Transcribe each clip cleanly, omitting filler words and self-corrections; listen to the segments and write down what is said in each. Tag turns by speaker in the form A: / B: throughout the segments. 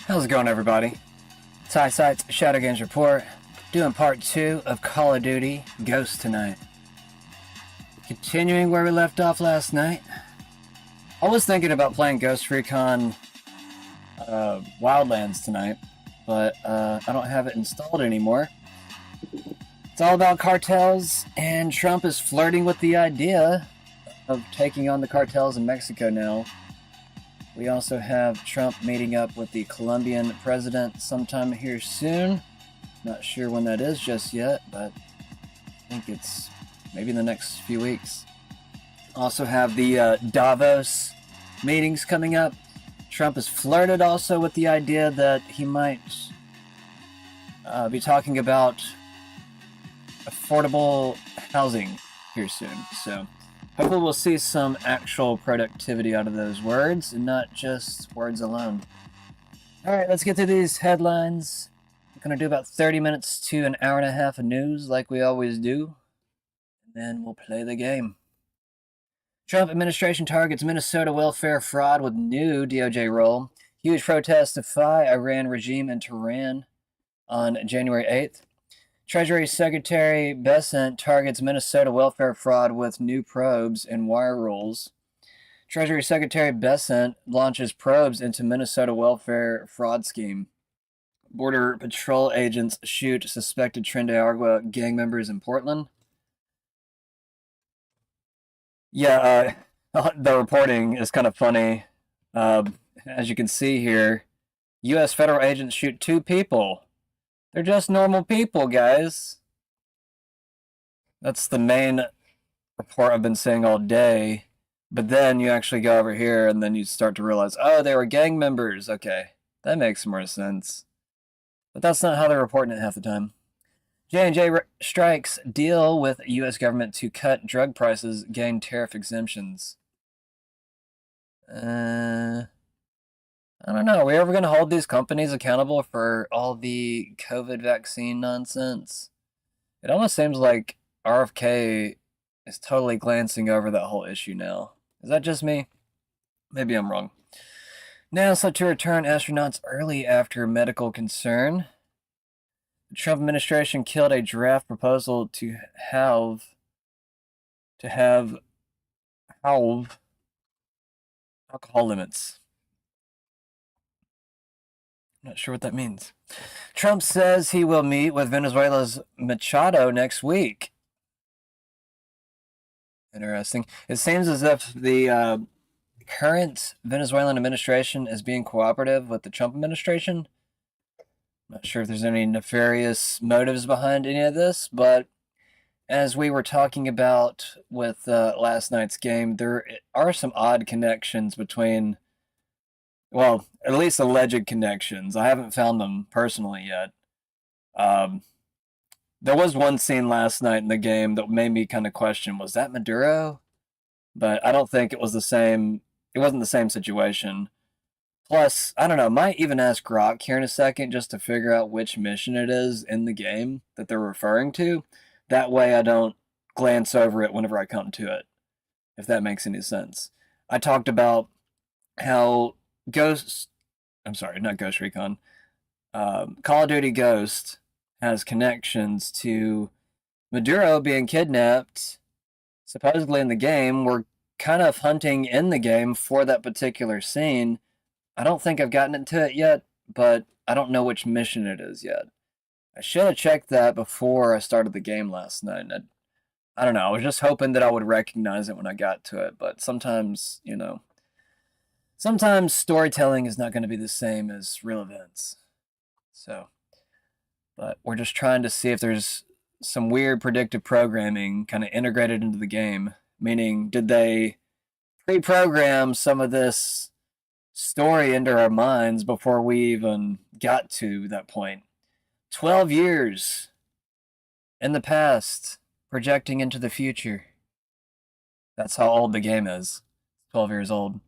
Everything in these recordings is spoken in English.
A: How's it going, everybody? Ty Sites Shadow Games Report, doing part 2 of Call of Duty Ghosts tonight. Continuing where we left off last night. I was thinking about playing Ghost Recon Wildlands tonight, but I don't have it installed anymore. It's all about cartels, and Trump is flirting with the idea of taking on the cartels in Mexico now. We also have Trump meeting up with the Colombian president sometime here soon. Not sure when that is just yet, but I think it's maybe in the next few weeks. Also have the Davos meetings coming up. Trump has flirted also with the idea that he might be talking about affordable housing here soon. So hopefully we'll see some actual productivity out of those words and not just words alone. Alright, let's get through these headlines. I'm going to do about 30 minutes to an hour and a half of news like we always do. And then we'll play the game. Trump administration targets Minnesota welfare fraud with new DOJ role. Huge protests defy Iran regime in Tehran on January 8th. Treasury Secretary Bessent targets Minnesota welfare fraud with new probes and wire rolls. Treasury Secretary Bessent launches probes into Minnesota welfare fraud scheme. Border Patrol agents shoot suspected Tren de Agua gang members in Portland. Yeah, the reporting is kind of funny. As you can see here, U.S. federal agents shoot 2 people. They're just normal people, guys. That's the main report I've been seeing all day. But then you actually go over here and then you start to realize, oh, they were gang members. Okay, that makes more sense. But that's not how they're reporting it half the time. J&J strikes deal with U.S. government to cut drug prices, gain tariff exemptions. I don't know. Are we ever going to hold these companies accountable for all the COVID vaccine nonsense? It almost seems like RFK is totally glancing over that whole issue now. Is that just me? Maybe I'm wrong. NASA to return astronauts early after medical concern. The Trump administration killed a draft proposal to have Alcohol limits. Not sure what that means. Trump says he will meet with Venezuela's Machado next week. Interesting. It seems as if the current Venezuelan administration is being cooperative with the Trump administration. Not sure if there's any nefarious motives behind any of this, but as we were talking about with last night's game, there are some odd connections between, well, at least alleged connections. I haven't found them personally yet. There was one scene last night in the game that made me kind of question, was that Maduro? But I don't think it was the same. It wasn't the same situation. Plus, I don't know, might even ask Grok here in a second just to figure out which mission it is in the game that they're referring to. That way I don't glance over it whenever I come to it, if that makes any sense. I talked about how not Ghost Recon, Call of Duty Ghost has connections to Maduro being kidnapped, supposedly in the game. We're kind of hunting in the game for that particular scene. I don't think I've gotten into it yet, but I don't know which mission it is yet. I should have checked that before I started the game last night. I don't know. I was just hoping that I would recognize it when I got to it, but sometimes, sometimes storytelling is not going to be the same as real events. So, but we're just trying to see if there's some weird predictive programming kind of integrated into the game. Meaning, did they pre-program some of this story into our minds before we even got to that point? 12 years in the past, projecting into the future. That's how old the game is. 12 years old.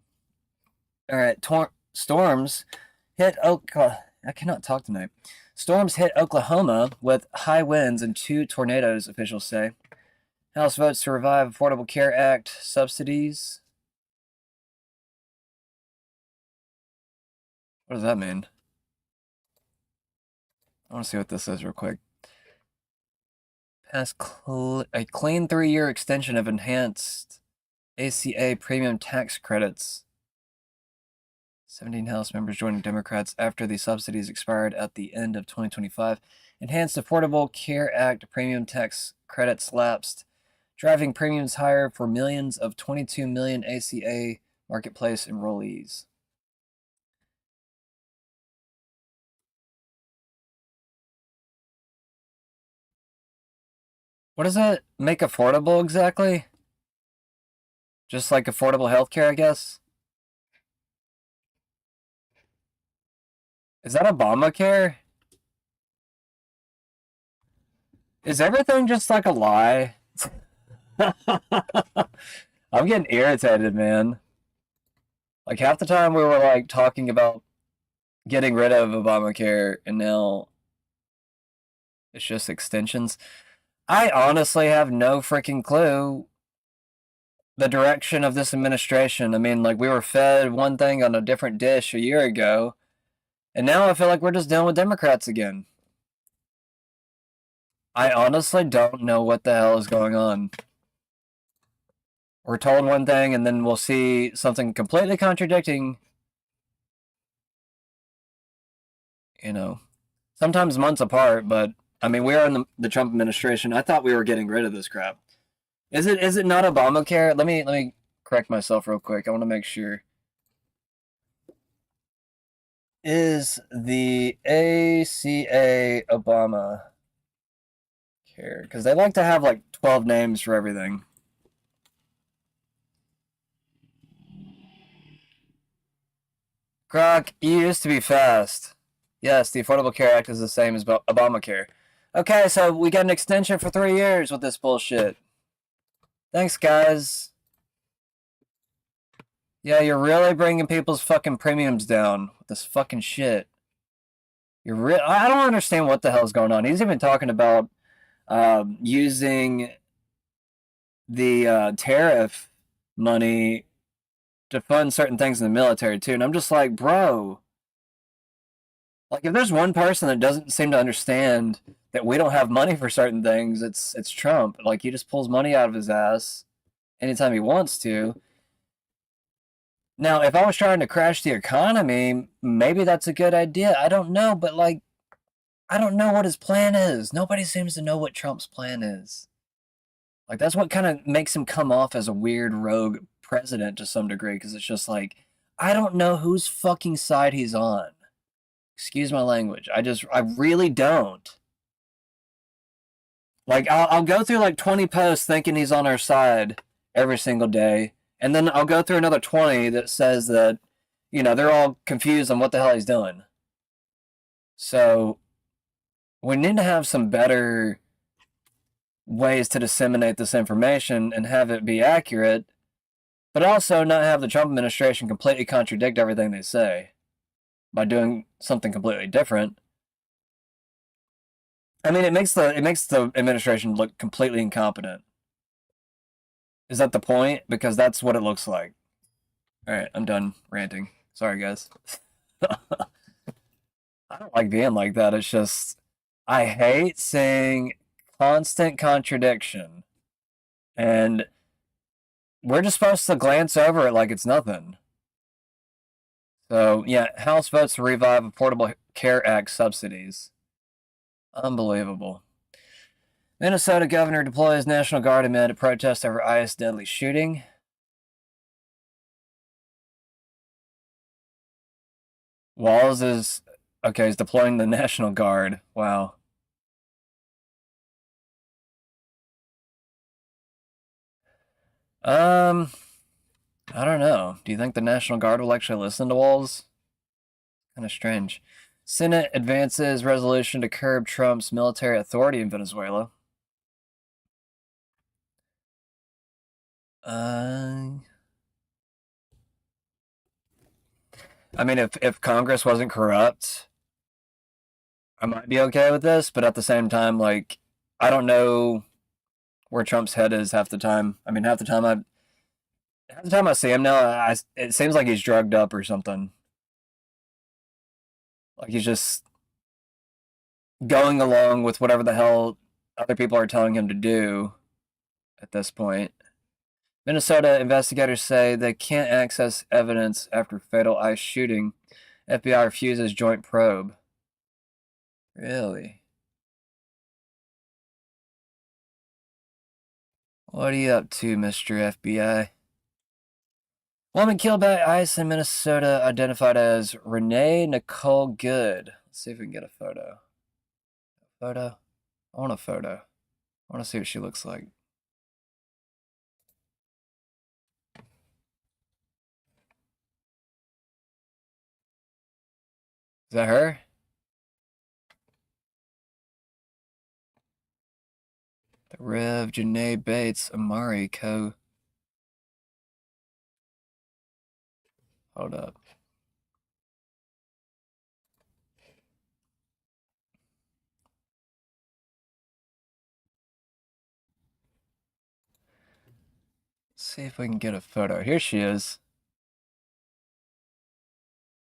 A: All right, storms hit I cannot talk tonight. Storms hit Oklahoma with high winds and 2 tornadoes, officials say. House votes to revive Affordable Care Act subsidies. What does that mean? I want to see what this is real quick. Pass a clean 3-year extension of enhanced ACA premium tax credits. 17 House members joining Democrats after the subsidies expired at the end of 2025. Enhanced Affordable Care Act premium tax credits lapsed, driving premiums higher for millions of 22 million ACA marketplace enrollees. What does that make affordable exactly? Just like affordable healthcare, I guess? Is that Obamacare? Is everything just like a lie? I'm getting irritated, man. Like half the time we were like talking about getting rid of Obamacare and now it's just extensions. I honestly have no freaking clue the direction of this administration. I mean, like we were fed one thing on a different dish a year ago, and now I feel like we're just dealing with Democrats again. I honestly don't know what the hell is going on. We're told one thing and then we'll see something completely contradicting. Sometimes months apart, but I mean, we are in the Trump administration. I thought we were getting rid of this crap. Is it not Obamacare? Let me correct myself real quick. I want to make sure. Is the ACA Obama care? Because they like to have like 12 names for everything. Grok, you used to be fast. Yes, the Affordable Care Act is the same as Obamacare. Okay, so we got an extension for 3 years with this bullshit. Thanks, guys. Yeah, you're really bringing people's fucking premiums down with this fucking shit. I don't understand what the hell's going on. He's even talking about using the tariff money to fund certain things in the military too, and I'm just like, bro, like if there's one person that doesn't seem to understand that we don't have money for certain things, it's Trump. Like he just pulls money out of his ass anytime he wants to. Now, if I was trying to crash the economy, maybe that's a good idea. I don't know, but like, I don't know what his plan is. Nobody seems to know what Trump's plan is. Like, that's what kind of makes him come off as a weird rogue president to some degree, because it's just like, I don't know whose fucking side he's on. Excuse my language. I really don't. Like, I'll go through like 20 posts thinking he's on our side every single day, and then I'll go through another 20 that says that, they're all confused on what the hell he's doing. So, we need to have some better ways to disseminate this information and have it be accurate, but also not have the Trump administration completely contradict everything they say by doing something completely different. I mean, it makes the administration look completely incompetent. Is that the point? Because that's what it looks like. All right, I'm done ranting. Sorry, guys. I don't like being like that. It's just, I hate seeing constant contradiction. And we're just supposed to glance over it like it's nothing. So, yeah, House votes to revive Affordable Care Act subsidies. Unbelievable. Minnesota governor deploys National Guard amid a protest over ICE deadly shooting. Walz is, okay, he's deploying the National Guard. Wow. I don't know. Do you think the National Guard will actually listen to Walz? Kind of strange. Senate advances resolution to curb Trump's military authority in Venezuela. I mean, if Congress wasn't corrupt, I might be okay with this, but at the same time, like, I don't know where Trump's head is half the time. I mean, half the time I see him now, it seems like he's drugged up or something. Like he's just going along with whatever the hell other people are telling him to do at this point. Minnesota investigators say they can't access evidence after fatal ICE shooting. FBI refuses joint probe. Really? What are you up to, Mr. FBI? Woman killed by ICE in Minnesota identified as Renee Nicole Good. Let's see if we can get a photo. Photo? I want a photo. I want to see what she looks like. Is that her? The Rev. Janae Bates Amari Co. Hold up. Let's see if we can get a photo. Here she is.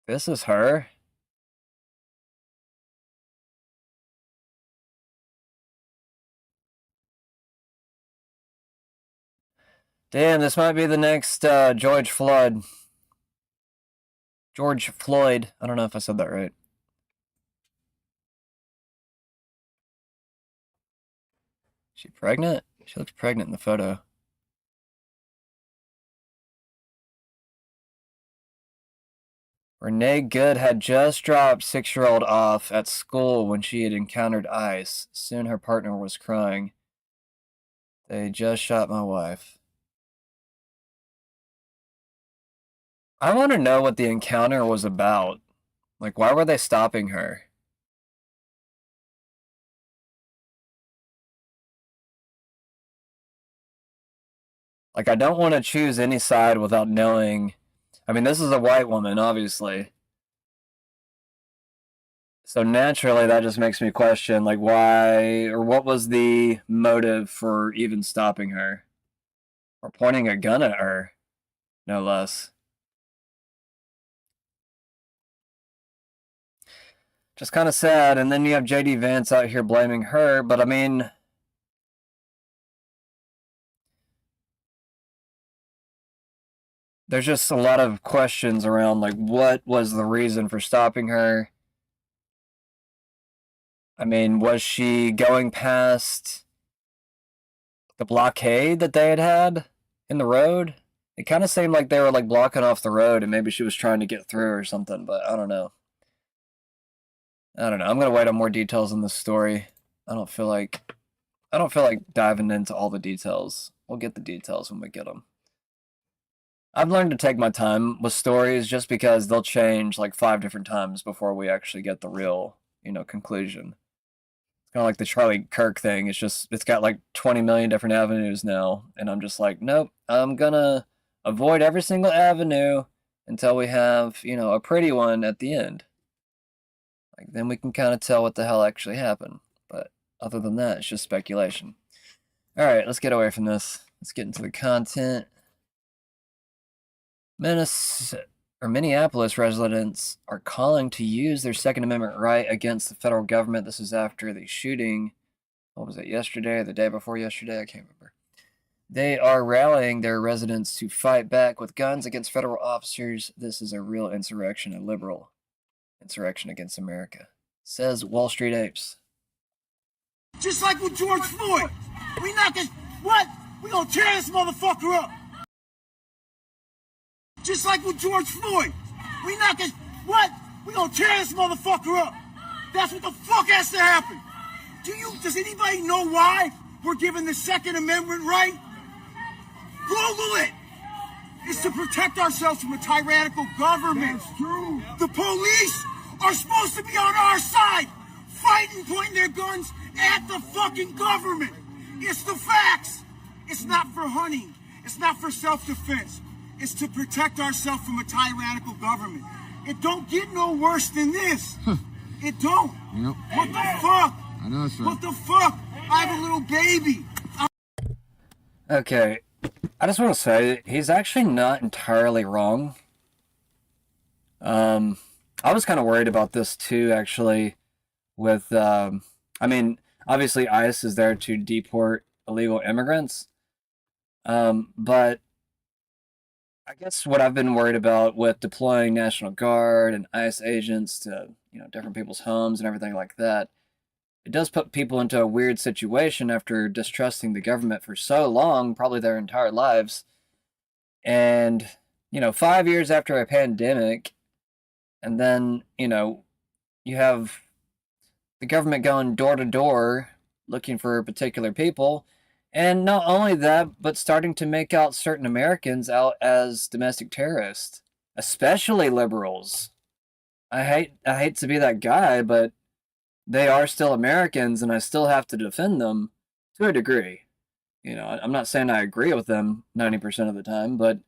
A: This is her. Damn, this might be the next George Floyd. George Floyd. I don't know if I said that right. Is she pregnant? She looks pregnant in the photo. Renee Good had just dropped 6-year-old off at school when she had encountered ICE. Soon her partner was crying. They just shot my wife. I want to know what the encounter was about. Like, why were they stopping her? Like, I don't want to choose any side without knowing. I mean, this is a white woman, obviously. So naturally, that just makes me question, like, why or what was the motive for even stopping her? Or pointing a gun at her, no less. Just kind of sad. And then you have JD Vance out here blaming her, but I mean, there's just a lot of questions around, like, what was the reason for stopping her? I mean, was she going past the blockade that they had in the road? It kind of seemed like they were, like, blocking off the road, and maybe she was trying to get through or something, but I don't know. I'm gonna wait on more details in this story. I don't feel like diving into all the details. We'll get the details when we get them. I've learned to take my time with stories just because they'll change like 5 different times before we actually get the real, conclusion. It's kind of like the Charlie Kirk thing. It's got like 20 million different avenues now, and I'm just like, nope, I'm gonna avoid every single avenue until we have, a pretty one at the end. Like, then we can kind of tell what the hell actually happened. But other than that, it's just speculation. All right, let's get away from this. Let's get into the content. Minneapolis residents are calling to use their Second Amendment right against the federal government. This is after the shooting. What was it, yesterday or the day before yesterday? I can't remember. They are rallying their residents to fight back with guns against federal officers. This is a real insurrection, a liberal insurrection against America, says Wall Street Apes.
B: Just like with George Floyd. We not gonna, what? We gonna tear this motherfucker up. Just like with George Floyd. We not gonna, what? We gonna tear this motherfucker up. That's what the fuck has to happen. Does anybody know why we're given the Second Amendment right? Google it. It's to protect ourselves from a tyrannical government. That's true. The police are supposed to be on our side, fighting, pointing their guns at the fucking government. It's the facts. It's not for hunting. It's not for self-defense. It's to protect ourselves from a tyrannical government. It don't get no worse than this. It don't. Yep. What the fuck?
C: I know, sir.
B: What the fuck? I have a little baby.
A: Okay, I just want to say, he's actually not entirely wrong. I was kind of worried about this too, actually, with, obviously ICE is there to deport illegal immigrants, but I guess what I've been worried about with deploying National Guard and ICE agents to, different people's homes and everything like that, it does put people into a weird situation after distrusting the government for so long, probably their entire lives. And, 5 years after a pandemic, and then, you have the government going door to door looking for particular people. And not only that, but starting to make out certain Americans out as domestic terrorists, especially liberals. I hate to be that guy, but they are still Americans, and I still have to defend them to a degree. I'm not saying I agree with them 90% of the time, but,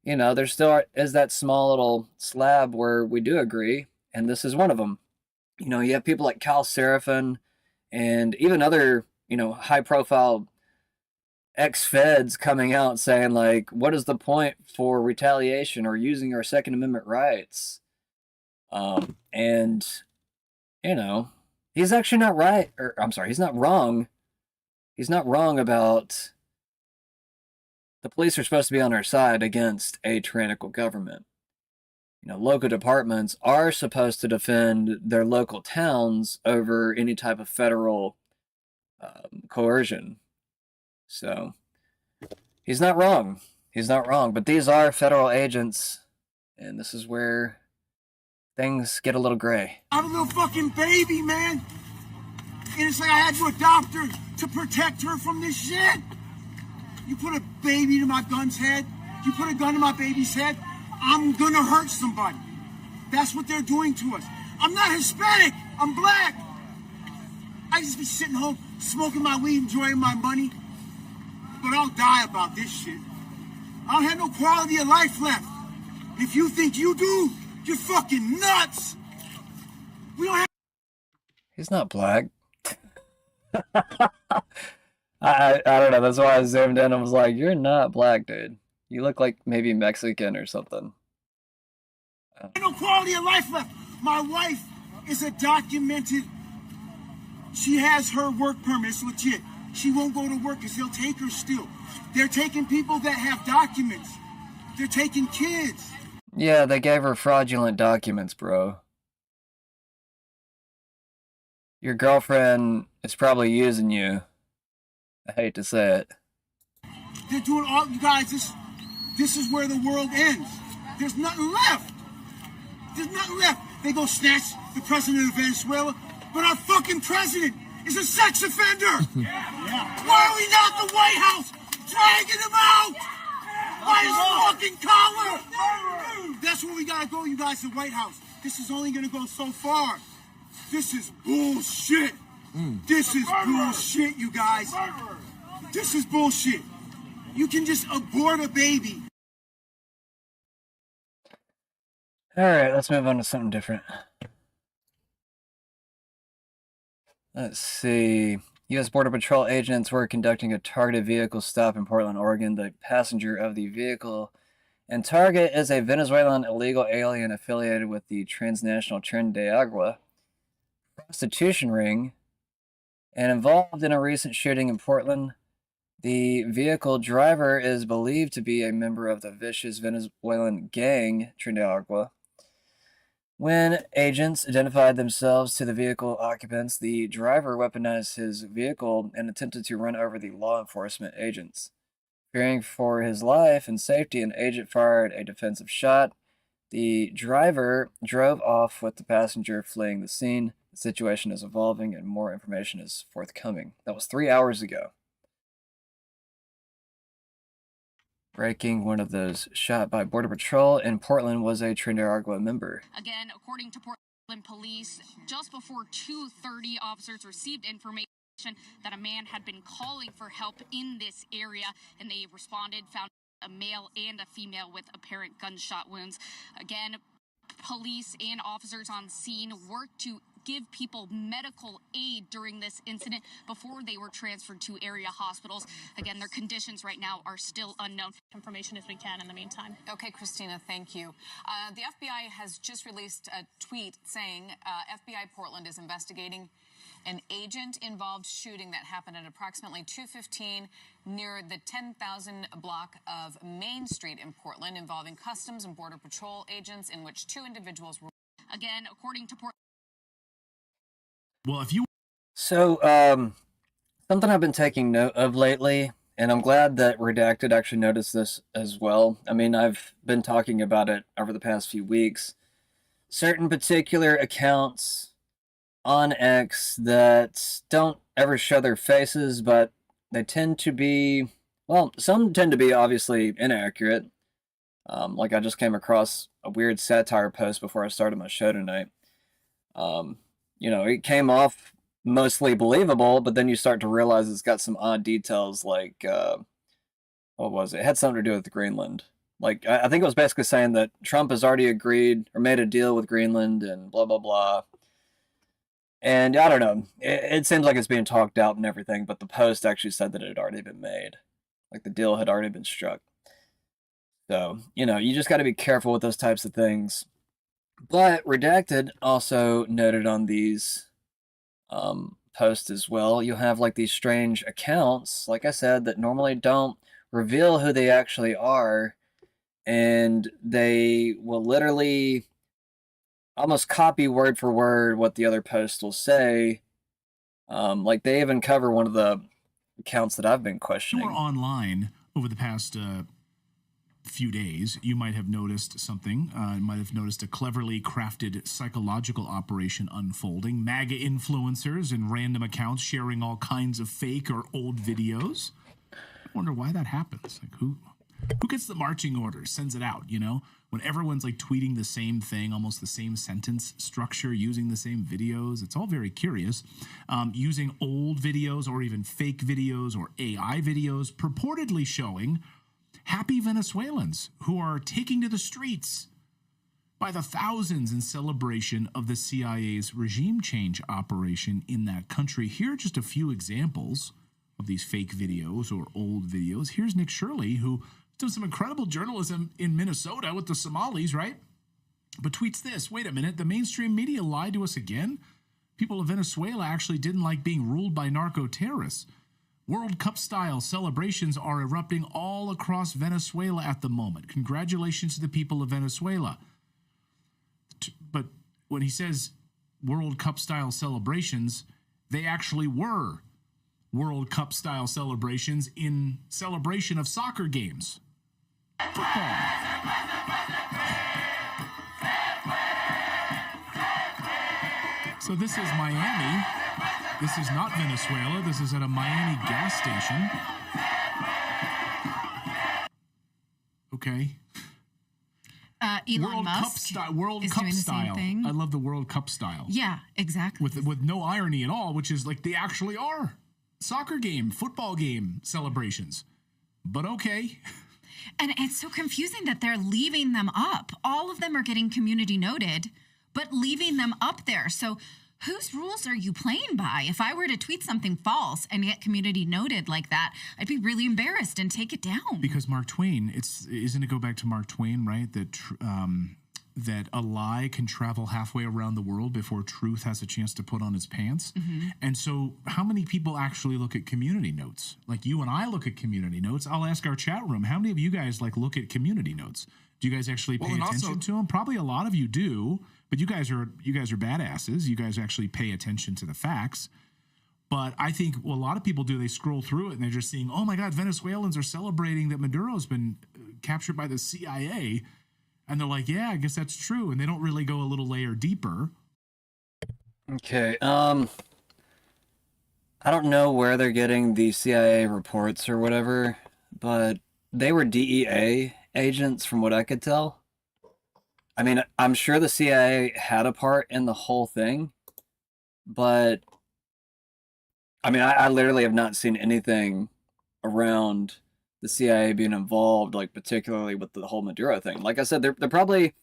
A: there still is that small little slab where we do agree, and this is one of them. You have people like Kyle Seraphin and even other, high-profile ex-feds coming out saying, like, what is the point for retaliation or using our Second Amendment rights? And, he's actually not right, or I'm sorry, he's not wrong. He's not wrong about the police are supposed to be on our side against a tyrannical government. Local departments are supposed to defend their local towns over any type of federal coercion. So, he's not wrong. He's not wrong. But these are federal agents, and this is where things get a little gray.
B: I have a little fucking baby, man. And it's like I had to adopt her to protect her from this shit. You put a baby to my gun's head, you put a gun to my baby's head, I'm gonna hurt somebody. That's what they're doing to us. I'm not Hispanic, I'm black. I just be sitting home, smoking my weed, enjoying my money. But I'll die about this shit. I don't have no quality of life left. If you think you do, you're fucking nuts. We don't have...
A: He's not black. I don't know, that's why I zoomed in and was like, you're not black, dude. You look like maybe Mexican or something.
B: No quality of life left. My wife is a documented... She has her work permit, it's legit. She won't go to work because they'll take her still. They're taking people that have documents. They're taking kids.
A: Yeah, they gave her fraudulent documents, bro. Your girlfriend is probably using you. I hate to say it.
B: They're doing all, you guys, this is where the world ends. There's nothing left. There's nothing left. They go snatch the president of Venezuela, but our fucking president is a sex offender. Why are we not at the White House dragging him out by his fucking collar? That's where we gotta go, you guys, the White House. This is only gonna go so far. This is bullshit. This is bullshit, you guys. This is bullshit. You can just abort a baby.
A: All right, let's move on to something different. Let's see. U.S. Border Patrol agents were conducting a targeted vehicle stop in Portland, Oregon. The passenger of the vehicle and target is a Venezuelan illegal alien affiliated with the transnational Tren de Agua prostitution ring and involved in a recent shooting in Portland. The vehicle driver is believed to be a member of the vicious Venezuelan gang, Tren de Agua. When agents identified themselves to the vehicle occupants, the driver weaponized his vehicle and attempted to run over the law enforcement agents. Fearing for his life and safety, an agent fired a defensive shot. The driver drove off with the passenger fleeing the scene. The situation is evolving and more information is forthcoming. That was 3 hours ago. Breaking, one of those shot by Border Patrol in Portland was a Tren de Agua member.
C: Again, according to Portland police, just before 2:30, officers received information that a man had been calling for help in this area, and they responded, found a male and a female with apparent gunshot wounds. Again, police and officers on scene worked to give people medical aid during this incident before they were transferred to area hospitals. Again, their conditions right now are still unknown.
D: Information as we can in the meantime.
E: Okay, Christina, thank you. The FBI has just released a tweet saying FBI Portland is investigating an agent-involved shooting that happened at approximately 2:15 near the 10,000 block of Main Street in Portland, involving Customs and Border Patrol agents, in which 2 individuals were.
C: Again, according to Portland.
F: Well, if you...
A: So, something I've been taking note of lately, and I'm glad that Redacted actually noticed this as well. I mean, I've been talking about it over the past few weeks. Certain particular accounts on X that don't ever show their faces, but they tend to be, well, some tend to be obviously inaccurate. Like I just came across a weird satire post before I started my show tonight. You know, it came off mostly believable, but then you start to realize it's got some odd details, like, what was it? It had something to do with Greenland. Like, I think it was basically saying that Trump has already agreed or made a deal with Greenland and blah, blah, blah. And I don't know, it seems like it's being talked out and everything, but the post actually said that it had already been made. Like, the deal had already been struck. So, you know, you just got to be careful with those types of things. But Redacted also noted on these posts as well, you'll have like these strange accounts, like I said, that normally don't reveal who they actually are, and they will literally almost copy word for word what the other post will say. Like they even cover one of the accounts that I've been questioning.
F: You were online over the past few days, you might have noticed something. You might have noticed a cleverly crafted psychological operation unfolding. MAGA influencers and random accounts sharing all kinds of fake or old videos. I wonder why that happens. Like who gets the marching orders, sends it out, you know? When everyone's like tweeting the same thing, almost the same sentence structure, using the same videos. It's all very curious. Using old videos or even fake videos or AI videos purportedly showing happy Venezuelans who are taking to the streets by the thousands in celebration of the CIA's regime change operation in that country. Here are just a few examples of these fake videos or old videos. Here's Nick Shirley, who does some incredible journalism in Minnesota with the Somalis, right? But tweets this, wait a minute, the mainstream media lied to us again? People of Venezuela actually didn't like being ruled by narco-terrorists. World Cup style celebrations are erupting all across Venezuela at the moment. Congratulations to the people of Venezuela. But when he says World Cup style celebrations, they actually were World Cup style celebrations in celebration of soccer games. Football. So this is Miami. This is not Venezuela. This is at a Miami gas station. Okay.
G: Elon Musk
F: World
G: is
F: Cup
G: doing the
F: style.
G: same thing.
F: I love the World Cup style.
G: Yeah, exactly.
F: With no irony at all, which is like they actually are soccer game, football game celebrations. But okay.
G: And it's so confusing that they're leaving them up. All of them are getting community noted, but leaving them up there. So whose rules are you playing by? If I were to tweet something false and get community noted like that, I'd be really embarrassed and take it down.
F: Because Mark Twain, isn't it go back to Mark Twain, right? That a lie can travel halfway around the world before truth has a chance to put on its pants. Mm-hmm. And so how many people actually look at community notes? Like you and I look at community notes. I'll ask our chat room, how many of you guys look at community notes? Do you guys actually pay attention to them? Probably a lot of you do, but you guys are badasses. You guys actually pay attention to the facts. But I think what a lot of people do, they scroll through it and they're just seeing, oh my God, Venezuelans are celebrating that Maduro's been captured by the CIA. And they're like, yeah, I guess that's true. And they don't really go a little layer deeper.
A: Okay, I don't know where they're getting the CIA reports or whatever, but they were DEA agents from what I could tell. I mean, I'm sure the CIA had a part in the whole thing, but I mean, I literally have not seen anything around the CIA being involved, like particularly with the whole Maduro thing. Like I said, they're probably,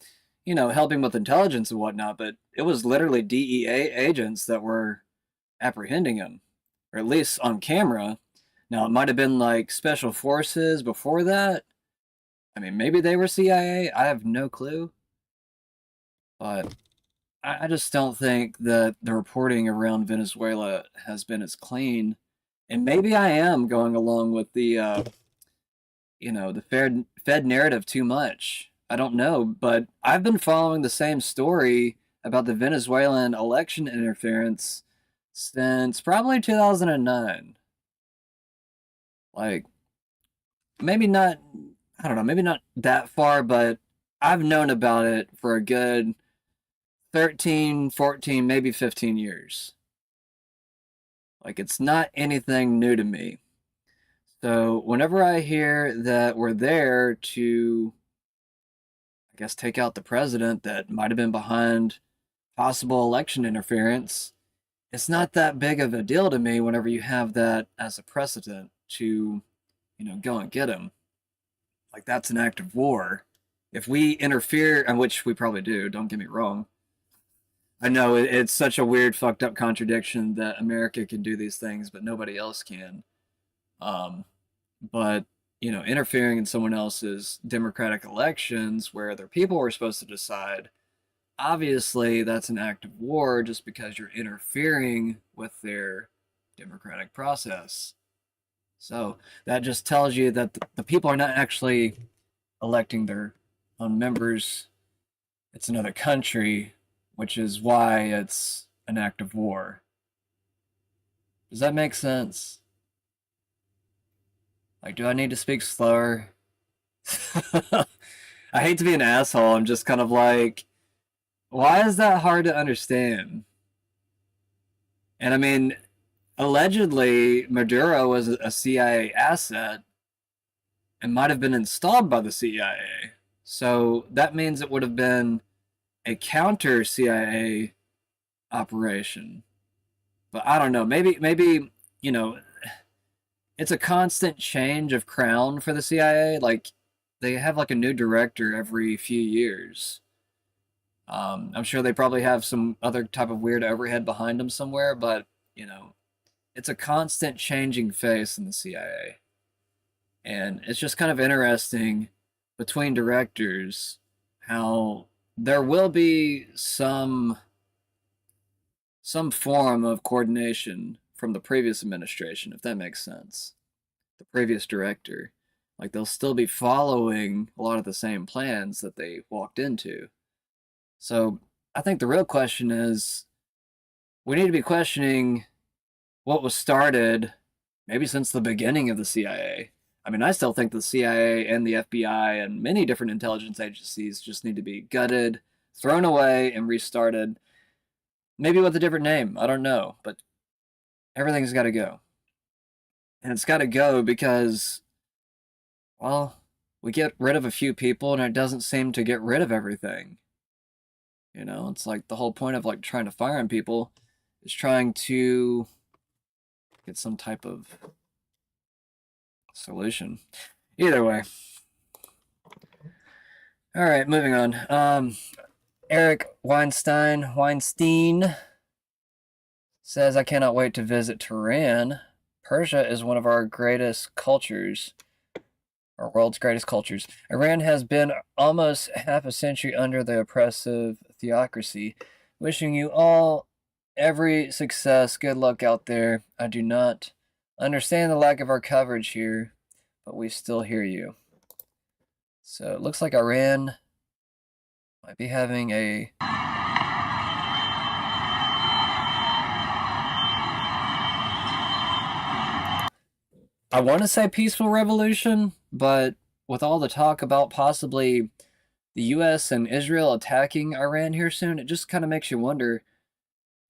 A: helping with intelligence and whatnot, but it was literally DEA agents that were apprehending him, or at least on camera. Now, it might have been like special forces before that. I mean, maybe they were CIA. I have no clue. But I just don't think that the reporting around Venezuela has been as clean. And maybe I am going along with the, the Fed narrative too much. I don't know, but I've been following the same story about the Venezuelan election interference since probably 2009. Like, maybe not, I don't know, maybe not that far, but I've known about it for a good 13, 14, maybe 15 years. Like, it's not anything new to me. So whenever I hear that we're there to, I guess, take out the president that might have been behind possible election interference, it's not that big of a deal to me whenever you have that as a precedent to, go and get him. Like, that's an act of war. If we interfere, and which we probably do, don't get me wrong. I know it's such a weird, fucked up contradiction that America can do these things, but nobody else can. But, interfering in someone else's democratic elections where their people were supposed to decide, obviously that's an act of war just because you're interfering with their democratic process. So that just tells you that the people are not actually electing their own members. It's another country, which is why it's an act of war. Does that make sense? Like, do I need to speak slower? I hate to be an asshole. I'm just kind of like, why is that hard to understand? And I mean, allegedly, Maduro was a CIA asset and might have been installed by the CIA. So that means it would have been a counter CIA operation. But I don't know. Maybe it's a constant change of crown for the CIA. Like, they have like a new director every few years. I'm sure they probably have some other type of weird overhead behind them somewhere, but it's a constant changing face in the CIA. And it's just kind of interesting between directors how there will be some form of coordination from the previous administration, if that makes sense. The previous director. Like, they'll still be following a lot of the same plans that they walked into. So I think the real question is, we need to be questioning what was started maybe since the beginning of the CIA. I mean, I still think the CIA and the FBI and many different intelligence agencies just need to be gutted, thrown away, and restarted. Maybe with a different name. I don't know. But everything's got to go. And it's got to go because, well, we get rid of a few people and it doesn't seem to get rid of everything. You know, it's like the whole point of like trying to fire people is trying to get some type of solution. Either way. All right, moving on. Eric Weinstein says, I cannot wait to visit Tehran. Persia is one of our greatest cultures, our world's greatest cultures. Iran has been almost half a century under the oppressive theocracy. Wishing you all every success. Good luck out there. I do not understand the lack of our coverage here, but we still hear you. So it looks like Iran might be having a I want to say peaceful revolution, but with all the talk about possibly the US and Israel attacking Iran here soon, it just kind of makes you wonder,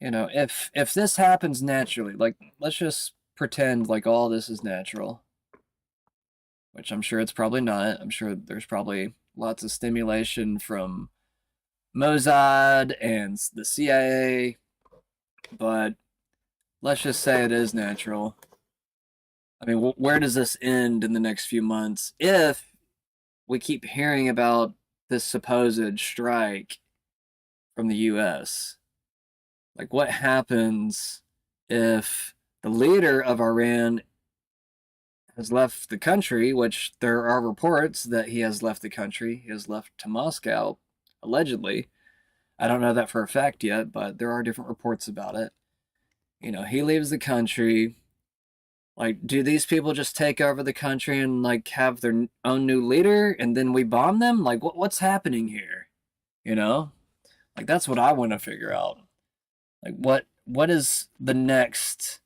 A: you know, if this happens naturally, like, let's just pretend like all this is natural, which I'm sure it's probably not. I'm sure there's probably lots of stimulation from Mossad and the CIA, but let's just say it is natural. I mean, where does this end in the next few months if we keep hearing about this supposed strike from the US? Like, what happens if the leader of Iran has left the country, which there are reports that he has left the country. He has left to Moscow, allegedly. I don't know that for a fact yet, but there are different reports about it. You know, he leaves the country. Like, do these people just take over the country and, like, have their own new leader, and then we bomb them? Like, what's happening here? You know? Like, that's what I want to figure out. Like, what is the next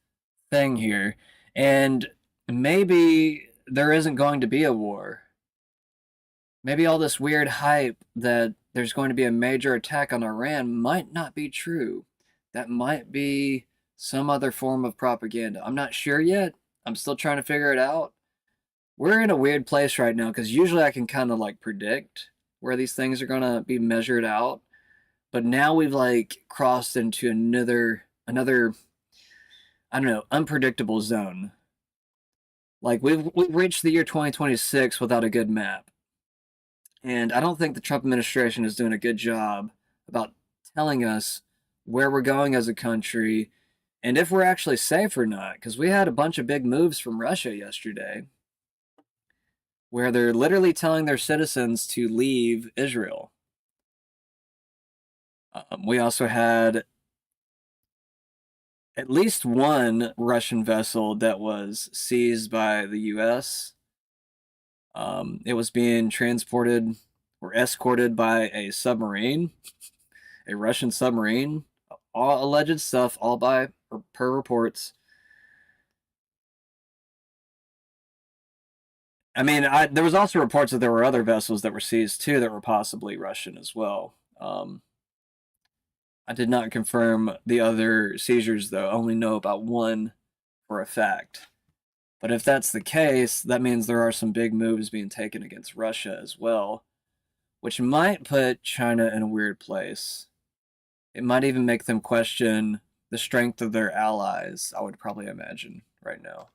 A: thing here? And maybe there isn't going to be a war. Maybe all this weird hype that there's going to be a major attack on Iran might not be true. That might be some other form of propaganda. I'm not sure yet. I'm still trying to figure it out. We're in a weird place right now because usually I can kind of like predict where these things are going to be measured out. But now we've like crossed into another I don't know, unpredictable zone. Like we've reached the year 2026 without a good map. And I don't think the Trump administration is doing a good job about telling us where we're going as a country and if we're actually safe or not. Because we had a bunch of big moves from Russia yesterday where they're literally telling their citizens to leave Israel. We also had at least one Russian vessel that was seized by the U.S. It was being transported or escorted by a submarine, a Russian submarine. All alleged stuff, all by or per reports. I mean, there was also reports that there were other vessels that were seized too that were possibly Russian as well. I did not confirm the other seizures, though. I only know about one for a fact. But if that's the case, that means there are some big moves being taken against Russia as well, which might put China in a weird place. It might even make them question the strength of their allies, I would probably imagine, right now.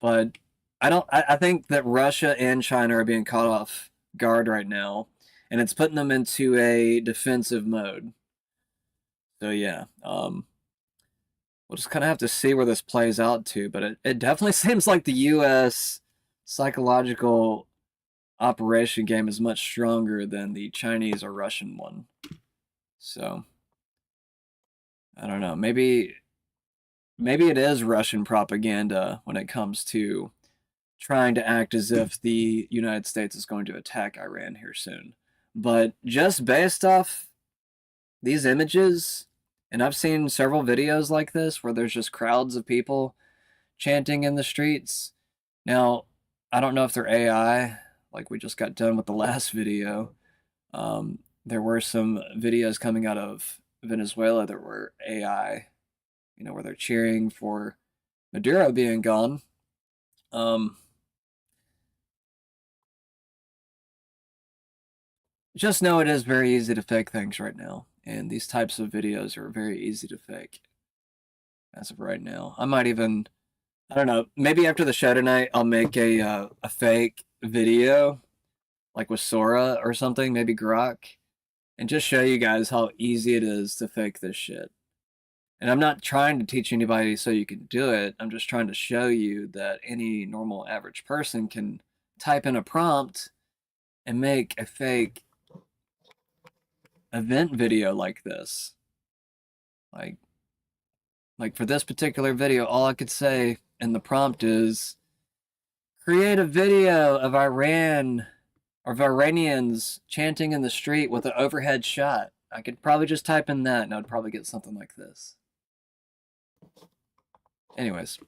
A: But I think that Russia and China are being caught off guard right now, and it's putting them into a defensive mode. So yeah, we'll just kind of have to see where this plays out to, but it definitely seems like the U.S. psychological operation game is much stronger than the Chinese or Russian one. So I don't know. Maybe it is Russian propaganda when it comes to trying to act as if the United States is going to attack Iran here soon. But just based off these images, and I've seen several videos like this where there's just crowds of people chanting in the streets. Now, I don't know if they're AI, like we just got done with the last video. There were some videos coming out of Venezuela that were AI, where they're cheering for Maduro being gone. Just know it is very easy to fake things right now, and these types of videos are very easy to fake as of right now. I might even, I don't know, maybe after the show tonight, I'll make a fake video, like with Sora or something, maybe Grok, and just show you guys how easy it is to fake this shit. And I'm not trying to teach anybody so you can do it. I'm just trying to show you that any normal average person can type in a prompt and make a fake event video like this. Like for this particular video, all I could say in the prompt is create a video of Iranians chanting in the street with an overhead shot. I could probably just type in that and I'd probably get something like this. Anyways,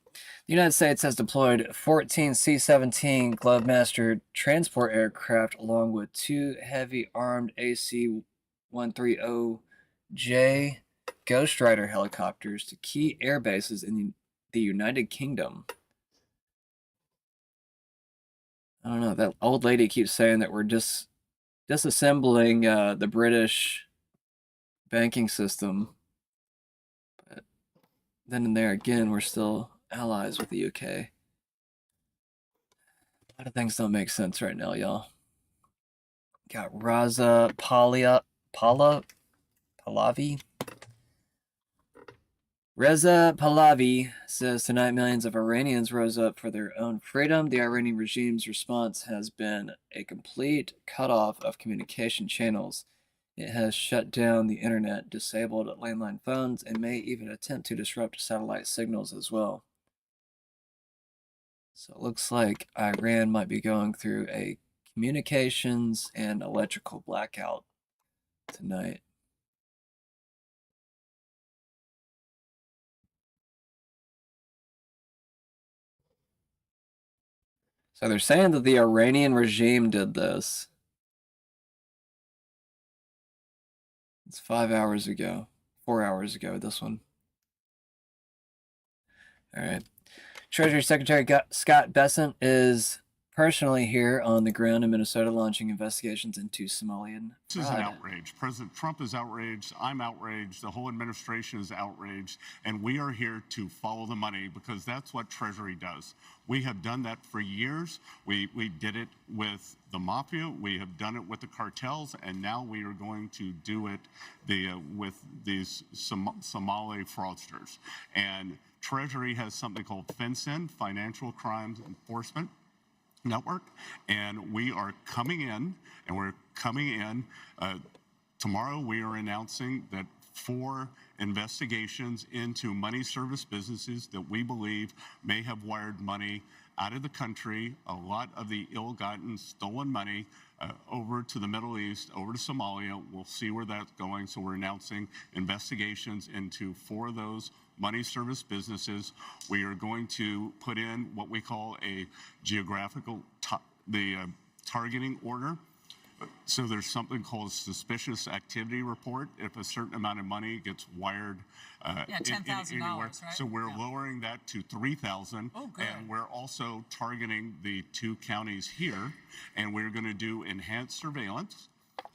A: the United States has deployed 14 C-17 Globemaster transport aircraft along with 2 heavy armed AC-130J Ghost Rider helicopters to key air bases in the United Kingdom. I don't know, that old lady keeps saying that we're just disassembling the British banking system. But then and there again, we're still allies with the UK. A lot of things don't make sense right now, y'all. Got Raza Pahlavi. Reza Pahlavi says tonight millions of Iranians rose up for their own freedom. The Iranian regime's response has been a complete cutoff of communication channels. It has shut down the internet, disabled landline phones, and may even attempt to disrupt satellite signals as well. So it looks like Iran might be going through a communications and electrical blackout tonight. So they're saying that the Iranian regime did this. It's 5 hours ago. 4 hours ago, this one. All right. Treasury Secretary Scott Bessent is personally here on the ground in Minnesota launching investigations into Somalian fraud.
H: This is an outrage. President Trump is outraged. I'm outraged. The whole administration is outraged. And we are here to follow the money because that's what Treasury does. We have done that for years. We did it with the mafia. We have done it with the cartels. And now we are going to do it with these Somali fraudsters. And Treasury has something called FinCEN, Financial Crimes Enforcement Network, and we are coming in, tomorrow we are announcing that 4 investigations into money service businesses that we believe may have wired money out of the country, a lot of the ill-gotten stolen money over to the Middle East, over to Somalia. We'll see where that's going. So we're announcing investigations into 4 of those money service businesses. We are going to put in what we call a geographical targeting order. So there's something called a suspicious activity report if a certain amount of money gets wired
E: $10,000,
H: anywhere.
E: right?
H: So we're lowering that to $3,000.
E: Oh, good.
H: And we're also targeting the 2 counties here, and we're going to do enhanced surveillance.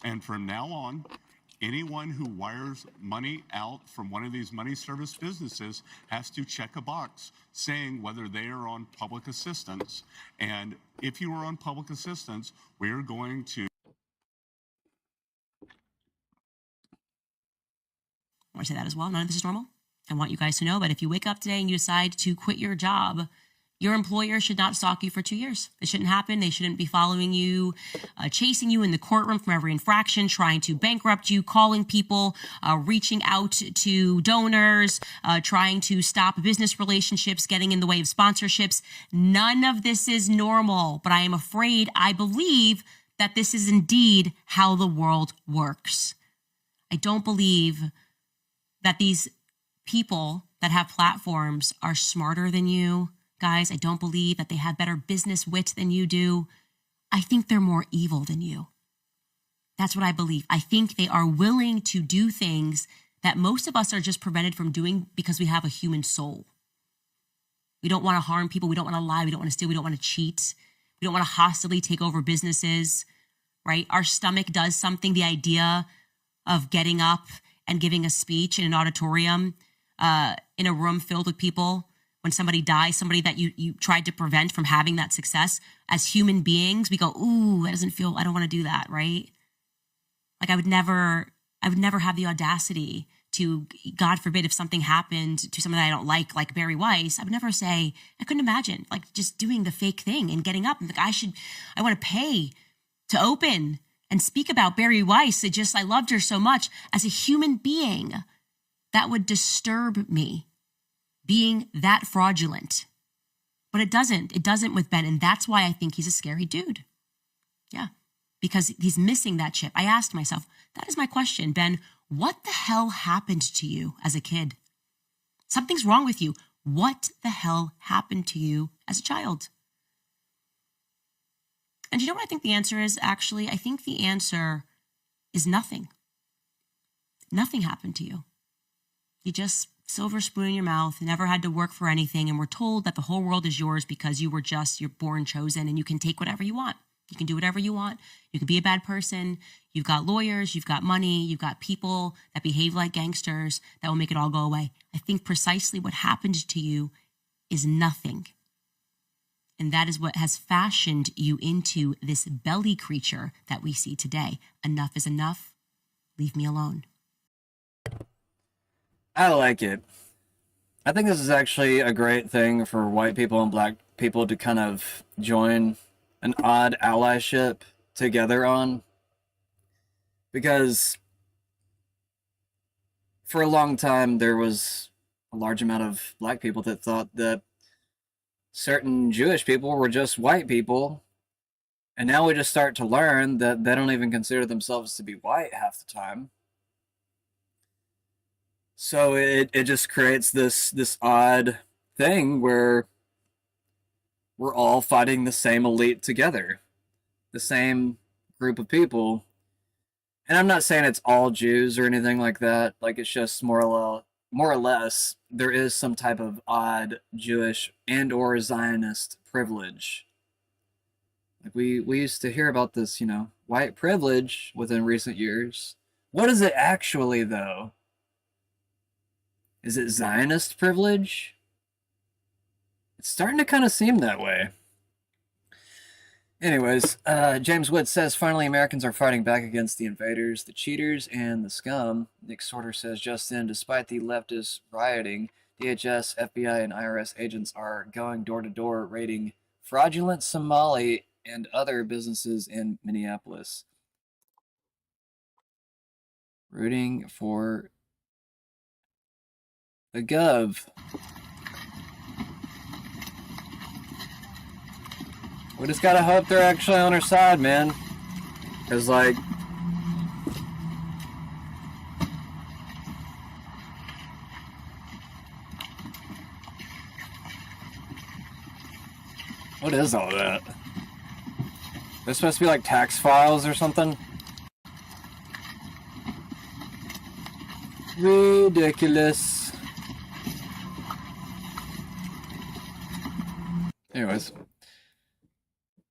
H: And from now on, anyone who wires money out from one of these money service businesses has to check a box saying whether they are on public assistance. And if you are on public assistance, we are going to
I: I want to say that as well. None of this is normal. I want you guys to know, but if you wake up today and you decide to quit your job, Your employer should not stalk you for 2 years. It shouldn't happen. They shouldn't be following you, chasing you in the courtroom from every infraction, trying to bankrupt you, calling people, reaching out to donors, trying to stop business relationships, getting in the way of sponsorships. None of this is normal, but I believe that this is indeed how the world works. I don't believe that these people that have platforms are smarter than you. Guys, I don't believe that they have better business wit than you do. I think they're more evil than you. That's what I believe. I think they are willing to do things that most of us are just prevented from doing because we have a human soul. We don't want to harm people. We don't want to lie. We don't want to steal. We don't want to cheat. We don't want to hostilely take over businesses, right? Our stomach does something. The idea of getting up and giving a speech in an auditorium, in a room filled with people, when somebody dies, somebody that you tried to prevent from having that success, as human beings, we go, ooh, I don't want to do that, right? Like I would never have the audacity to, God forbid, if something happened to someone that I don't like Barry Weiss, I would never say, I couldn't imagine like just doing the fake thing and getting up and like, I want to pay to open and speak about Barry Weiss. I loved her so much as a human being. That would disturb me, being that fraudulent. But it doesn't with Ben. And that's why I think he's a scary dude. Yeah, because he's missing that chip. I asked myself, that is my question, Ben, what the hell happened to you as a kid? Something's wrong with you. What the hell happened to you as a child? And you know what I think the answer is, actually? I think the answer is nothing. Nothing happened to you. You just silver spoon in your mouth, never had to work for anything, and we're told that the whole world is yours because you're born chosen and you can take whatever you want. You can do whatever you want. You can be a bad person. You've got lawyers, you've got money, you've got people that behave like gangsters that will make it all go away. I think precisely what happened to you is nothing. And that is what has fashioned you into this belly creature that we see today. Enough is enough. Leave me alone.
A: I like it. I think this is actually a great thing for white people and black people to kind of join an odd allyship together on. Because for a long time, there was a large amount of black people that thought that certain Jewish people were just white people. And now we just start to learn that they don't even consider themselves to be white half the time. So it just creates this odd thing where we're all fighting the same elite together, the same group of people. And I'm not saying it's all Jews or anything like that. Like, it's just more or less there is some type of odd Jewish and or Zionist privilege. Like we used to hear about this, white privilege within recent years. What is it actually, though? Is it Zionist privilege? It's starting to kind of seem that way. Anyways, James Wood says, finally Americans are fighting back against the invaders, the cheaters, and the scum. Nick Sorter says, just in, despite the leftist rioting, DHS, FBI, and IRS agents are going door to door raiding fraudulent Somali and other businesses in Minneapolis. Rooting for the Gov. We just gotta hope they're actually on our side, man. Cause like, what is all that? They're supposed to be like tax files or something? Ridiculous. Anyways,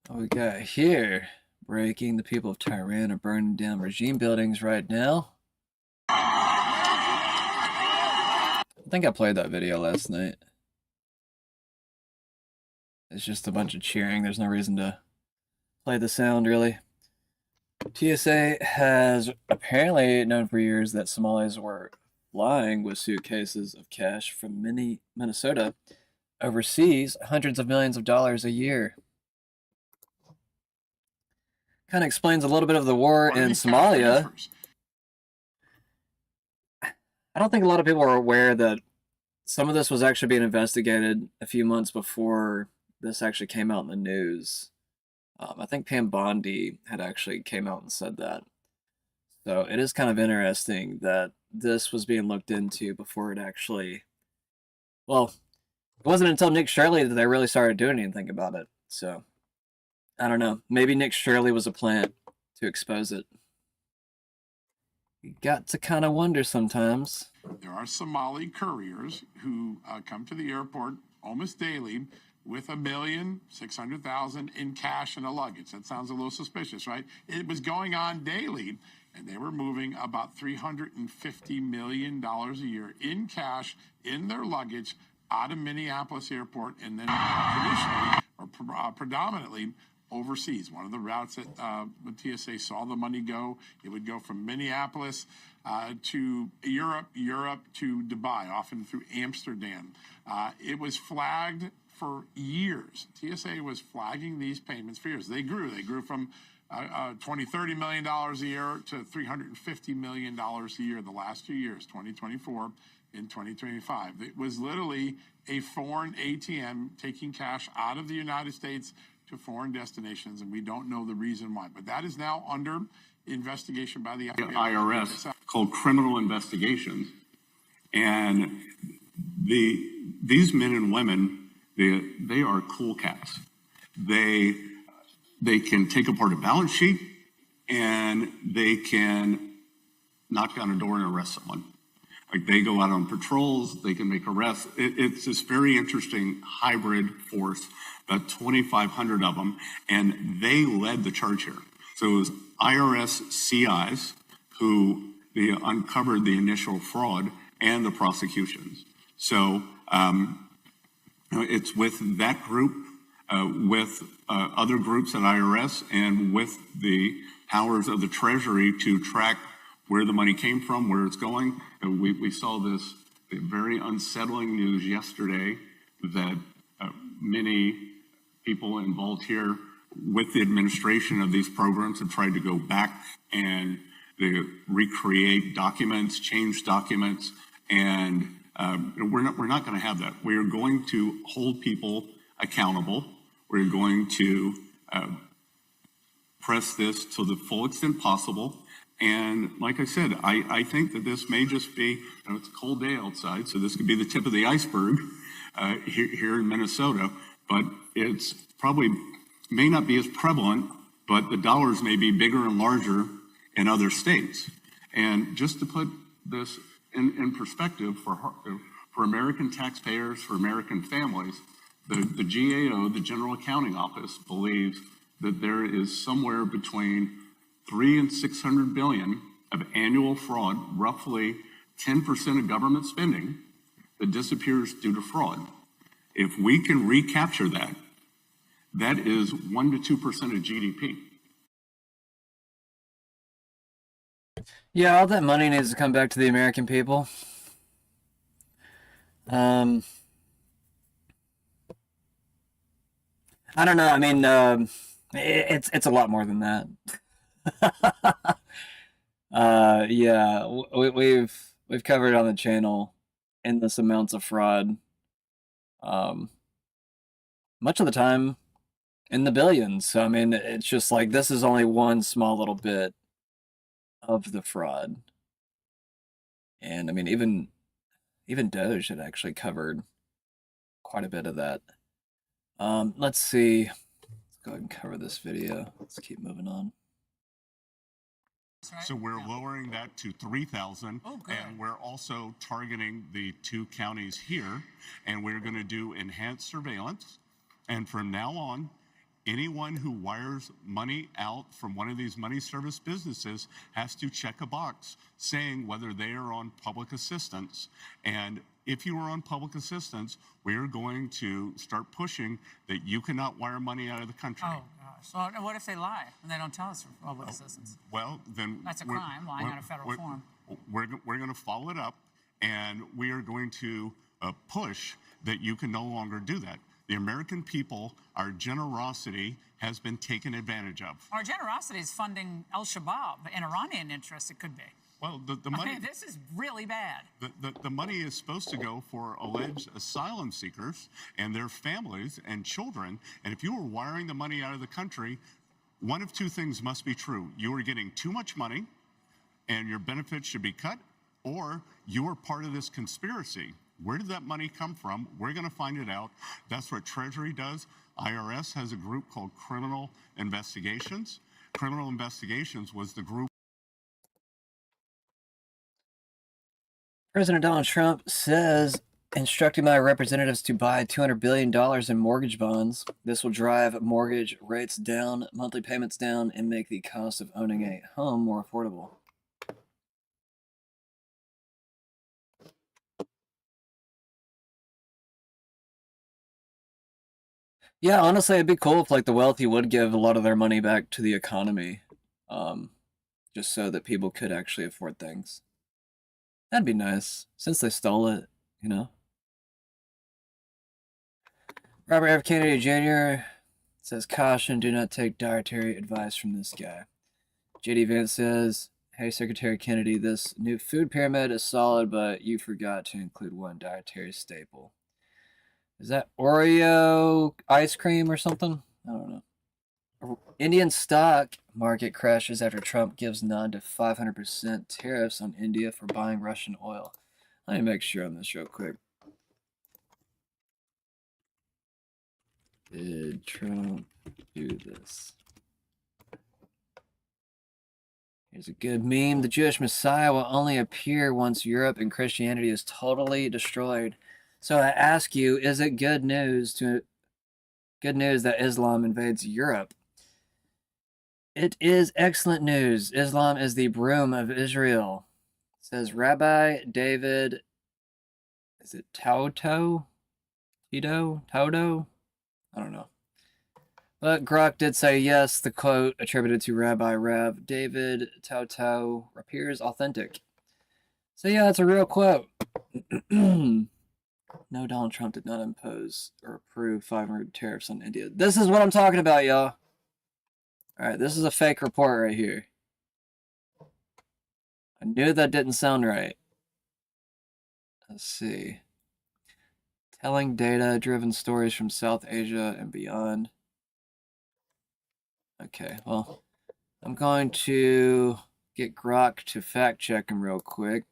A: what we got here? Breaking. The people of Tehran are burning down regime buildings right now. I think I played that video last night. It's just a bunch of cheering. There's no reason to play the sound, really. TSA has apparently known for years that Somalis were flying with suitcases of cash from Minnesota overseas hundreds of millions of dollars a year. Kind of explains a little bit of the war in Somalia. I don't think a lot of people are aware that some of this was actually being investigated a few months before this actually came out in the news. I think Pam Bondi had actually came out and said that. So it is kind of interesting that this was being looked into before it actually... Well, it wasn't until Nick Shirley that they really started doing anything about it. So, I don't know. Maybe Nick Shirley was a plant to expose it. You got to kind of wonder sometimes.
J: There are Somali couriers who come to the airport almost daily with $1,600,000 in cash and a luggage. That sounds a little suspicious, right? It was going on daily, and they were moving about $350 million a year in cash in their luggage out of Minneapolis Airport, and then traditionally or predominantly overseas. One of the routes that the TSA saw the money go, it would go from Minneapolis to Europe to Dubai, often through Amsterdam. It was flagged for years. TSA was flagging these payments for years. They grew from $20, $30 million a year to $350 million a year the last 2 years, 2024 and 2025. It was literally a foreign ATM taking cash out of the United States to foreign destinations, and we don't know the reason why. But that is now under investigation by the
H: IRS called criminal investigations. And these men and women, they are cool cats. They can take apart a balance sheet, and they can knock down a door and arrest someone. Like, they go out on patrols, they can make arrests. It's this very interesting hybrid force, about 2,500 of them, and they led the charge here. So it was IRS CIs who they uncovered the initial fraud and the prosecutions. So it's with that group, with other groups at IRS, and with the powers of the Treasury to track where the money came from, where it's going. And we saw this very unsettling news yesterday that many people involved here with the administration of these programs have tried to go back and they recreate documents, change documents, and we're not going to have that. We are going to hold people accountable. We're going to press this to the full extent possible. And like I said, I think that this may just be, it's a cold day outside, so this could be the tip of the iceberg here in Minnesota, but it's probably may not be as prevalent, but the dollars may be bigger and larger in other states. And just to put this in perspective for American taxpayers, for American families, the GAO, the General Accounting Office, believes that there is somewhere between 300 and 600 billion of annual fraud, roughly 10% of government spending that disappears due to fraud. If we can recapture that, that is 1 to 2% of GDP.
A: Yeah, all that money needs to come back to the American people. I don't know. I mean, it's a lot more than that. Yeah, we've covered on the channel endless amounts of fraud. Much of the time in the billions. So I mean, it's just like this is only one small little bit of the fraud. And I mean, even Doge had actually covered quite a bit of that. Let's see. Let's go ahead and cover this video. Let's keep moving on.
H: So we're lowering that to 3,000, and we're also targeting the 2 counties here, and we're going to do enhanced surveillance. And from now on, anyone who wires money out from one of these money service businesses has to check a box saying whether they are on public assistance. And if you are on public assistance, we are going to start pushing that you cannot wire money out of the country.
K: Oh, gosh. So what if they lie and they don't tell us for public assistance?
H: Well, then
K: that's a crime, lying on a federal form.
H: We're going to follow it up, and we are going to push that you can no longer do that. The American people, our generosity has been taken advantage of.
K: Our generosity is funding Al Shabaab, an Iranian interest, it could be.
H: Well, the money.
K: I mean, this is really bad.
H: The money is supposed to go for alleged asylum seekers and their families and children. And if you are wiring the money out of the country, one of two things must be true. You are getting too much money and your benefits should be cut, or you are part of this conspiracy. Where did that money come from? We're going to find it out. That's what Treasury does. IRS has a group called Criminal Investigations. Criminal Investigations was the group.
A: President Donald Trump says, instructing my representatives to buy $200 billion in mortgage bonds. This will drive mortgage rates down, monthly payments down, and make the cost of owning a home more affordable. Yeah, honestly, it'd be cool if like the wealthy would give a lot of their money back to the economy, just so that people could actually afford things. That'd be nice, since they stole it, you know. Robert F. Kennedy Jr. says, caution, do not take dietary advice from this guy. J.D. Vance says, hey, Secretary Kennedy, this new food pyramid is solid, but you forgot to include one dietary staple. Is that Oreo ice cream or something? I don't know. Indian stock market crashes after Trump gives nod to 500% tariffs on India for buying Russian oil. Let me make sure on this real quick. Did Trump do this? Here's a good meme. The Jewish Messiah will only appear once Europe and Christianity is totally destroyed. So I ask you, is it good news that Islam invades Europe? It is excellent news. Islam is the broom of Israel. Says Rabbi David, is it Tauto? Tauto? I don't know. But Grok did say yes, the quote attributed to Rabbi Rav David Tauto appears authentic. So yeah, it's a real quote. No, Donald Trump did not impose or approve 500 tariffs on India. This is what I'm talking about, y'all. Alright, this is a fake report right here. I knew that didn't sound right. Let's see. Telling data-driven stories from South Asia and beyond. Okay, well, I'm going to get Grok to fact-check him real quick.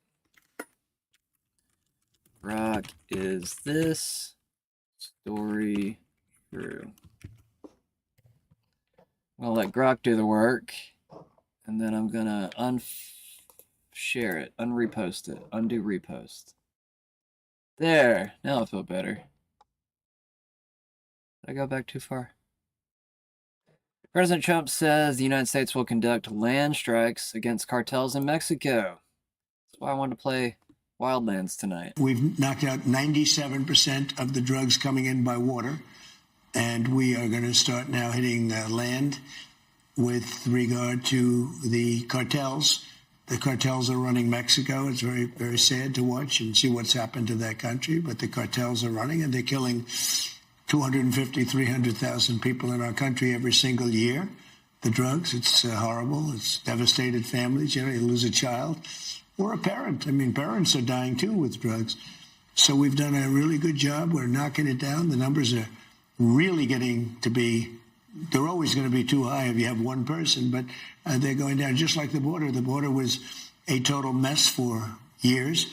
A: Grok, is this story true? I'm going to let Grok do the work, and then I'm going to share it, unrepost it, undo repost. There, now I feel better. Did I go back too far? President Trump says the United States will conduct land strikes against cartels in Mexico. That's why I wanted to play Wildlands tonight.
L: We've knocked out 97% of the drugs coming in by water, and we are going to start now hitting land with regard to the cartels. The cartels are running Mexico. It's very, very sad to watch and see what's happened to that country, but the cartels are running, and they're killing 250, 300,000 people in our country every single year. The drugs, it's horrible. It's devastated families. You know, you lose a child or a parent. I mean, parents are dying too with drugs. So we've done a really good job. We're knocking it down. The numbers are really getting to be, they're always going to be too high if you have one person, but they're going down just like the border. The border was a total mess for years.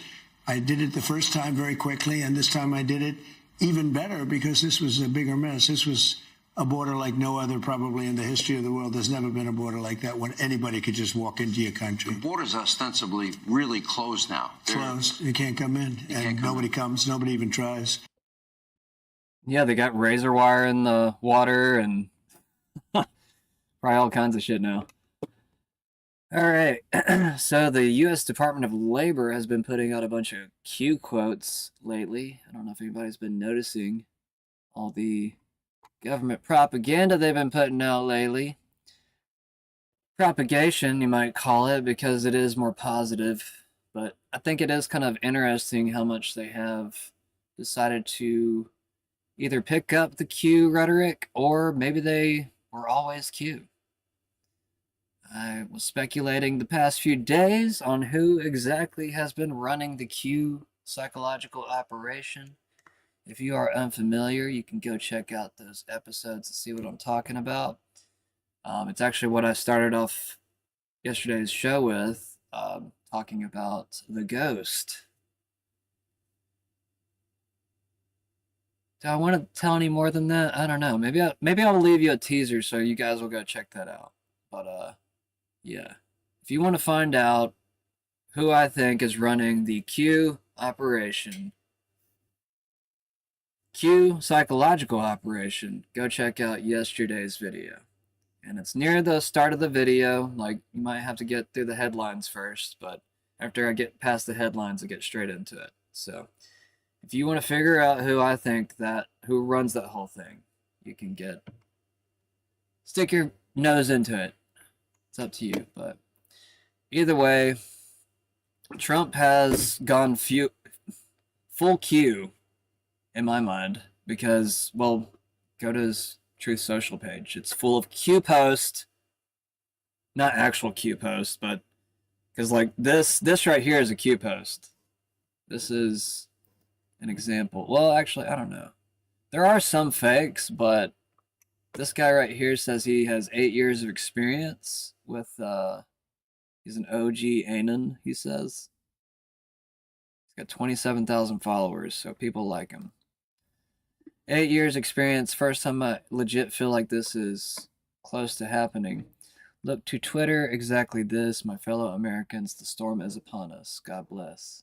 L: I did it the first time very quickly, and this time I did it even better because this was a bigger mess. This was a border like no other probably in the history of the world. There's never been a border like that when anybody could just walk into your country.
M: The border's ostensibly really closed now.
L: Closed. You can't come in. And nobody comes. Nobody even tries.
A: Yeah, they got razor wire in the water and probably all kinds of shit now. All right. So the U.S. Department of Labor has been putting out a bunch of Q quotes lately. I don't know if anybody's been noticing all the government propaganda they've been putting out lately. Propagation, you might call it, because it is more positive. But I think it is kind of interesting how much they have decided to either pick up the Q rhetoric or maybe they were always Q. I was speculating the past few days on who exactly has been running the Q psychological operation. If you are unfamiliar, you can go check out those episodes to see what I'm talking about. It's actually what I started off yesterday's show with, talking about the ghost. Do I want to tell any more than that? I don't know. Maybe I'll leave you a teaser so you guys will go check that out. But yeah. If you want to find out who I think is running the Q operation, Q psychological operation, go check out yesterday's video. And it's near the start of the video. Like, you might have to get through the headlines first, but after I get past the headlines, I get straight into it. So if you want to figure out who I think who runs that whole thing, you can stick your nose into it. It's up to you. But either way, Trump has gone full Q in my mind because, well, go to his Truth Social page. It's full of Q posts, not actual Q posts, but because like this right here is a Q post. This is an example. Well, actually, I don't know. There are some fakes, but this guy right here says he has 8 years of experience with, he's an OG Anon, he says. He's got 27,000 followers, so people like him. 8 years experience, first time I legit feel like this is close to happening. Look to Twitter, exactly this, my fellow Americans, the storm is upon us. God bless.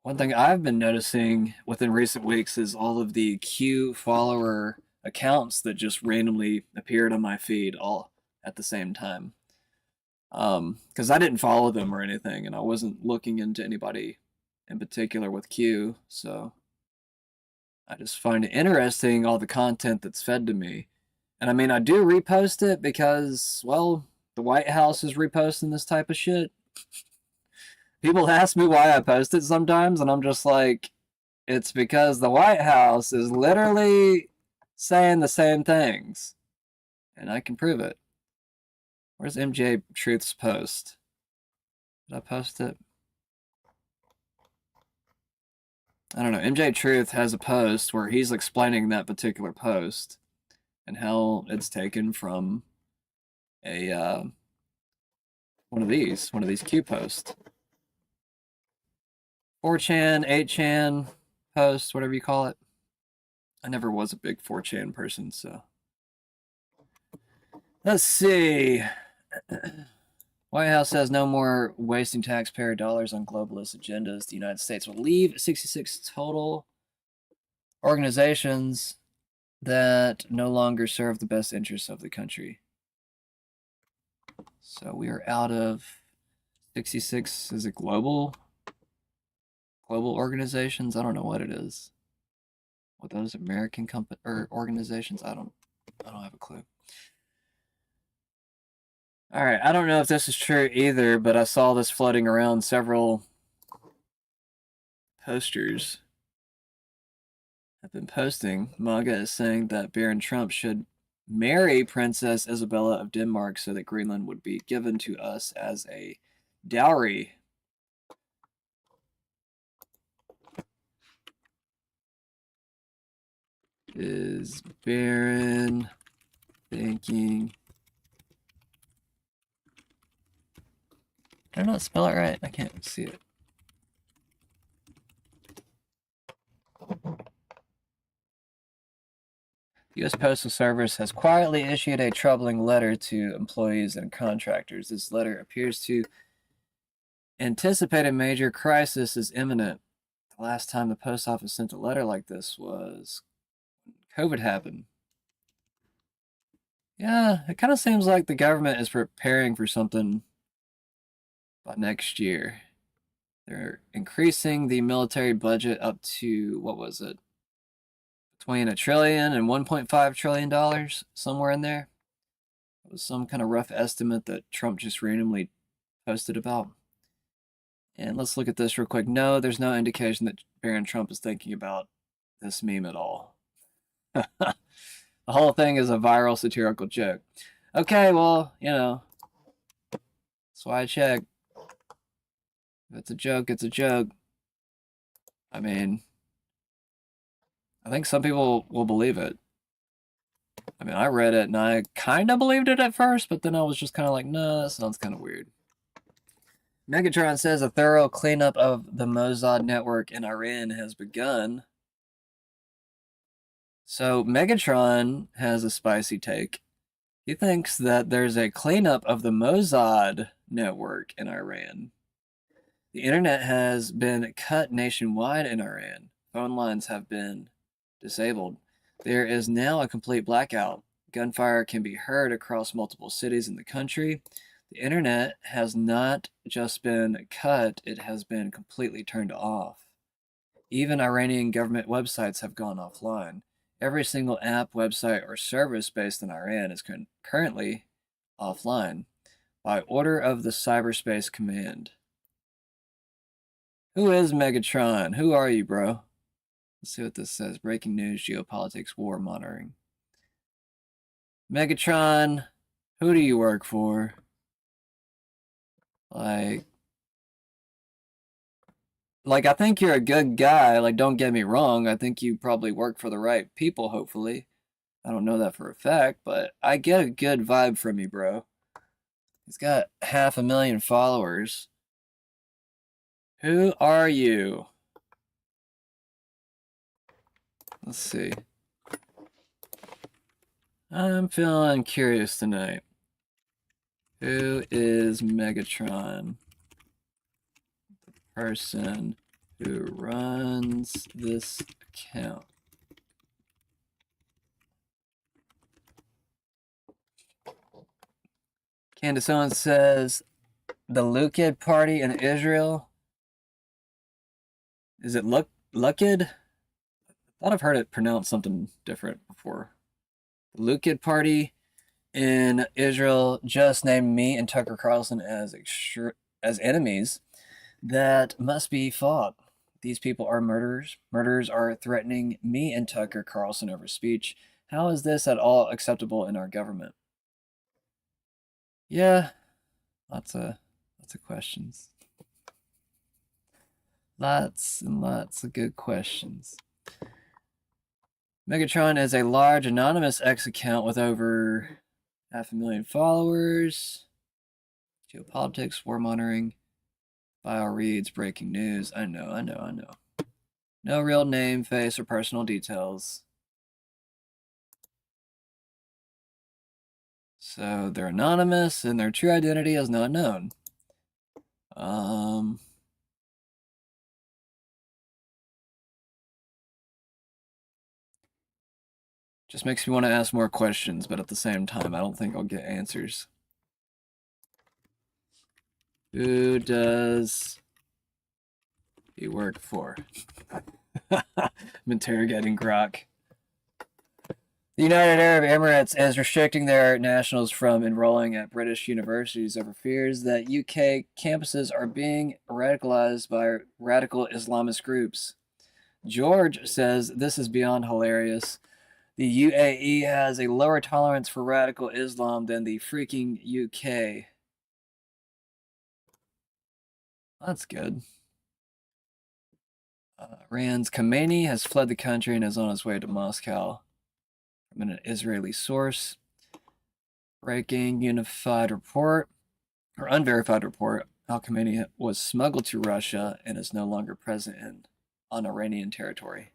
A: One thing I've been noticing within recent weeks is all of the Q follower accounts that just randomly appeared on my feed all at the same time. Because I didn't follow them or anything, and I wasn't looking into anybody in particular with Q, so I just find it interesting, all the content that's fed to me. And I mean, I do repost it because, well, the White House is reposting this type of shit. People ask me why I post it sometimes, and I'm just like, it's because the White House is literally saying the same things. And I can prove it. Where's MJ Truth's post? Did I post it? I don't know. MJ Truth has a post where he's explaining that particular post and how it's taken from a one of these Q posts. 4chan, 8chan post, whatever you call it. I never was a big 4chan person, so. Let's see. White House says no more wasting taxpayer dollars on globalist agendas. The United States will leave 66 total organizations that no longer serve the best interests of the country. So we are out of 66, is it global organizations? I don't know what it is. What those American organizations? I don't have a clue. All right, I don't know if this is true either, but I saw this floating around several posters have been posting. MAGA is saying that Baron Trump should marry Princess Isabella of Denmark so that Greenland would be given to us as a dowry. Is Baron thinking... Did I not spell it right? I can't see it. The U.S. Postal Service has quietly issued a troubling letter to employees and contractors. This letter appears to anticipate a major crisis is imminent. The last time the post office sent a letter like this was when COVID happened. Yeah, it kind of seems like the government is preparing for something by next year. They're increasing the military budget up to, what was it? Between $1 trillion and $1.5 trillion, somewhere in there. It was some kind of rough estimate that Trump just randomly posted about. And let's look at this real quick. No, there's no indication that Barron Trump is thinking about this meme at all. The whole thing is a viral satirical joke. Okay, well, you know, that's why I check. If it's a joke, it's a joke. I mean, I think some people will believe it. I mean, I read it and I kind of believed it at first, but then I was just kind of like, no, that sounds kind of weird. Megatron says a thorough cleanup of the Mossad network in Iran has begun. So Megatron has a spicy take. He thinks that there's a cleanup of the Mossad network in Iran. The internet has been cut nationwide in Iran. Phone lines have been disabled. There is now a complete blackout. Gunfire can be heard across multiple cities in the country. The internet has not just been cut, it has been completely turned off. Even Iranian government websites have gone offline. Every single app, website, or service based in Iran is currently offline by order of the Cyberspace Command. Who is Megatron? Who are you, bro? Let's see what this says. Breaking news, geopolitics, war monitoring. Megatron, who do you work for? Like, I think you're a good guy. Like, don't get me wrong. I think you probably work for the right people, hopefully. I don't know that for a fact, but I get a good vibe from you, bro. He's got 500,000 followers. Who are you? Let's see. I'm feeling curious tonight. Who is Megatron? The person who runs this account. Candace Owens says, the Luqid party in Israel. Is it Luqid? I thought I've heard it pronounced something different before. The Luqid party in Israel just named me and Tucker Carlson as enemies that must be fought. These people are murderers. Murderers are threatening me and Tucker Carlson over speech. How is this at all acceptable in our government? Yeah, lots of questions. Lots and lots of good questions. Megatron is a large anonymous X account with over 500,000 followers. Geopolitics, war monitoring, bio reads, breaking news. I know. No real name, face, or personal details. So they're anonymous and their true identity is not known. Just makes me want to ask more questions, but at the same time, I don't think I'll get answers. Who does he work for? I'm interrogating Grok. The United Arab Emirates is restricting their nationals from enrolling at British universities over fears that UK campuses are being radicalized by radical Islamist groups. George says this is beyond hilarious. The UAE has a lower tolerance for radical Islam than the freaking UK. That's good. Iran's Khamenei has fled the country and is on his way to Moscow. From an Israeli source. Breaking unverified report. Al Khamenei was smuggled to Russia and is no longer present on Iranian territory.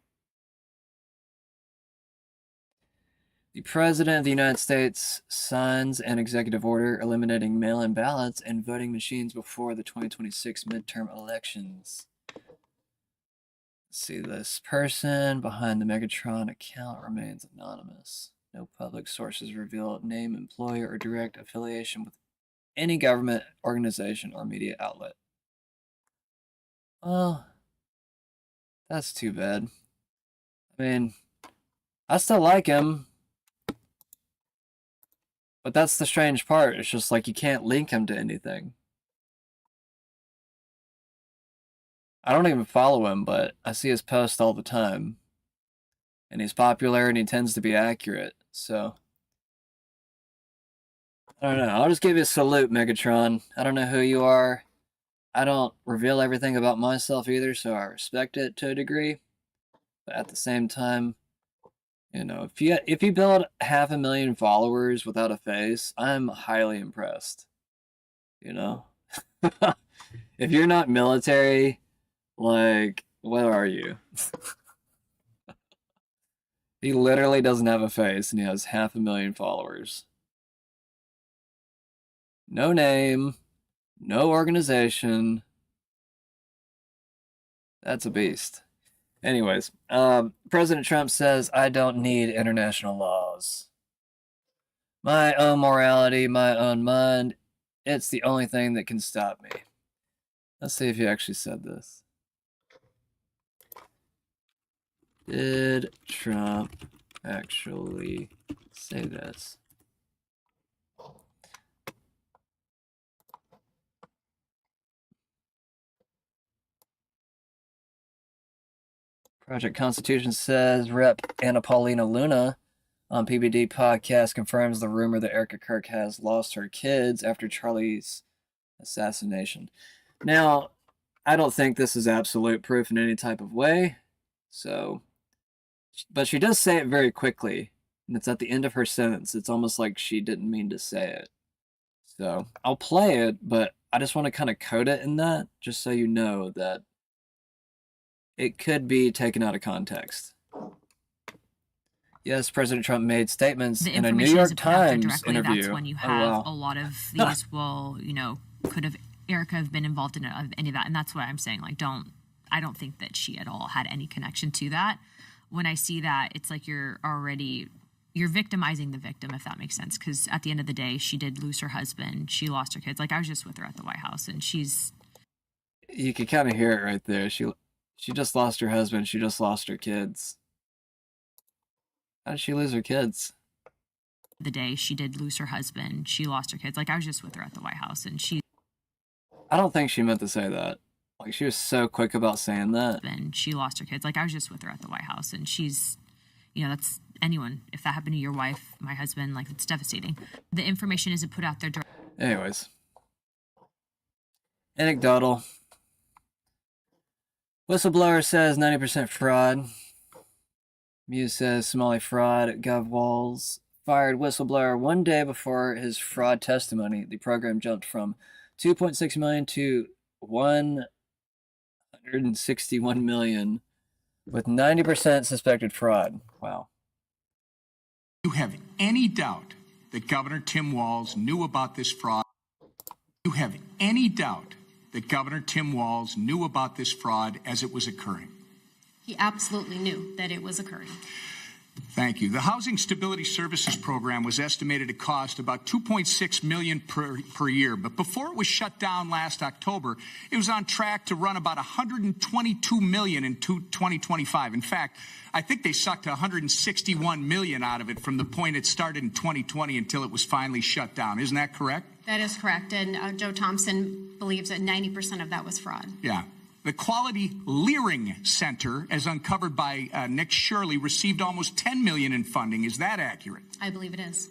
A: The President of the United States signs an executive order eliminating mail-in ballots and voting machines before the 2026 midterm elections. Let's see, this person behind the Megatron account remains anonymous. No public sources reveal name, employer, or direct affiliation with any government, organization, or media outlet. Well, that's too bad. I mean, I still like him. But that's the strange part. It's just like you can't link him to anything. I don't even follow him, but I see his posts all the time. And he's popular and he tends to be accurate, so. I don't know. I'll just give you a salute, Megatron. I don't know who you are. I don't reveal everything about myself either, so I respect it to a degree. But at the same time, you know, if you build 500,000 followers without a face, I'm highly impressed. You know? If you're not military, like, what are you? He literally doesn't have a face and he has 500,000 followers. No name, no organization. That's a beast. Anyways, President Trump says, I don't need international laws. My own morality, my own mind, it's the only thing that can stop me. Let's see if he actually said this. Did Trump actually say this? Project Constitution says Rep. Anna Paulina Luna on PBD podcast confirms the rumor that Erica Kirk has lost her kids after Charlie's assassination. Now, I don't think this is absolute proof in any type of way. So, but she does say it very quickly, and it's at the end of her sentence. It's almost like she didn't mean to say it. So, I'll play it, but I just want to kind of code it in that, just so you know that it could be taken out of context. Yes, President Trump made statements in a New York Times interview.
N: That's when you have a lot of these will, could have Erica have been involved in any of that. And that's what I'm saying. Like, I don't think that she at all had any connection to that. When I see that, it's like you're victimizing the victim, if that makes sense. Because at the end of the day, she did lose her husband. She lost her kids. Like, I was just with her at the White House, and
A: you can kind of hear it right there. She just lost her husband. She just lost her kids. How did she lose her kids?
N: The day she did lose her husband. She lost her kids. Like, I was just with her at the White House, and
A: I don't think she meant to say that. Like, she was so quick about saying that.
N: And she lost her kids. Like, I was just with her at the White House, and that's anyone. If that happened to your wife, my husband, like, it's devastating. The information isn't put out there.
A: Anyways. Anecdotal. Whistleblower says 90% fraud. Muse says Somali fraud at GovWalls. Fired whistleblower one day before his fraud testimony. The program jumped from 2.6 million to 161 million with 90% suspected fraud. Wow.
O: You have any doubt that Governor Tim Walz knew about this fraud? You have any doubt that Governor Tim Walz knew about this fraud as it was occurring?
P: He absolutely knew that it was occurring.
O: Thank you. The Housing Stability Services Program was estimated to cost about $2.6 million per year, but before it was shut down last October, it was on track to run about $122 million in 2025. In fact, I think they sucked $161 million out of it from the point it started in 2020 until it was finally shut down. Isn't that correct?
P: That is correct, and Joe Thompson believes that 90% of that was fraud.
O: Yeah. The Quality Leering Center, as uncovered by Nick Shirley, received almost $10 million in funding. Is that accurate?
P: I believe it is.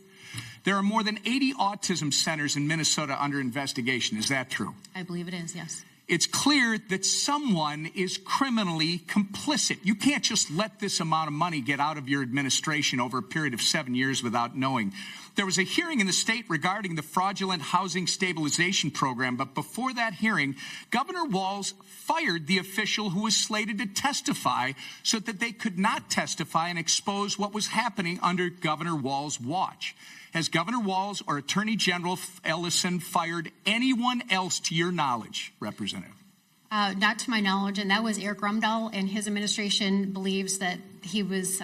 O: There are more than 80 autism centers in Minnesota under investigation. Is that true?
P: I believe it is, yes.
O: It's clear that someone is criminally complicit. You can't just let this amount of money get out of your administration over a period of 7 years without knowing. There was a hearing in the state regarding the fraudulent housing stabilization program, but before that hearing, Governor Walz fired the official who was slated to testify so that they could not testify and expose what was happening under Governor Walz's watch. Has Governor Walz or Attorney General Ellison fired anyone else to your knowledge, Representative?
P: Not to my knowledge, and that was Eric Rumdahl, and his administration believes that he was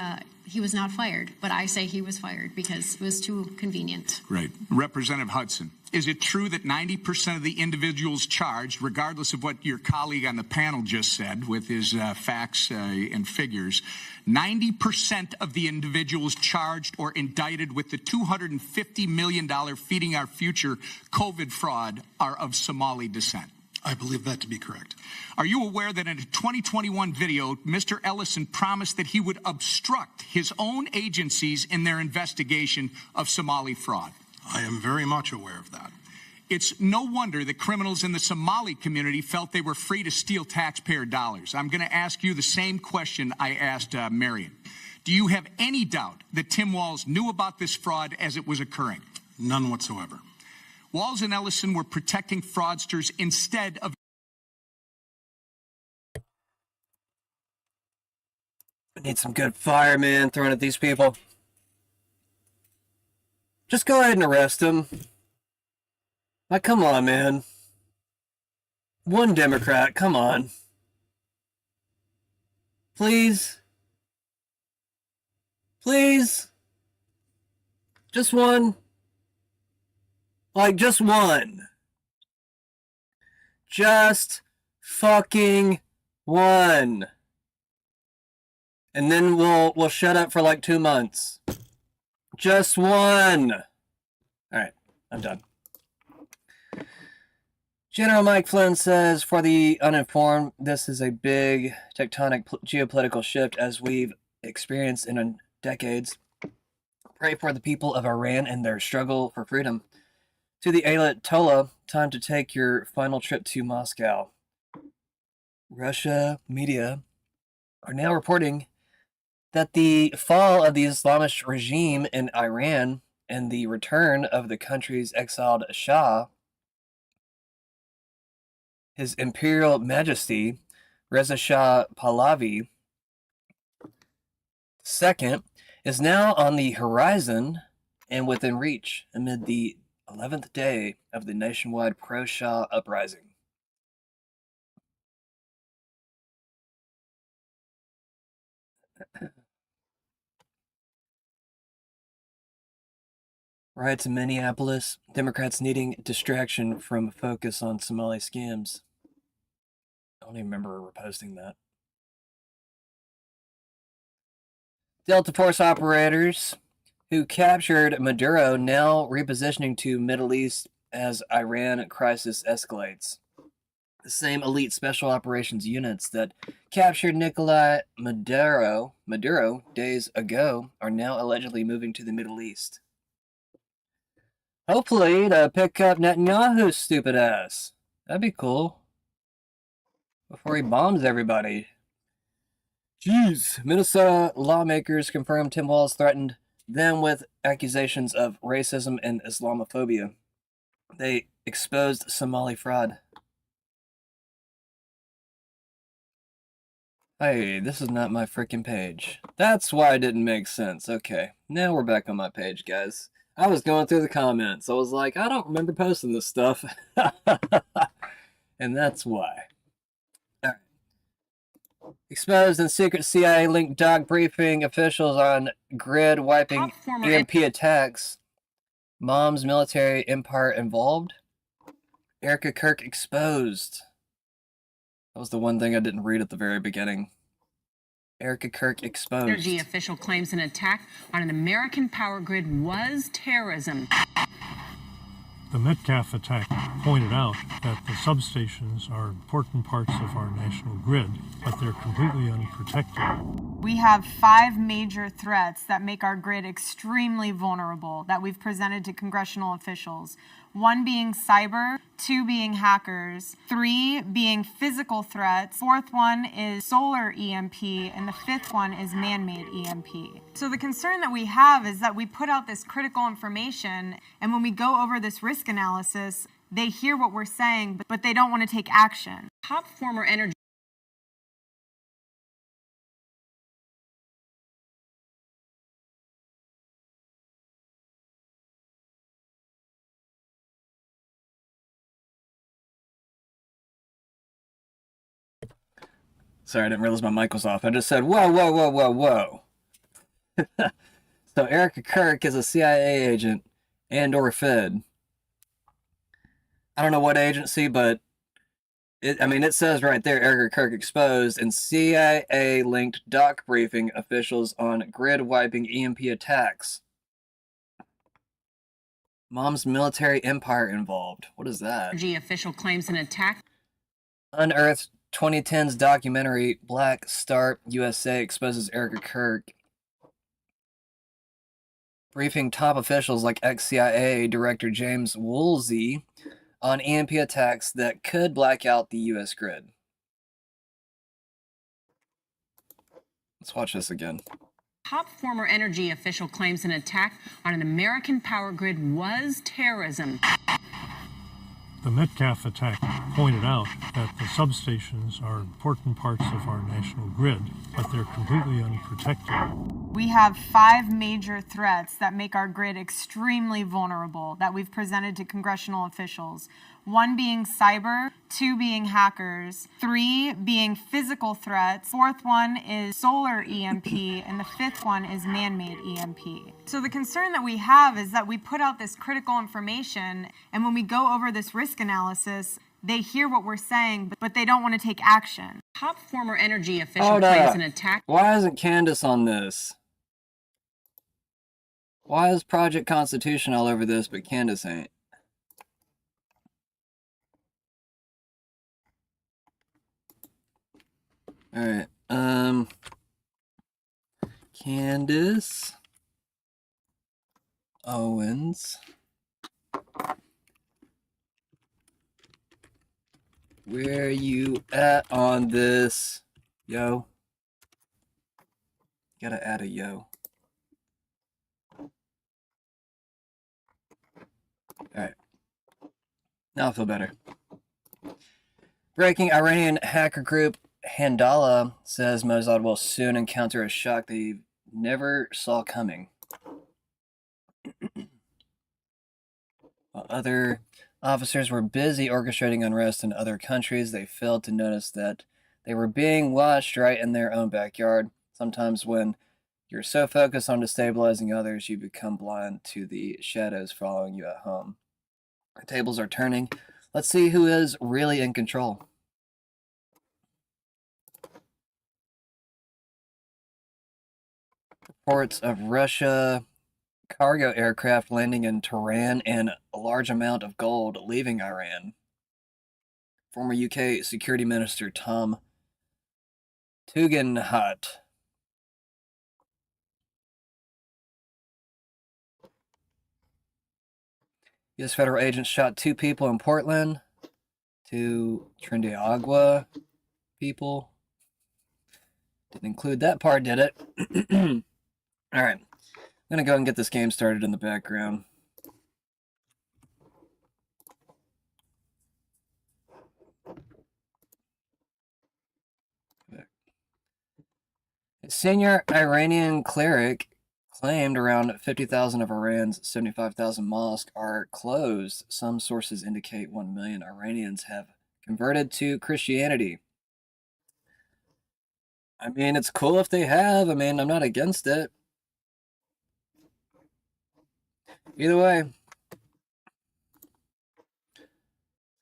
P: not fired, but I say he was fired because it was too convenient.
O: Right. Representative Hudson, is it true that 90% of the individuals charged, regardless of what your colleague on the panel just said with his facts and figures, 90% of the individuals charged or indicted with the $250 million Feeding Our Future COVID fraud are of Somali descent?
Q: I believe that to be correct.
O: Are you aware that in a 2021 video, Mr. Ellison promised that he would obstruct his own agencies in their investigation of Somali fraud?
Q: I am very much aware of that.
O: It's no wonder that criminals in the Somali community felt they were free to steal taxpayer dollars. I'm going to ask you the same question I asked Marion. Do you have any doubt that Tim Walz knew about this fraud as it was occurring?
Q: None whatsoever.
O: Walz and Ellison were protecting fraudsters instead of...
A: We need some good firemen thrown at these people. Just go ahead and arrest them. Like, come on, man. One Democrat, come on. Please. Please. Just one. Like, just one. Just fucking one. And then we'll shut up for like 2 months. Just one. Alright, I'm done. General Mike Flynn says, for the uninformed, this is a big tectonic geopolitical shift as we've experienced in decades. Pray for the people of Iran and their struggle for freedom. To the Ayatollah, time to take your final trip to Moscow. Russia media are now reporting that the fall of the Islamist regime in Iran and the return of the country's exiled Shah, His Imperial Majesty Reza Shah Pahlavi II, is now on the horizon and within reach amid the 11th day of the nationwide pro-Shah uprising. Riots in Minneapolis, Democrats needing distraction from focus on Somali scams. I don't even remember reposting that. Delta Force operators who captured Maduro now repositioning to Middle East as Iran crisis escalates. The same elite special operations units that captured Nicolai Maduro days ago are now allegedly moving to the Middle East. Hopefully to pick up Netanyahu's stupid ass. That'd be cool. Before he bombs everybody. Jeez. Minnesota lawmakers confirmed Tim Walz threatened them with accusations of racism and Islamophobia. They exposed Somali fraud. Hey, this is not my freaking page. That's why it didn't make sense. Okay, now we're back on my page, guys. I was going through the comments. I was like, I don't remember posting this stuff. And that's why. All right. Exposed in secret CIA-linked dog briefing officials on grid-wiping EMP attacks. Mom's military empire involved. Erica Kirk exposed. That was the one thing I didn't read at the very beginning. Erica Kirk exposed.
R: Energy official claims an attack on an American power grid was terrorism.
S: The Metcalf attack pointed out that the substations are important parts of our national grid, but they're completely unprotected.
T: We have 5 major threats that make our grid extremely vulnerable that we've presented to congressional officials. 1 being cyber, 2 being hackers, 3 being physical threats, 4th one is solar EMP, and the 5th one is man-made EMP. So the concern that we have is that we put out this critical information, and when we go over this risk analysis, they hear what we're saying, but they don't want to take action.
R: Top former energy
A: Sorry, I didn't realize my mic was off. I just said, whoa, whoa, whoa, whoa, whoa. So Erica Kirk is a CIA agent and or Fed. I don't know what agency, but it says right there, Erica Kirk exposed and CIA-linked doc briefing officials on grid-wiping EMP attacks. Mom's military empire involved. What is that?
R: energy official claims an attack.
A: Unearthed 2010's documentary Black Star USA exposes Erica Kirk briefing top officials like ex-CIA Director James Woolsey on EMP attacks that could black out the U.S. grid. Let's watch this again.
R: Top former energy official claims an attack on an American power grid was terrorism.
S: The Metcalf attack pointed out that the substations are important parts of our national grid, but they're completely unprotected.
T: We have 5 major threats that make our grid extremely vulnerable that we've presented to congressional officials. 1 being cyber, 2 being hackers, 3 being physical threats, 4th one is solar EMP, and the 5th one is man-made EMP. So the concern that we have is that we put out this critical information, and when we go over this risk analysis, they hear what we're saying, but they don't want to take action.
R: Top former energy official
A: Hold
R: claims
A: up.
R: an attack.
A: Why isn't Candace on this? Why is Project Constitution all over this, but Candace ain't? Alright, Candace Owens. Where you at on this, yo? Gotta add a yo. Alright. Now I feel better. Breaking Iranian hacker group Handala says Mossad will soon encounter a shock they never saw coming. While other officers were busy orchestrating unrest in other countries, they failed to notice that they were being watched right in their own backyard. Sometimes when you're so focused on destabilizing others, you become blind to the shadows following you at home. The tables are turning. Let's see who is really in control. Reports of Russia cargo aircraft landing in Tehran and a large amount of gold leaving Iran. Former UK Security Minister Tom Tugendhat. U.S. federal agents shot 2 people in Portland. 2 Trinidad people. Didn't include that part, did it? Alright. I'm going to go and get this game started in the background. A senior Iranian cleric claimed around 50,000 of Iran's 75,000 mosques are closed. Some sources indicate 1 million Iranians have converted to Christianity. I mean, it's cool if they have. I mean, I'm not against it. Either way,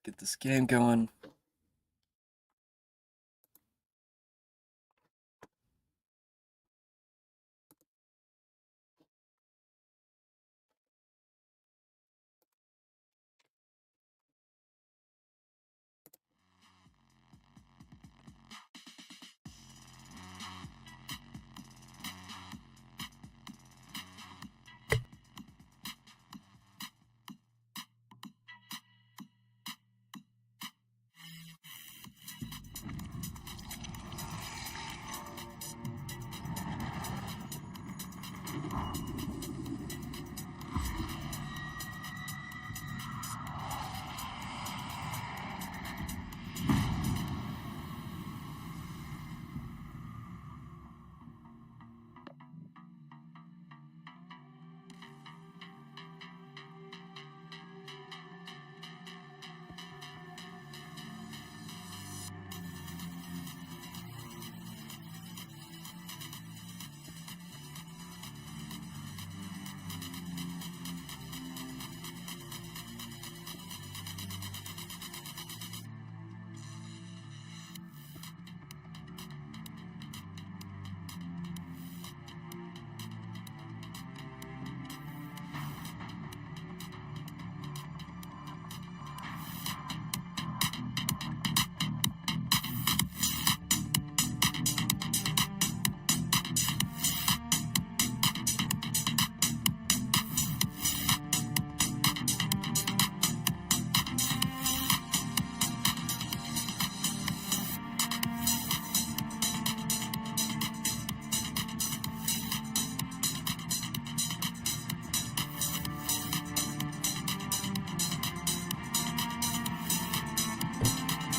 A: get this game going.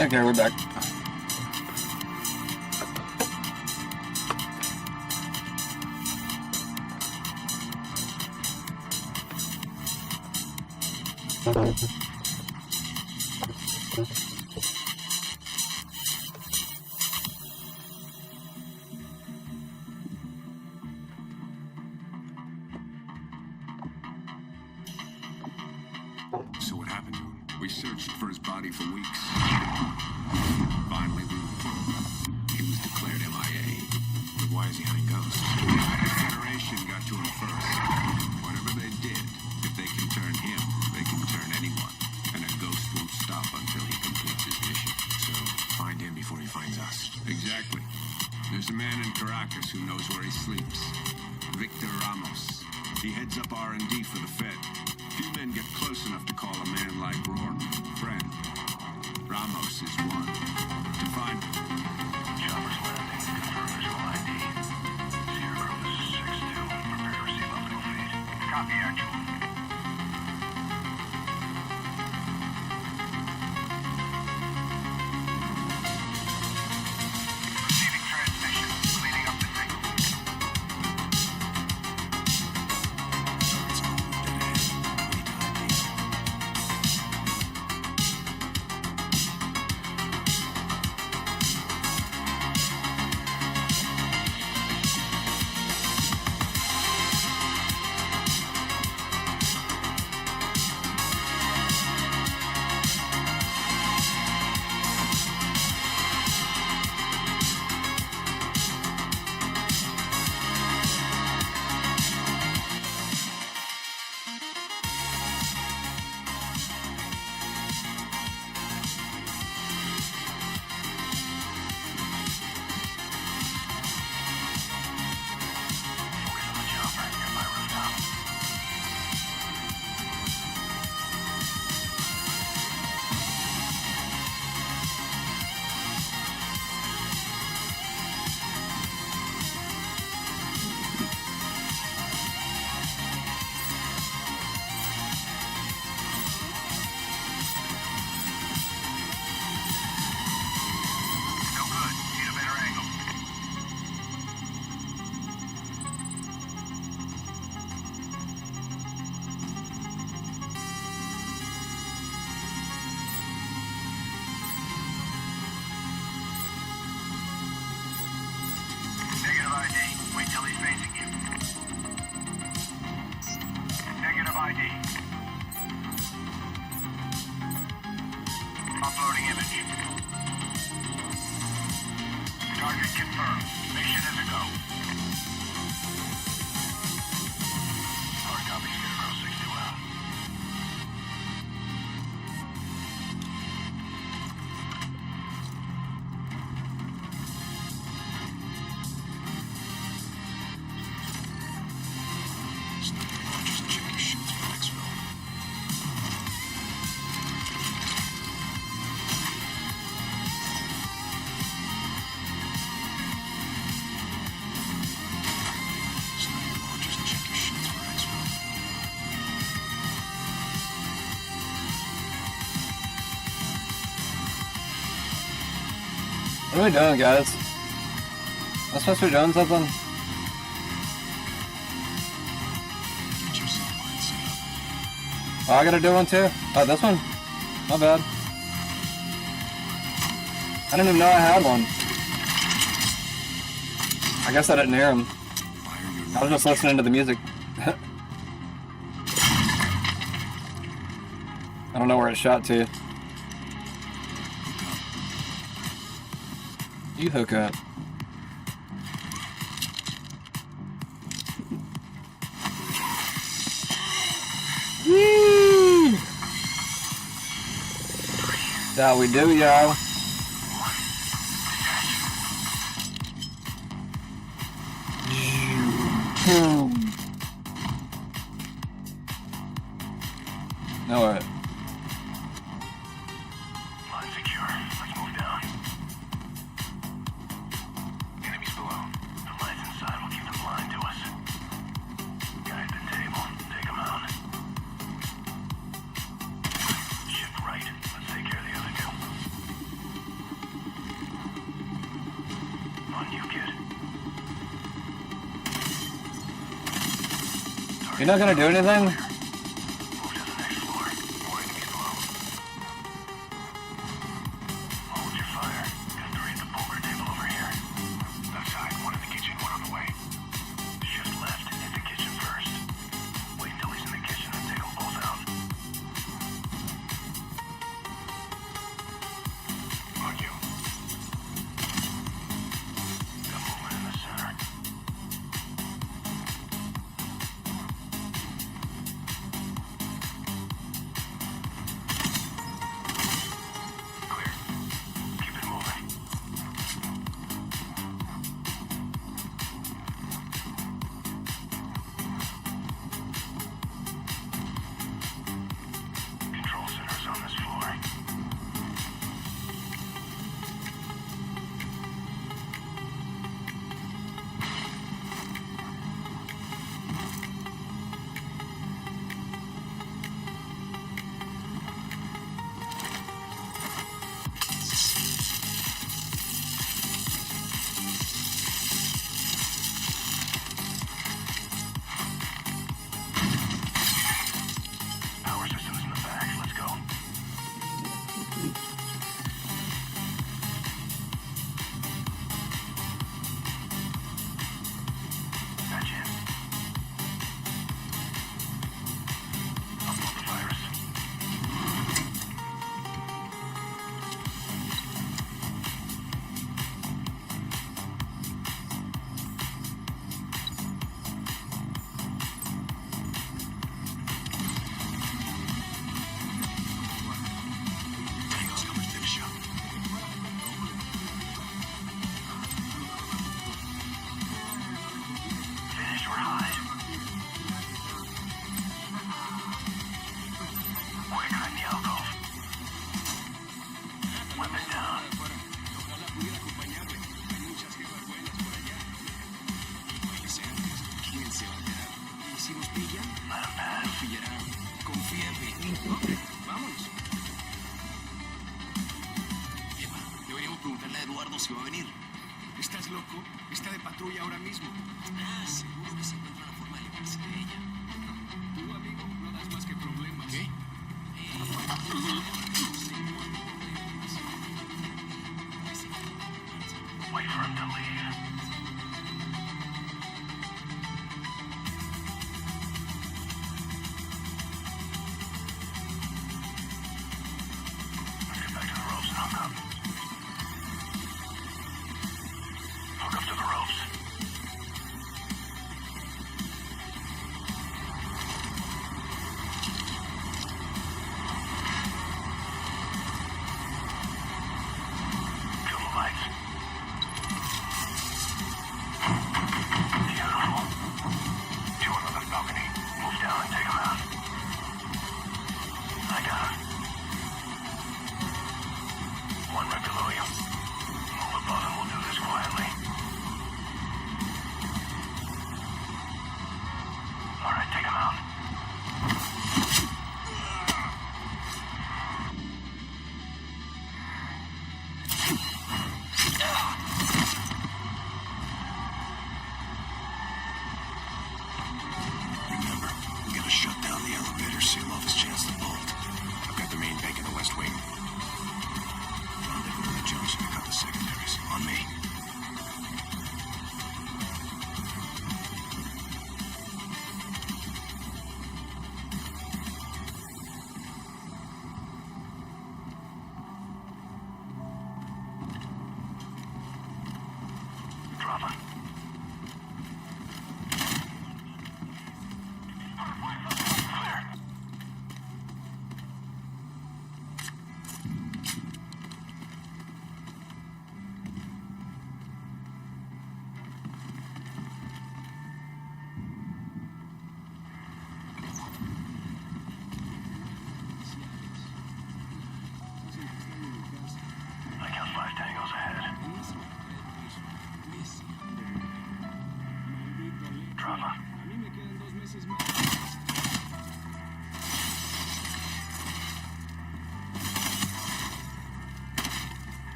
A: Okay, we're back.
U: So what happened to him? We searched for his body for weeks. Finally, we were told he was declared MIA. But why is he hunting ghosts? The Federation got to him first. Whatever they did, if they can turn him, they can turn anyone. And a ghost won't stop until he completes his mission. So find him before he finds us. Exactly. There's a man in Caracas who knows where he sleeps. Victor Ramos. He heads up R&D for the Fed. Few men get close enough to call a man like Rourke friend. Ramos is one. To find Chopper's landing. Confirm visual ID. Sierra Cruz 6-2. Prepare to receive optical feed. Copy actual. Receiving transmission. Cleaning up the signal. Uploading image. Target confirmed. Mission is a go. Hard copy, Scarecrow 60 well.
A: What are we doing, guys? Am I supposed to be doing something? Oh, I gotta do one too? Oh, this one? My bad. I didn't even know I had one. I guess I didn't hear him. I was just listening to the music. I don't know where it shot to. You hook up. Woo! That's how we do, y'all. No, it.
U: Line secure. Let's move down. Enemies below. The lights inside will keep them blind to us. Guide the table. Take them out. Shift right. Let's take care of the other two.
A: You're not gonna do anything?
U: Si va a venir. ¿Estás loco? Está de patrulla ahora mismo. Ah, seguro que se encuentra una forma de librarse de ella. Tú, amigo, no das más que problemas. ¿Qué? Wait for him to leave. Let's get back to the ropes and hook up. Hook up to the ropes. Kill the lights. Beautiful. Two on the balcony. Move down and take them out. I got him. One right below you. Move above and we'll do this quietly. All right, take him out. Remember, we gotta shut down the elevator, seal off his chance to bolt. I've got the main bank in the West Wing. Rendezvous in the junction to cut the secondaries. On me. Dropping. Clear. I count 5 tangos ahead.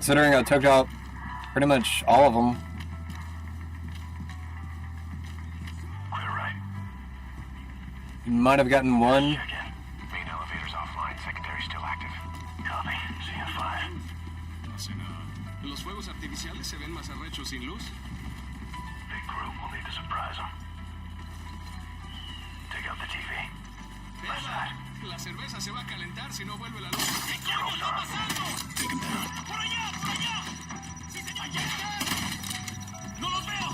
A: Considering I took out pretty much all of them.
U: Clear right.
A: Might have gotten one.
U: Main elevator's offline. Secondary still active. Copy. CF5.
B: No sé nada. Los fuegos artificiales se ven más arrechos sin luz.
U: Big group will need to surprise them. Take out the TV. Left side.
B: La cerveza se va a calentar si no vuelve la luz. ¿Qué coño está pasando?
U: Take him down.
B: ¡Por allá! ¡Por allá! ¡Sí, señor! ¡Allá están! ¡No los veo!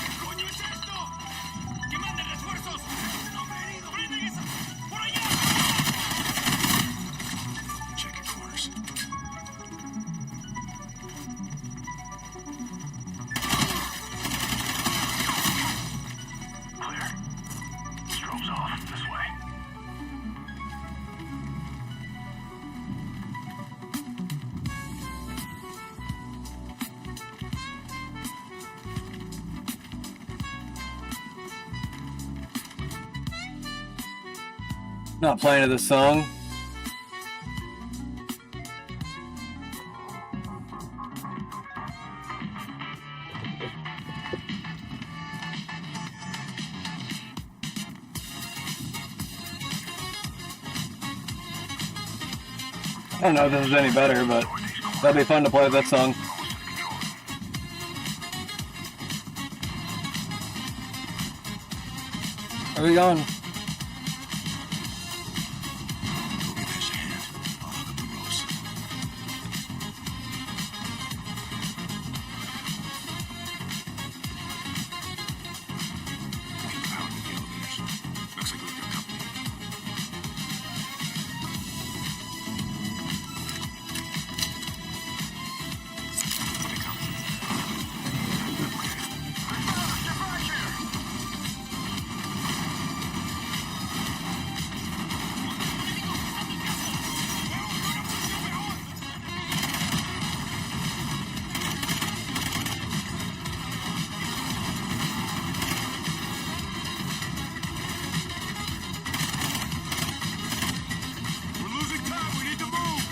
B: ¿Qué coño es esto? ¡Que manden refuerzos! ¡Un hombre herido! ¡Prenden esa! ¡Por allá!
U: Check your corners. Clear. Strobes off. This way.
A: Not playing to this song. I don't know if this is any better, but that'd be fun to play that song. Where are we going?
U: Looks like we've got company.
B: We're losing time. We need to move.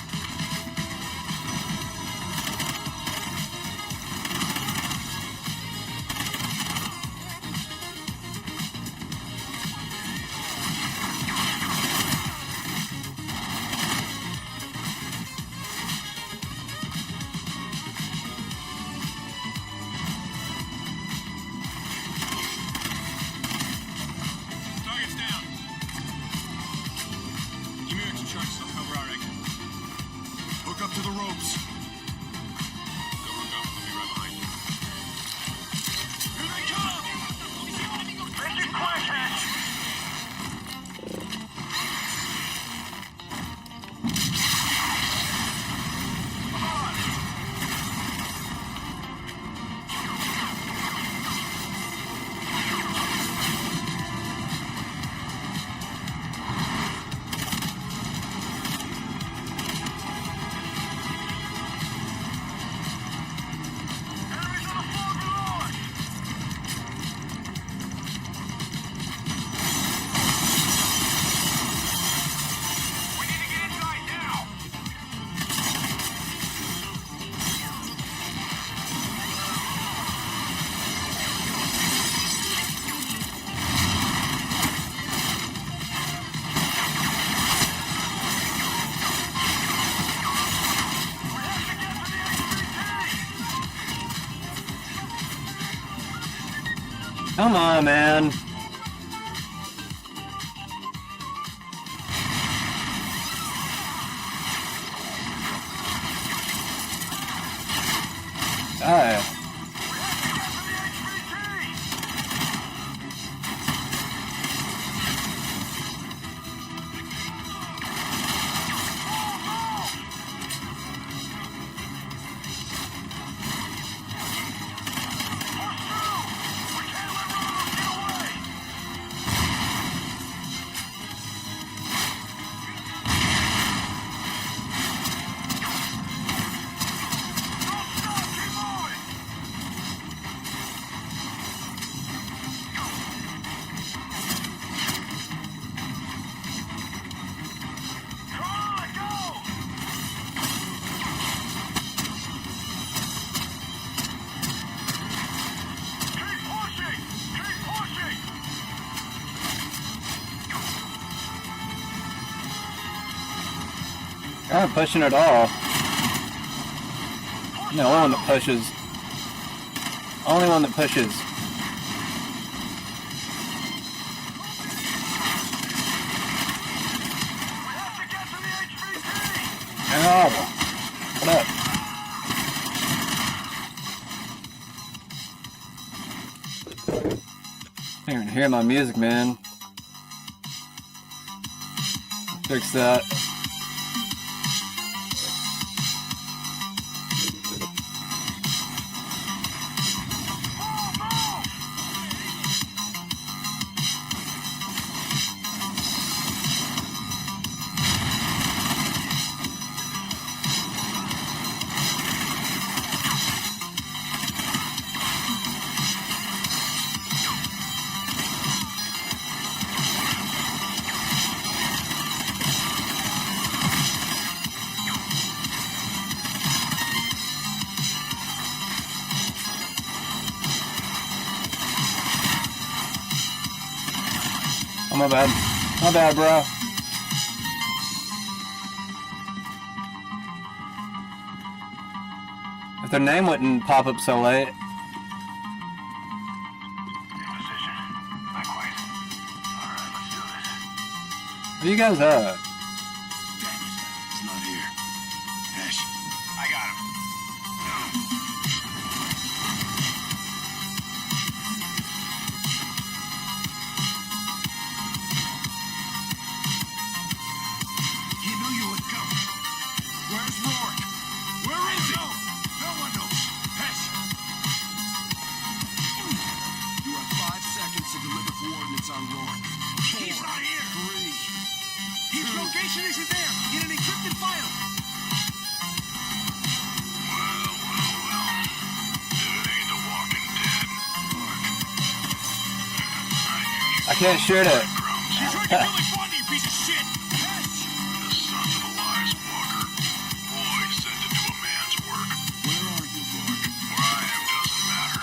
B: Target's down. Give me your extra charges. I'll cover our exit. Hook up to the ropes. Go, go, go. I'll be right behind you. Here they come! Mission quick!
A: Come on, man. Die. aren't pushing at all. No, only one that pushes. Only one that pushes. Oh, what up? I can't even hear my music, man. Fix that. Oh, my bad. My bad, bro. If their name wouldn't pop up so late. Where you guys at?
U: He's not here. Ash, I got him. He knew you would come. Where's Rourke? Where is he? No one knows. Ash. You have 5 seconds to deliver coordinates on Rourke. 4, he's not here. 3. His location isn't there. In an encrypted file.
A: I can't shoot it.
U: She's right to Billy Fondy, you piece of shit. Ash. The sons of Elias Walker. Boy sent to do a man's work. Where are you, Rourke? Where I am doesn't matter.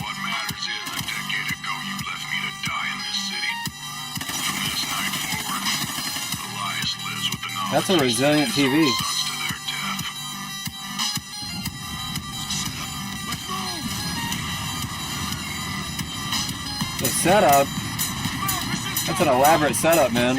U: What matters is a decade ago you left me to die in this city. From this night forward, Elias lives with the knowledge.
A: That's a resilient TV. The setup. That's an elaborate setup, man.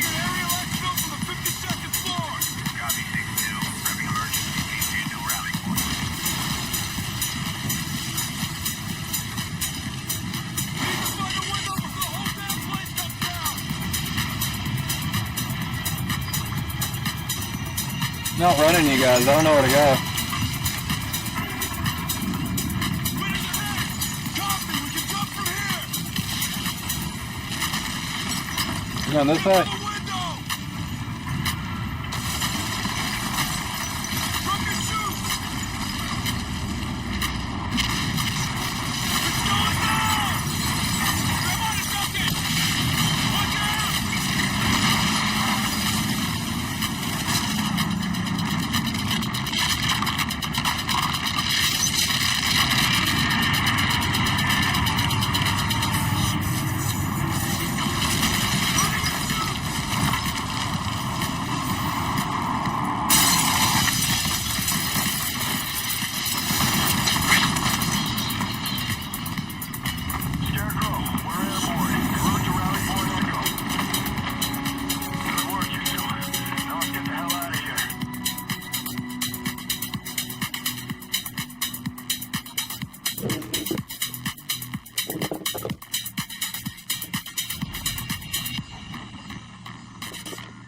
A: Not running, you guys. I don't know where to go. You going this way?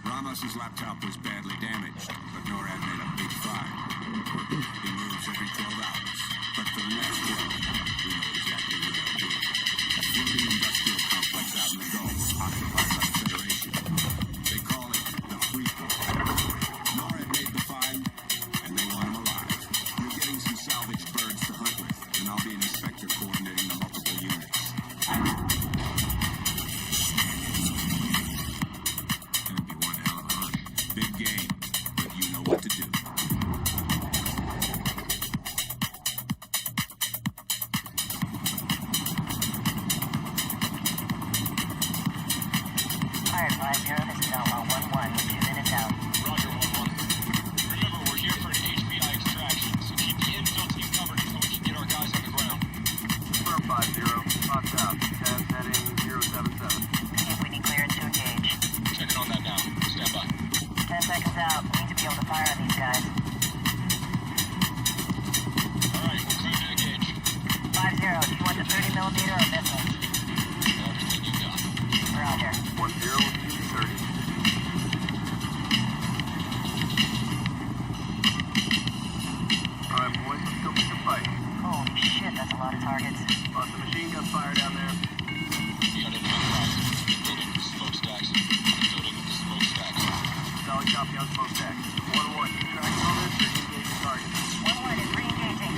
U: Ramos's laptop was badly damaged, but NORAD made a big find. He moves every 12 hours, but for the next 12, we know exactly where they'll do it. A floating industrial complex out in the Gulf, occupied by the Federation. They call it the Freeport. NORAD made the find, and they want him alive. We're getting some salvaged birds to hunt with, and I'll be an inspector coordinating the multiple units. Big game, but you know what to do.
D: torpedo or missile? Roger.
B: 10, 30. All right, boys, let's go pick a fight.
D: Holy shit, that's a lot of targets.
B: Lots of machine gun fire down there. Solid copy on smokestack. 1-1, you tracking all this or you engaging targets?
D: 1-1 is re-engaging.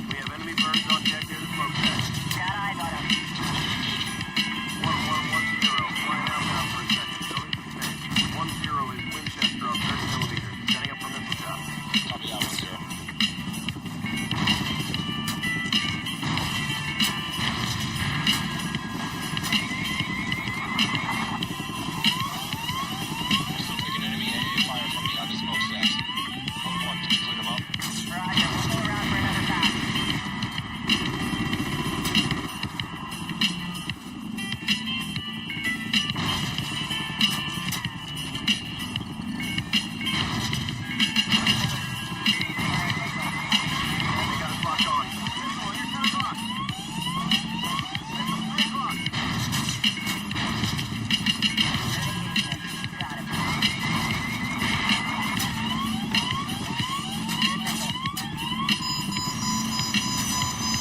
B: We have enemy birds on deck near the smokestack.
D: Got eyes on them.
B: 1110, flying outbound for a second. Building sustained. 10 is Winchester on 30 millimeters. Setting up for missile shots. Copy out, 10.
D: Roger, we'll go around for another pass.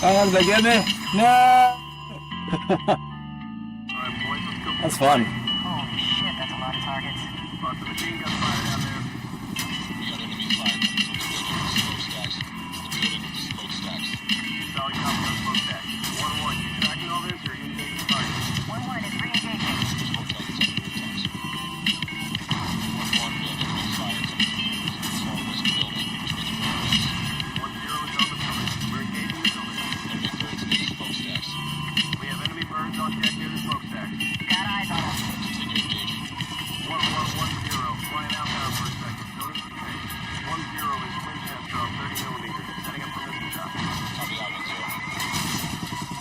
A: Oh, did they get me? No! That's fun.
D: Holy shit, that's a lot of targets.
B: Lots of machine gun fire down there. Solid copy on smokestack. 1-1, you tracking all this or you engaging targets?
D: 1-1 is re-engaging.
B: We have enemy birds on deck near the smokestack.
D: Got eyes on them.
B: 1110, flying outbound for a second. Building sustained. 10 is Winchester on 30 millimeters. Setting up for missile shots. Copy out, 10.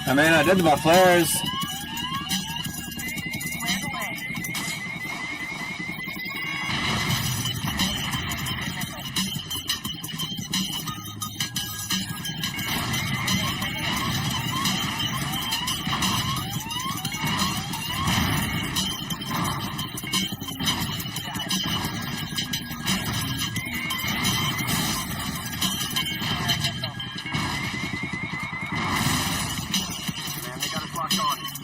A: I mean, I did my flares.
B: Man, they got us locked on.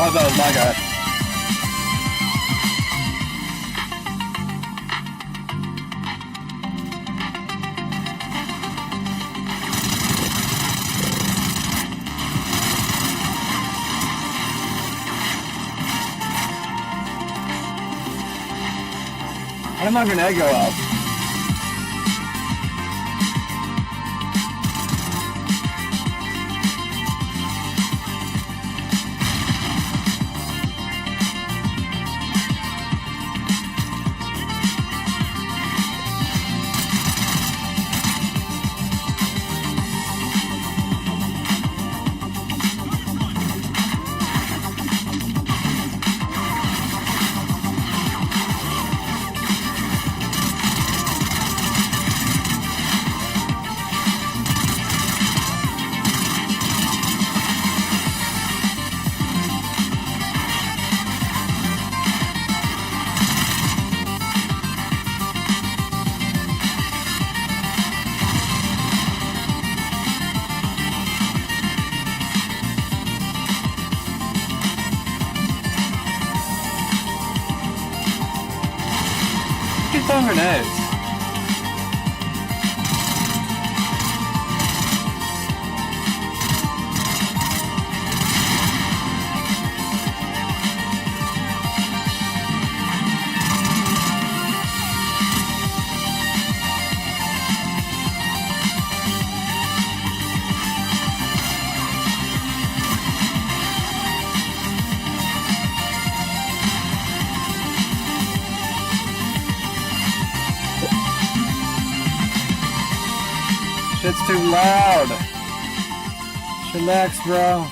A: Oh, that was my guy. How did my grenade go off? Get some grenades. Shit's too loud. Chillax, bro.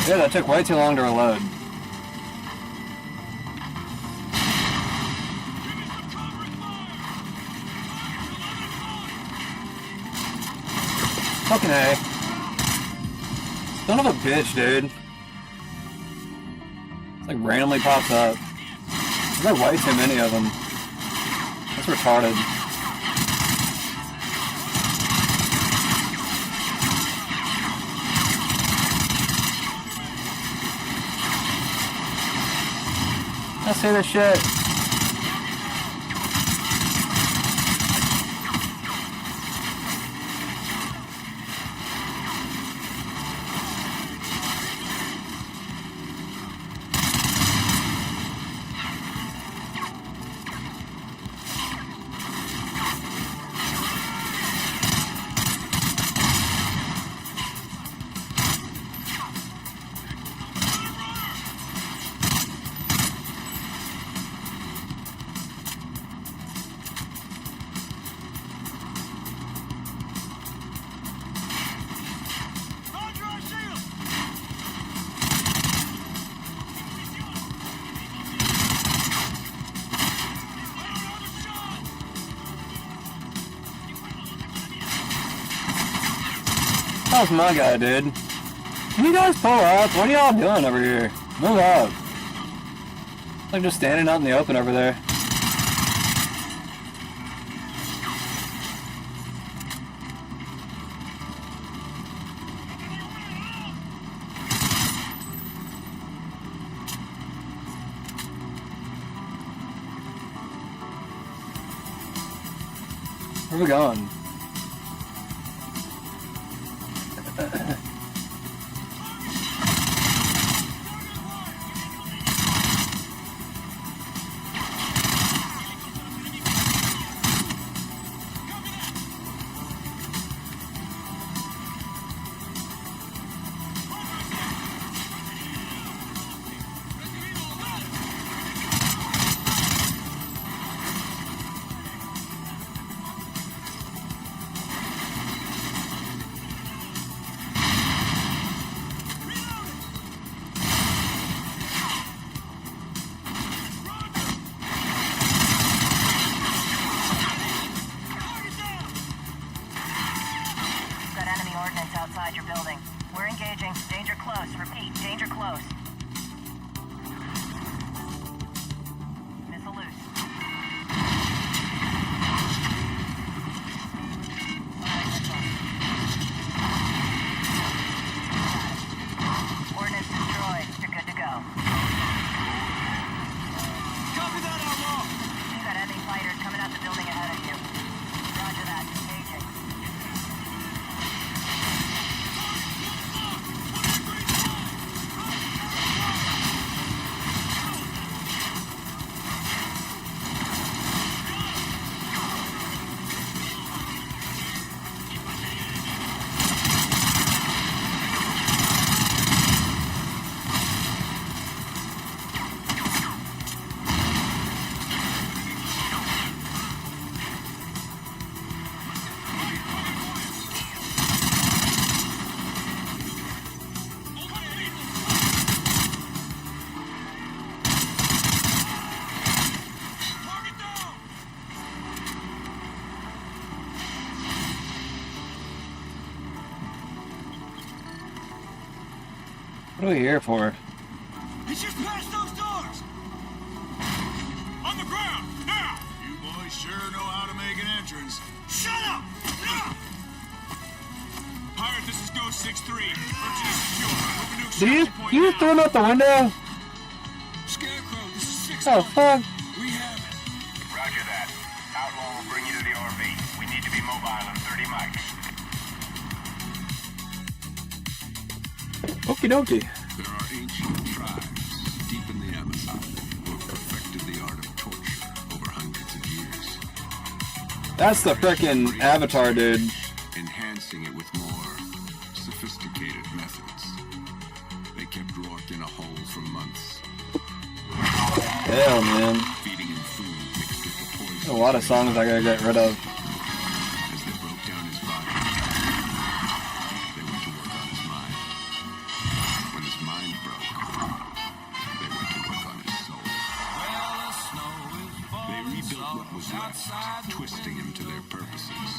A: Yeah, that took way too long to reload. Fucking A. Son of a bitch, dude. It's like randomly pops up. There's like way too many of them. That's retarded. I see this shit. That was my guy, dude. Can you guys pull up? What are y'all doing over here? Move up. Like just standing out in the open over there. Where are we going?
D: inside your building. We're engaging. Danger close. Repeat, danger close. Missile loose. Ordnance destroyed. You're good to go.
B: Copy that, outlaw!
D: You got enemy fighters coming out the building ahead of you. Roger that. Engaging.
A: What are we here for?
B: He's just past those doors! On the ground, now! You boys sure know how to make an entrance. Shut up! No! Pirate, this is Ghost 6-3. Merchant is secure. Moving to
A: Do
B: extraction point
A: you
B: now.
A: throw out the window?
B: Scarecrow, this is 6
A: Oh fuck!
B: We have it.
U: Roger that. Outlaw will bring you to the RV. We need to be mobile in 30 mics.
A: Okie dokie.
U: There are ancient tribes deep in the Amazon who have perfected the art of torture over hundreds of years,
A: That's the frickin' Avatar dude.
U: enhancing it with more sophisticated methods. They kept Rourke in a hole for months.
A: Hell, man.
U: Feeding him food mixed with the poison.
A: There's a lot of songs I gotta get rid of.
U: As they broke down his body, they went to work on his mind. When his mind broke, they went to work on his soul. They rebuilt what was left, twisting him to their purposes.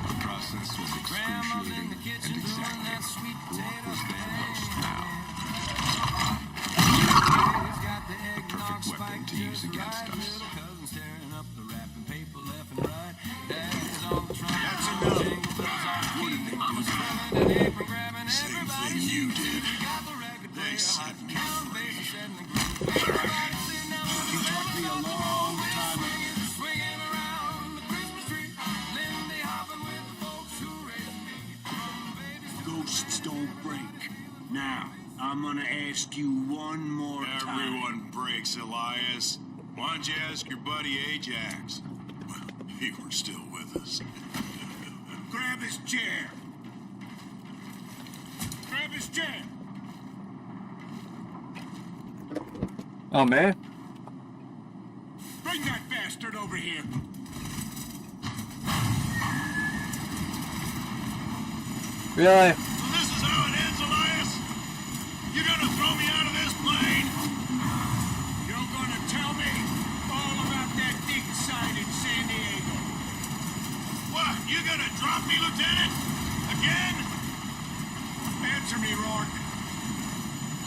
U: The process was excruciating and exacting. Rourke was their ghost now. The perfect weapon to use against us.
B: Same thing you did. They set me free. You took me a long time ago. Ghosts don't break. Now, I'm gonna ask you one more time. Everyone breaks, Elias. Why don't you ask your buddy Ajax? Well, he were still with us. Grab his chair. Grab his chair.
A: Oh man.
B: Bring that bastard over here.
A: Really?
B: So this is how it ends, Elias? You're gonna throw me out of this plane? You're gonna tell me all about that dig site in San Diego? What? You gonna drop me, Lieutenant? Again? Answer me, Rourke.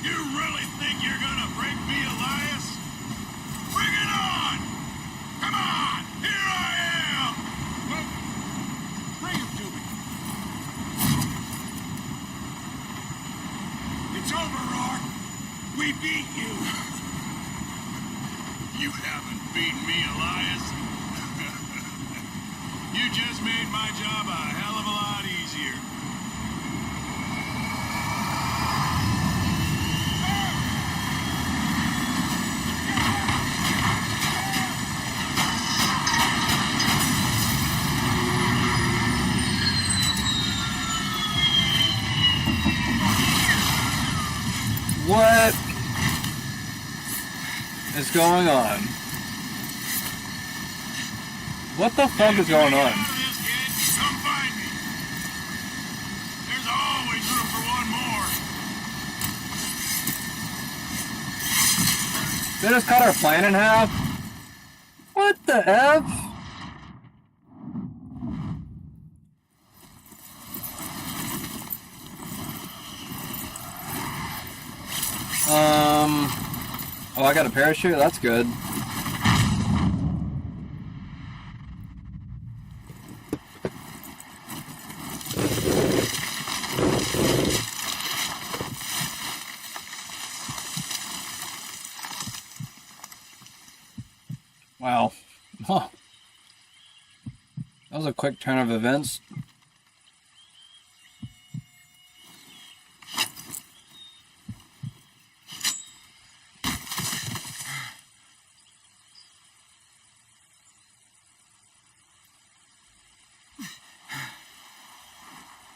B: You really think you're gonna break me, Elias? Bring it on! Come on! Here I am! Well, bring him to me. It's over, Rourke. We beat you. You haven't beaten me, Elias. You just made my job a hell of a lot easier.
A: What is going on? What the fuck is going on?
B: Come find me. There's always room for one more.
A: They just cut our plane in half? What the F? Oh, I got a parachute? That's good. Wow. Huh. That was a quick turn of events.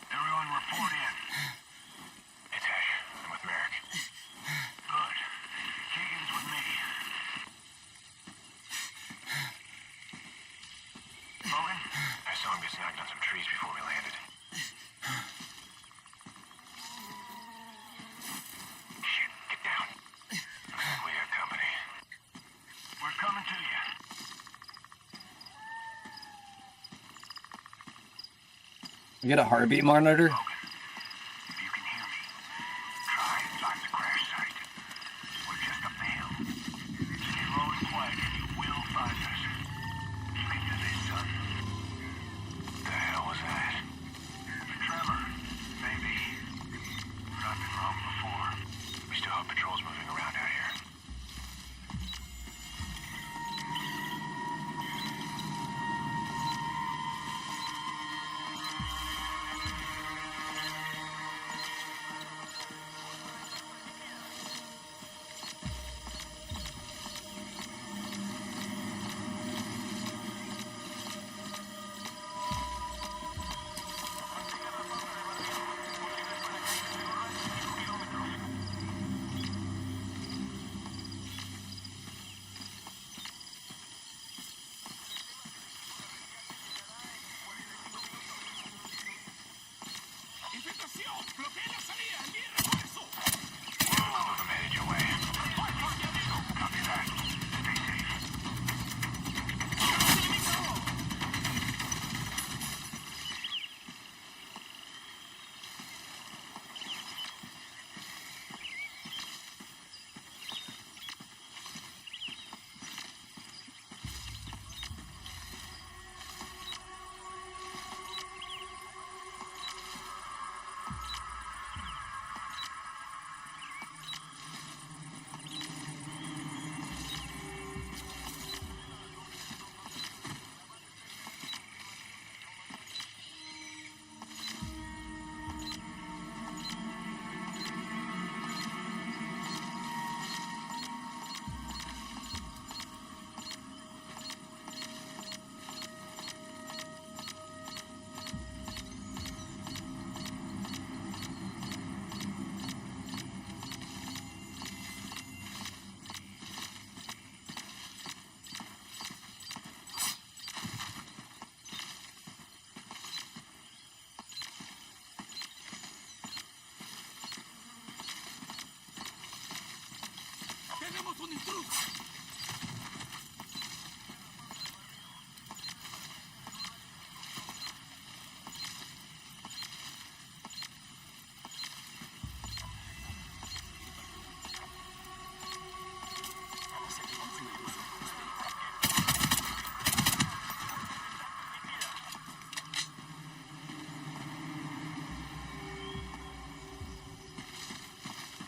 U: Everyone report in. It's Ash. I'm with Merrick. Good. Keegan's with me. Logan? I saw him get snagged on some trees before we landed. Shit, get down. Looks like we got company. We're coming to you.
A: You get a heartbeat monitor?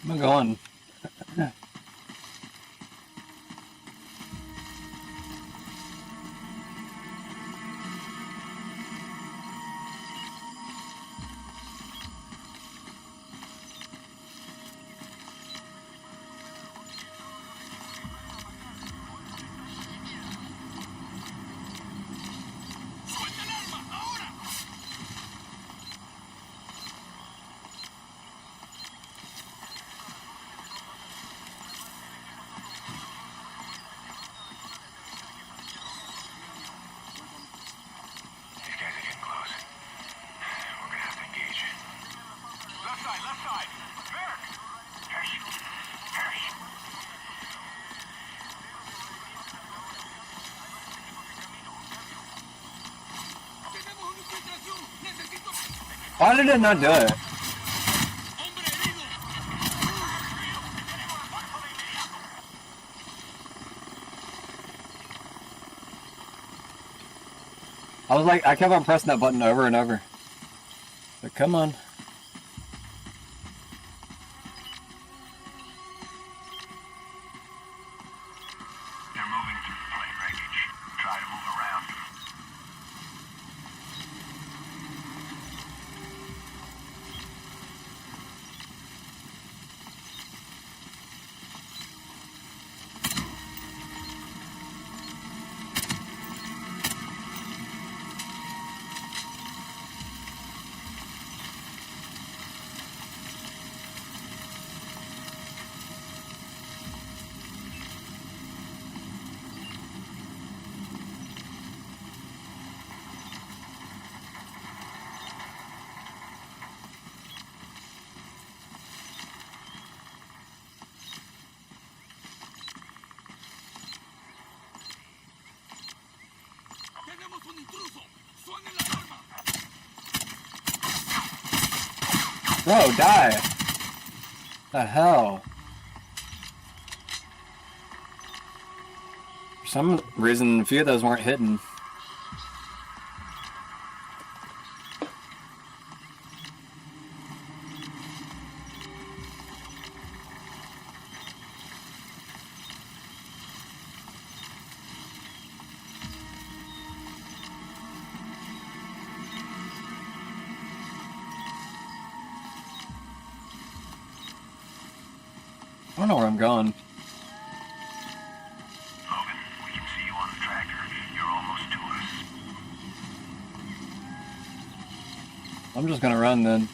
A: I'm going. Why did it not do it? I was like, I kept on pressing that button over and over. But come on.
U: They're moving through the plane wreckage. Try to move around.
A: Bro, die! The hell? For some reason, a few of those weren't hitting. I don't know where I'm going.
U: Logan, we can see you on the tractor. You're almost to us.
A: I'm just gonna run then.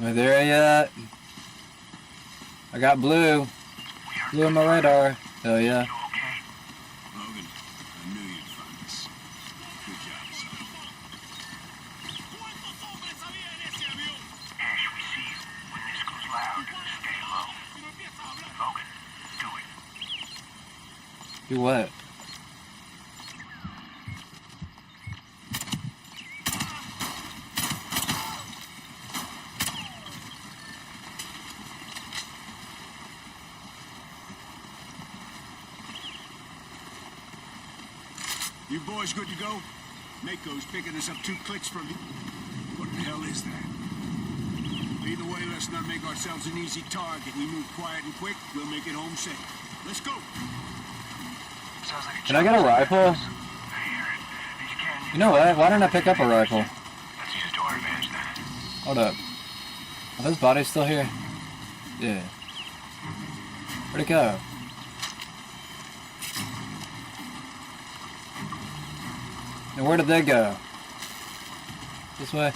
A: Am I there yet? I got blue. Blue on my radar. Hell yeah.
U: Logan, I knew you'd find us. Good job, son. Ash, we see you. When this goes loud, stay low. Logan, do it.
A: Do what?
U: You boys good to go? Mako's picking us up 2 clicks from you. What the hell is that? Either way, let's not make ourselves an easy target. We move quiet and quick, we'll make it home safe. Let's go.
A: Can I get a rifle? You know what? Why didn't I pick up a rifle?
U: Let's use it to our advantage then.
A: Hold up. Are those bodies still here? Yeah. Where'd it go? And where did they go? This way?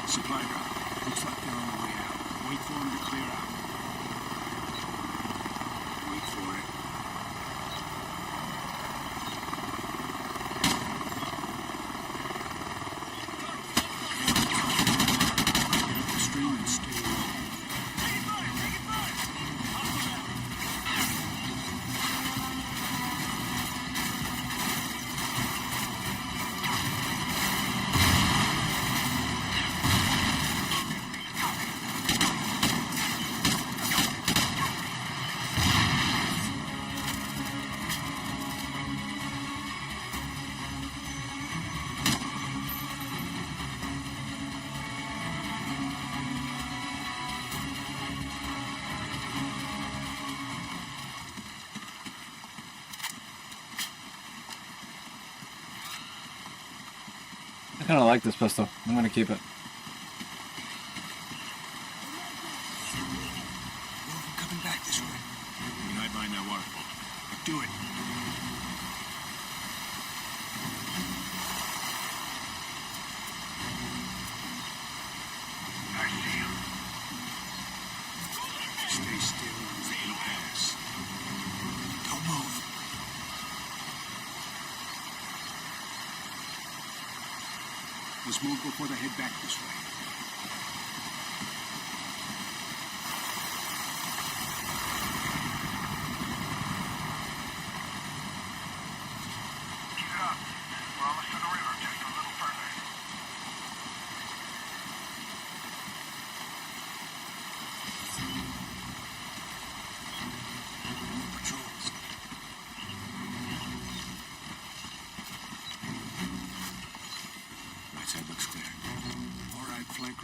U: Supply drop. Looks like they're on the way out. Wait for them to clear out. Wait for it. Get up the stream and stay low.
A: I kind of like this pistol. I'm gonna keep it.
U: Coming back this way. We hide behind that waterfall. Do it. I see him. Stay still and let me pass. Don't move. Let's move before they head back this way.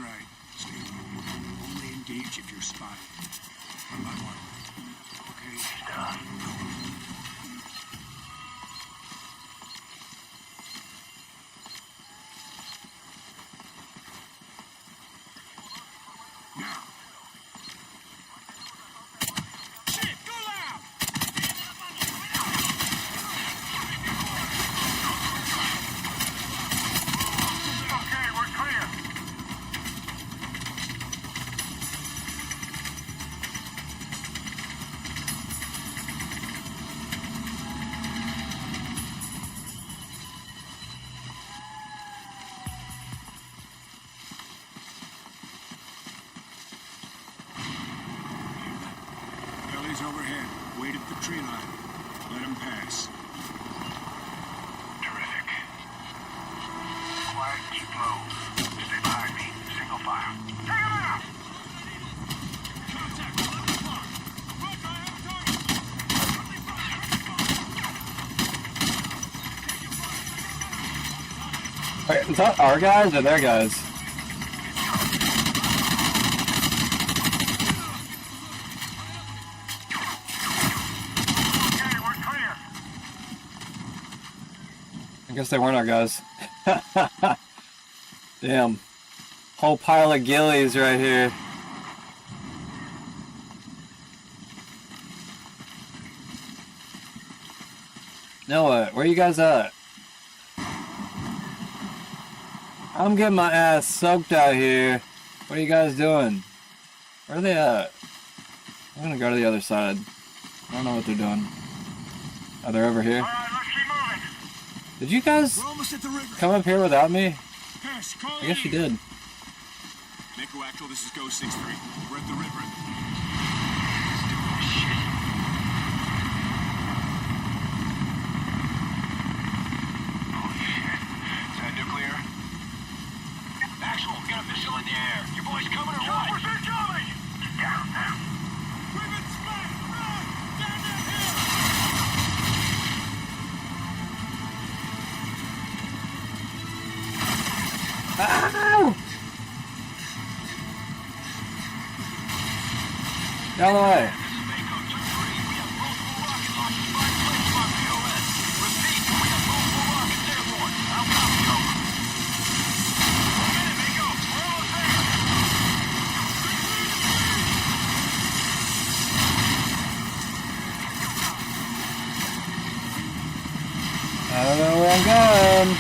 U: right. Stay low. Only engage if you're spotted. One by one. Okay? Stop. Now. Shit, go loud! Okay, we're clear. Belly's overhead. Wait at the tree line. Let him pass. Terrific. Quiet, keep low. Stay behind me. Single file. Take him out! Contact, 11 o'clock. Roger, I have a target.
A: Alright, is that our guys or their guys? I guess they weren't our guys. Damn. Whole pile of ghillies right here. Noah, where you guys at? I'm getting my ass soaked out here. What are you guys doing? Where are they at? I'm gonna go to the other side. I don't know what they're doing. Oh, they're over here. Did you guys come up here without me? I guess you did.
B: Mako Actual, this is Go 6-3. We're at the river. Oh shit. Is that nuclear? Actual, get a missile in the air. Your boys coming or what? We're coming! Down, down. We've been smashed! Run! Down that hill!
A: Ow! Get out of the way. I don't know where I'm going.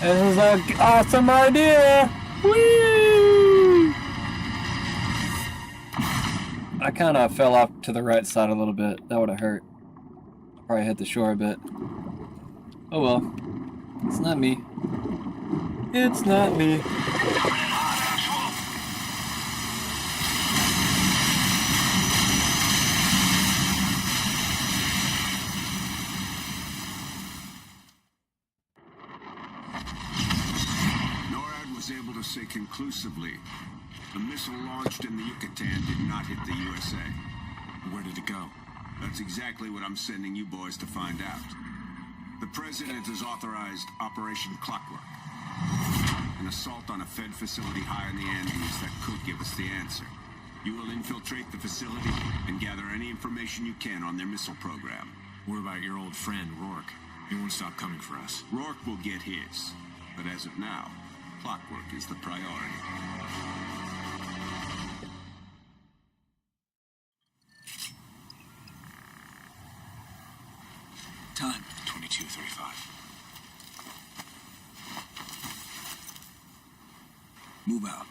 A: This is an awesome idea! Whee! I kind of fell off to the right side a little bit. That would have hurt. Probably hit the shore a bit. Oh well. It's not me. It's not me.
U: Able to say conclusively, the missile launched in the Yucatan did not hit the USA. Where did it go? That's exactly what I'm sending you boys to find out. The president has authorized Operation Clockwork, an assault on a Fed facility high in the Andes that could give us the answer. You will infiltrate the facility and gather any information you can on their missile program.
B: What about your old friend, Rourke? He won't stop coming for us.
U: Rourke will get his, but as of now, Clockwork is the priority.
B: Time, 22:35.
C: Move out.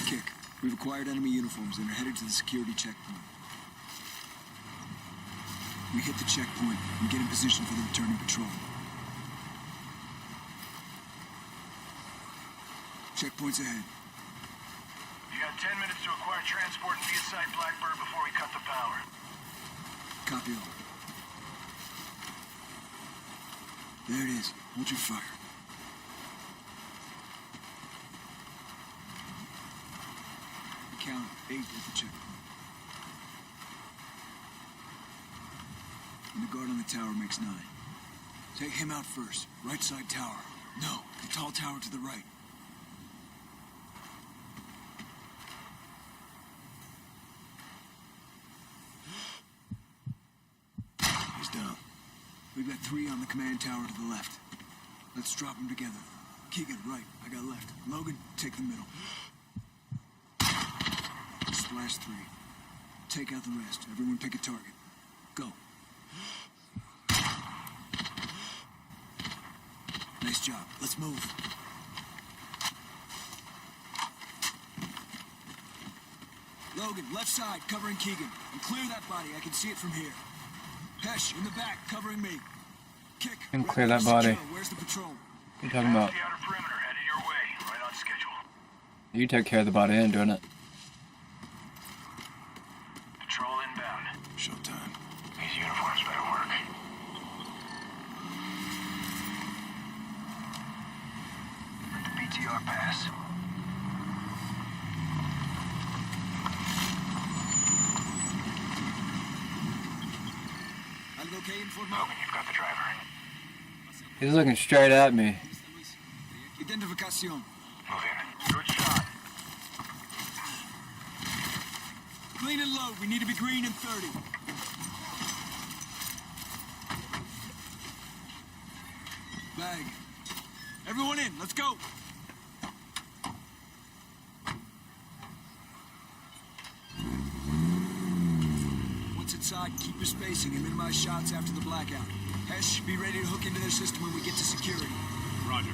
C: Kick. We've acquired enemy uniforms and are headed to the security checkpoint. We hit the checkpoint and get in position for the returning patrol. Checkpoints ahead.
B: You got 10 minutes to acquire transport and be inside Blackbird before we cut the power.
C: Copy all. There it is. Hold your fire. Count 8 at the checkpoint. the guard on the tower makes 9. Take him out first. Right side tower. No, the tall tower to the right. He's down. We've got 3 on the command tower to the left. Let's drop them together. Keegan, right. I got left. Logan, take the middle. Splash 3. Take out the rest. Everyone pick a target. Go. Nice job. Let's move. Logan, left side, covering Keegan. And clear that body. I can see it from here. Hesh, in the back, covering me. Kick.
A: And clear that body.
C: Where's the patrol?
A: What are you talking about?
B: The outer perimeter headed your way, right on schedule.
A: You take care of the body, I ain't doing it.
B: Patrol inbound.
Q: Showtime.
B: These uniforms better work. Let the BTR pass. Logan, you've got the driver.
A: He's looking straight at me.
C: Identificación.
B: Move in. Good shot.
C: Clean and load. We need to be green in 30. Bag. Everyone in. Let's go. Once inside, keep your spacing and minimize shots after the blackout. Hesh, be ready to hook into their system when we get to security.
B: Roger.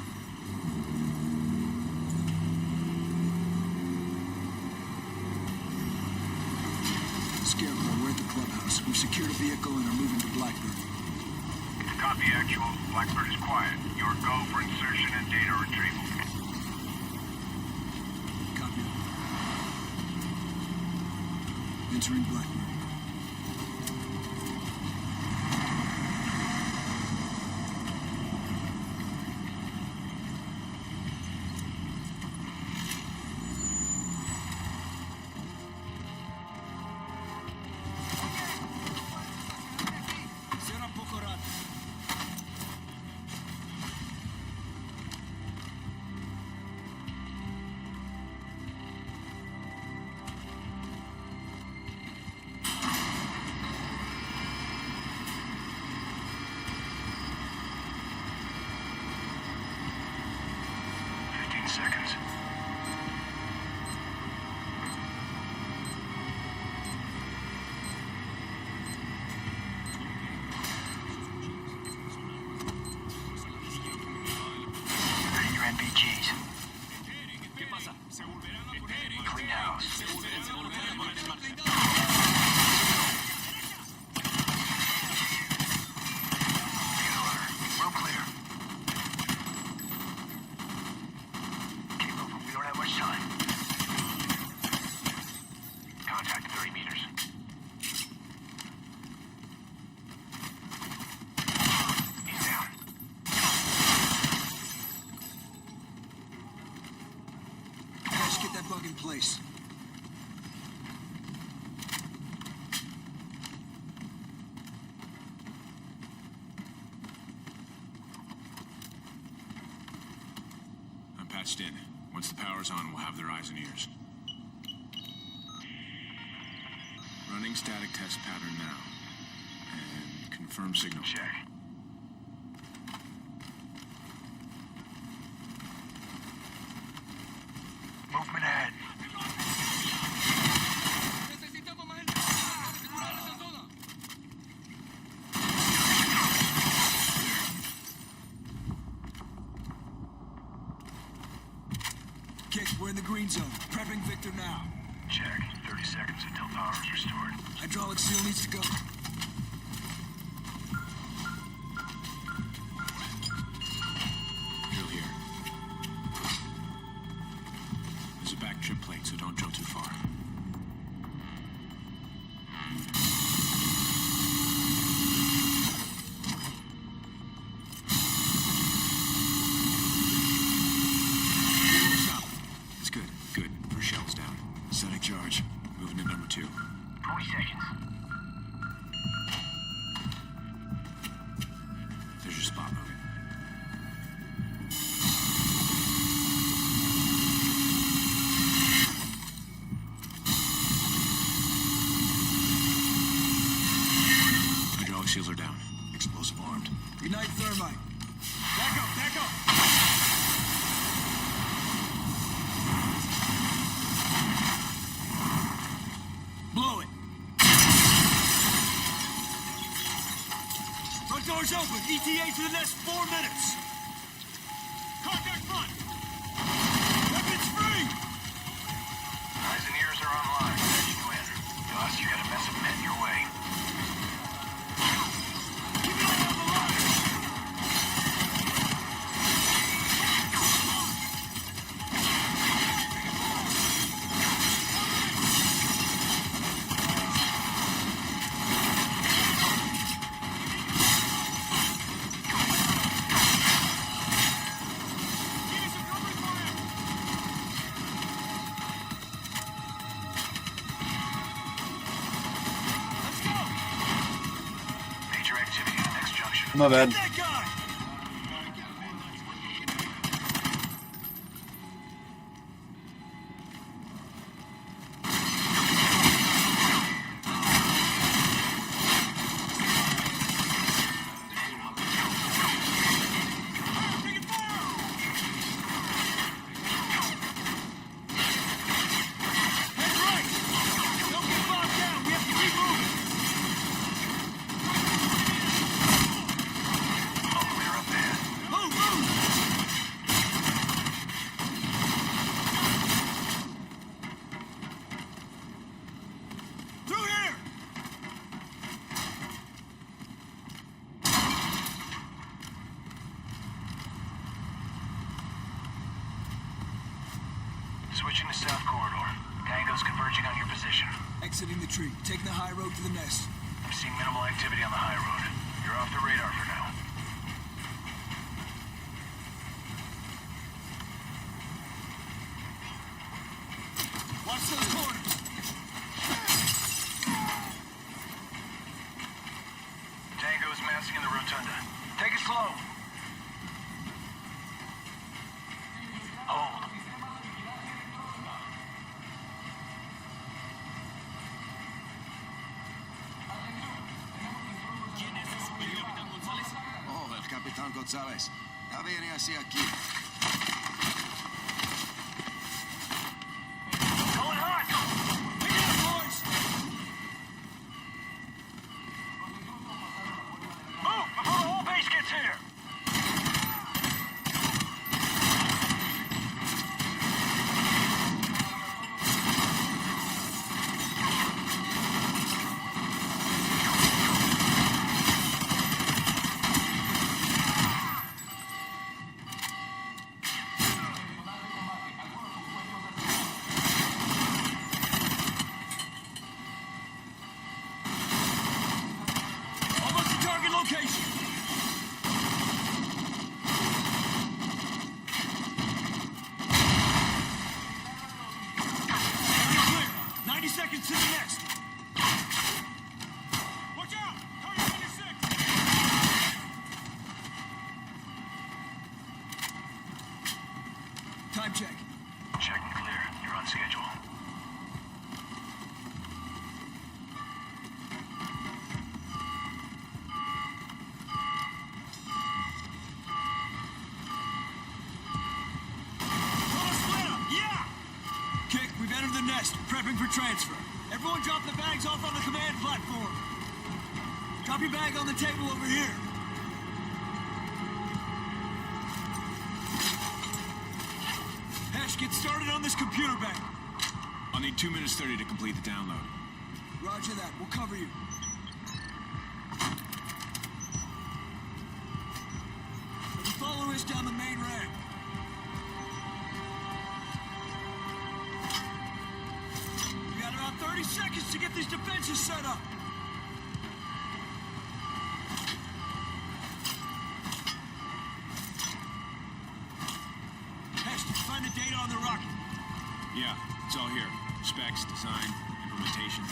C: Scarecrow, we're at the clubhouse. We've secured a vehicle and are moving to Blackbird.
B: Copy actual. Blackbird is quiet. Your go for insertion and data retrieval.
C: Copy. Entering Blackbird.
B: Seconds. Ready your NVGs. Clean house. Real clear. Keep moving. We don't have much time. Contact 30 meters. He's down.
C: Let's get that bug in place.
U: I'm patched in. Once the power's on, we'll have their eyes and ears. Running static test pattern now. And confirm signal.
B: Check. Movement ahead.
C: Kick, we're in the green zone. Prepping Victor now.
B: Check. 30 seconds until power is restored.
C: Hydraulic seal needs to go.
U: Drill here. There's a back trip plate, so don't drill too far. It's good. Good. First shell's down. Setting charge. Moving to number 2.
B: 40 seconds.
U: spot moving. Hydraulic seals are down. Explosive armed.
C: Ignite thermite. Back up, back up. Blow it. Front door's open. ETA for the next 4 minutes. Contact front. Weapons free.
U: Eyes and ears are online. Edging you in. Boss, you got a mess of men your way.
C: Keep an eye on the line.
U: Major activity at the next junction.
A: My bad.
C: That guy. Head right. Don't get bogged down. We have to keep moving.
U: All clear up ahead.
C: Move, move. Through here.
U: Switching to south corridor. Tango's converging on your position.
C: Exiting the tree. Taking the high road to the nest.
U: I'm seeing minimal activity on the high road. You're off the radar for now.
C: Watch those corners.
U: Tango's massing in the rotunda. Take it slow. Hold. Oh, el Capitán González. Ya viene así aquí. Going hot!
C: Pick it up, boys.
U: Move before the whole base gets here!
C: Almost to target location. Clear. 90 seconds to the next. Watch out! Target 96. Time check.
U: Check and clear. You're on schedule.
C: Yeah! Kick, we've entered the nest. Prepping for transfer. Everyone drop the bags off on the command platform. Drop your bag on the table over here. Hesh, get started on this computer bank.
U: I'll need 2 minutes 30 to complete the download.
C: Roger that. We'll cover you. If you follow us down the main ramp. We got about 30 seconds to get these defenses set up. Hesh, did you find the data on the rocket?
U: Yeah, it's all here. Specs, design, implementation.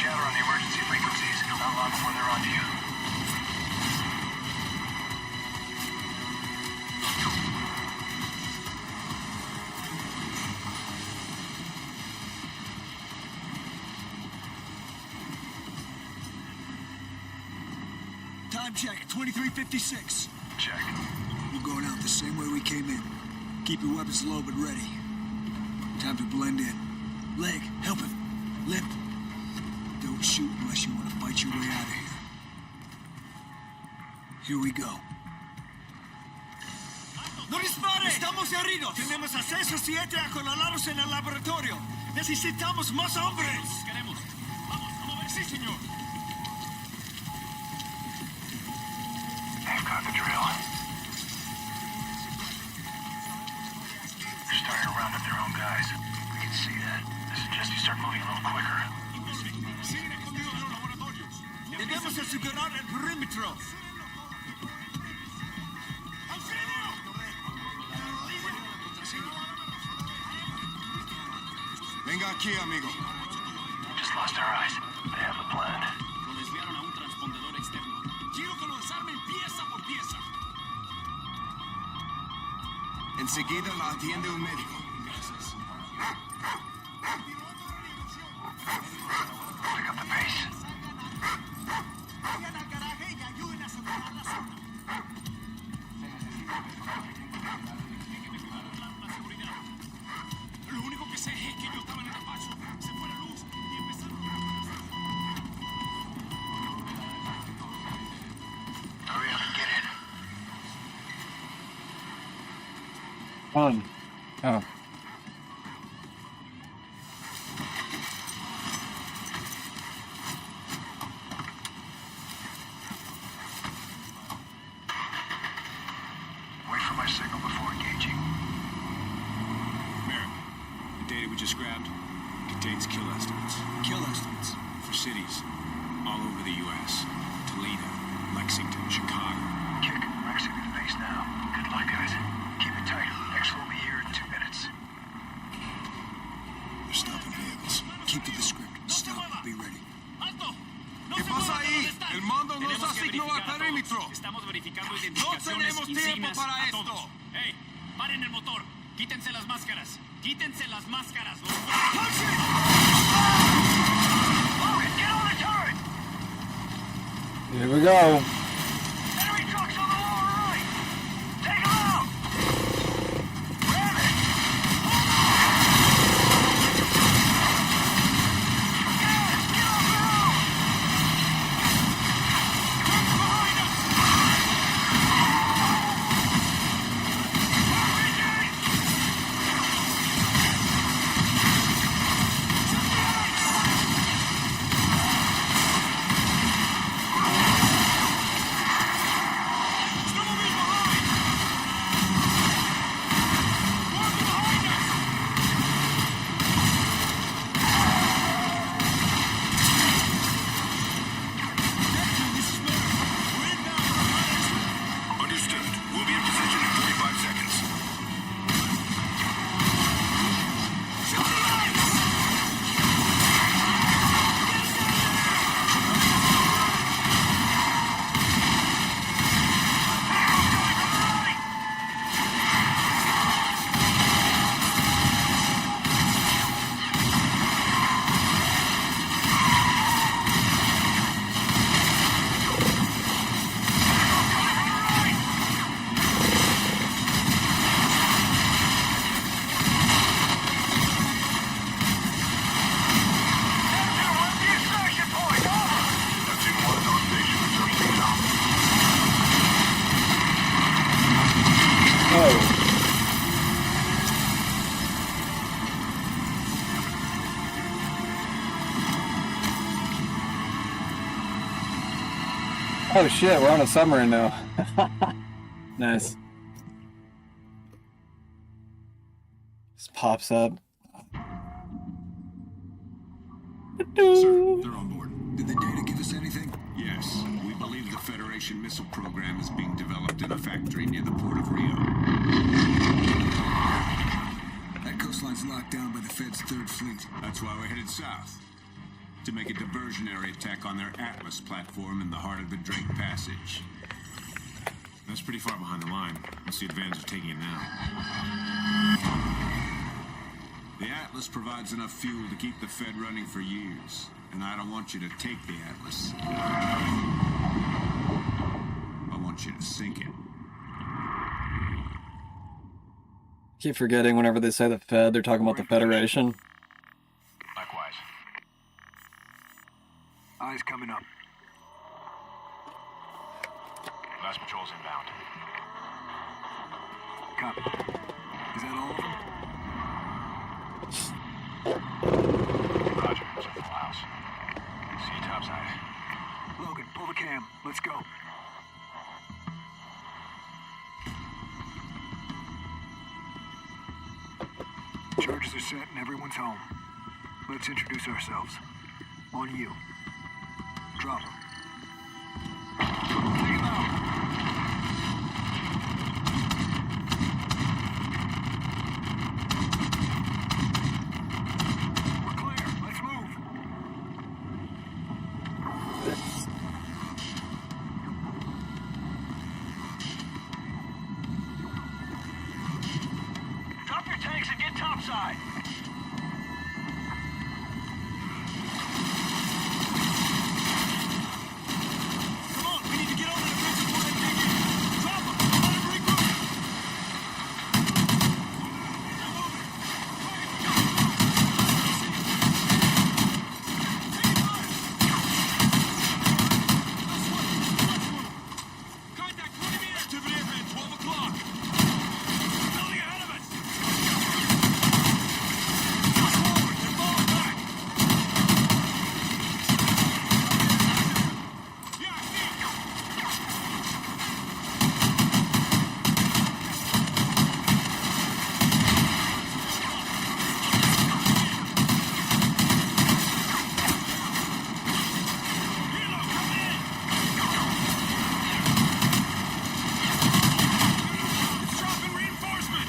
U: chatter on the emergency frequencies. Not long before they're onto you.
C: Time check, 23:56.
U: Check.
C: We're going out the same way we came in. Keep your weapons low but ready. Time to blend in. Leg, help him. Limp. Don't shoot unless you want to fight your way out of here. Here we go. ¡No dispare! ¡Estamos heridos! Tenemos acceso 7 acorralados en el laboratorio. Necesitamos más hombres. Queremos. Vamos, a mover, sí, señor.
U: They've got the drill. They're starting to round up their own guys. I can see that. I suggest you start moving a little quicker.
C: Debemos asegurar el perímetro.
U: Venga aquí, amigo. Just lost our eyes. They have a plan.
C: Lo desviaron a un transpondedor externo. Quiero que lo desarmen pieza por pieza.
U: Enseguida la atiende un médico. Pick up the pace.
C: Vayan al garaje y ayuden a separar la zona. Lo único que sé es que yo estaba en el despacho, se fue la luz y empezaron
U: Hurry up and get in.
A: On. Oh.
U: Wait for my signal before engaging.
B: Merrick, the data we just grabbed contains kill estimates.
C: Kill estimates.
B: For cities all over the U.S. Toledo, Lexington, Chicago.
U: Kick Mexican face now. Good luck, guys. Keep it tight. X will be here in 2 minutes.
C: They're stopping vehicles. Keep to the script. Stop. Be ready.
U: ¿Qué pasa ahí? El mando nos asignó al perímetro.
B: Estamos verificando
U: No
B: identificaciones
U: tenemos tiempo
B: insignias
U: para
B: a
U: esto.
B: todos. ¡Ey! ¡Paren el motor! ¡Quítense las máscaras! ¡Quítense las máscaras!
U: Get on the turret!
A: Here we go.
U: Enemy trucks on the lower right! Take them out! Ram it! Gas! Get off the road! Trucks behind us!
B: Understood. We'll be in position in 45 seconds.
A: Oh shit, we're on a submarine now. Nice. Just pops up.
U: Sir, they're on board.
C: Did the data give us anything?
U: Yes, we believe the Federation missile program is being developed in a factory near the port of Rio.
C: That coastline's locked down by the Fed's 3rd Fleet.
U: That's why we're headed south. to make a diversionary attack on their Atlas platform in the heart of the Drake Passage. That's pretty far behind the line. What's the advantage of taking it now? The Atlas provides enough fuel to keep the Fed running for years, and I don't want you to take the Atlas. I want you to sink it.
A: Keep forgetting whenever they say the Fed, they're talking about the Federation.
U: Likewise.
C: Eyes coming up.
U: Last patrol's inbound.
C: Copy. Is that all of them?
U: Roger, it's at the house. See you topside.
C: Logan, pull the cam. Let's go. Charges are set and everyone's home. Let's introduce ourselves. On you. Drop them. Take 'em out. We're clear. Let's move. Drop your tanks and get topside. Come on, we need to get over the bridge before they dig in. Drop them. Let them regroup. Contact 20 meters. Activity ahead, 12 o'clock. Building ahead of us. Push forward, they're falling back. Yeah, I see it. It's dropping reinforcement.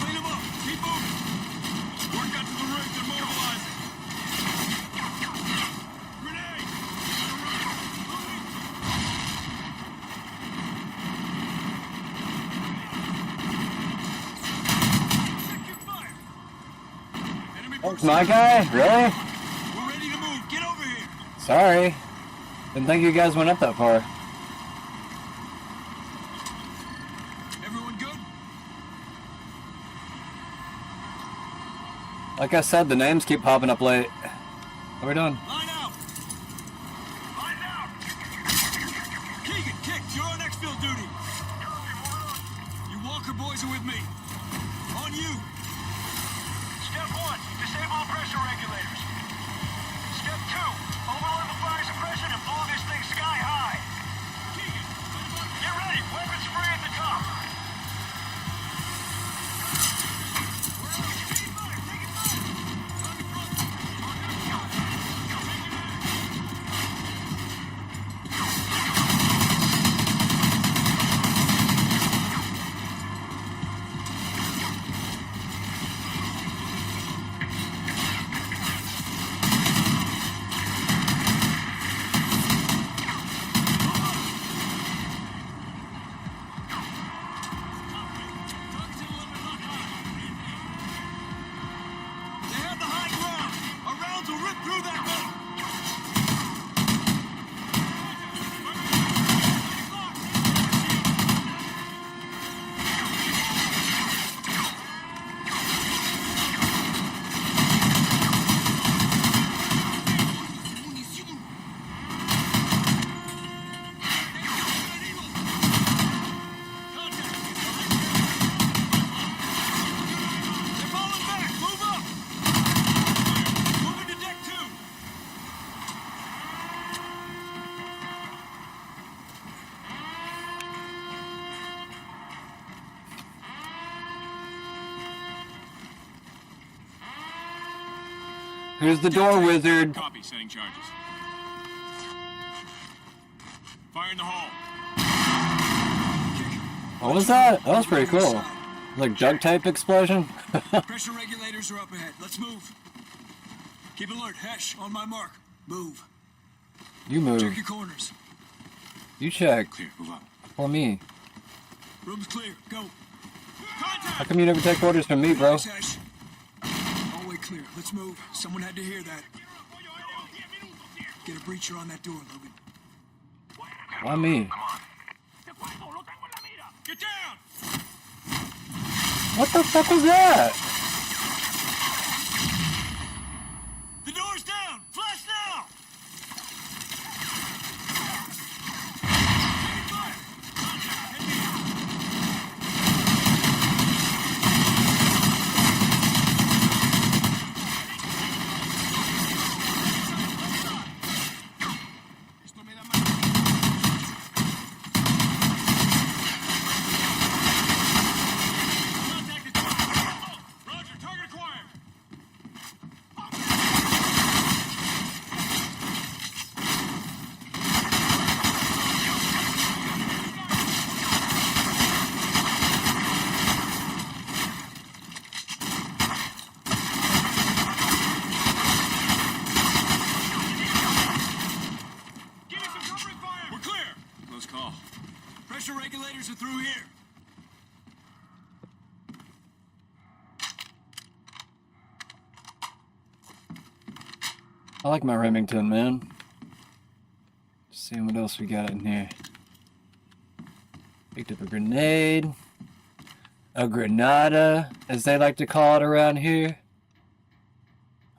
C: Clean 'em up. Keep moving. Word got to the rig. They're mobilizing. Grenade.
A: That's my guy? Really?
C: We're ready to move. Get over here.
A: Sorry. Didn't think you guys went up that far.
C: Everyone good?
A: Like I said, the names keep popping up late. How we doing?
C: Line out. Line out. Keegan, Kick, you're on exfil duty. You Walker boys are with me. On you. Step 1, disable the pressure regulators. Step 2, overload the fire suppression and blow this thing sky high. Keegan, get ready. Weapons free at the top. They have the high ground. Our rounds will rip through that metal. They're falling back. Move up. Moving to deck 2.
A: Who's the door wizard?
U: Copy, setting charges.
B: Fire in the hole.
A: What was that? That was pretty cool. Like duct tape explosion.
C: Pressure regulators are up ahead. Let's move. Keep alert. Hesh, on my mark. Move.
A: You move.
C: Check your corners.
A: You check.
B: Clear. Move up.
A: For me.
C: Room's clear. Go.
A: How come you never take orders from me, bro?
C: Hesh. Hallway clear. Let's move. Someone had to hear that. Get a breacher on that door, Logan.
A: Why me?
B: Get down!
A: What the fuck was that?
B: The door's down! Flash now! Roger, target acquired! Give me some covering fire! We're clear! Close call.
C: Pressure regulators are through here.
A: I like my Remington, man. Seeing what else we got in here. Picked up a grenade. A granada, as they like to call it around here.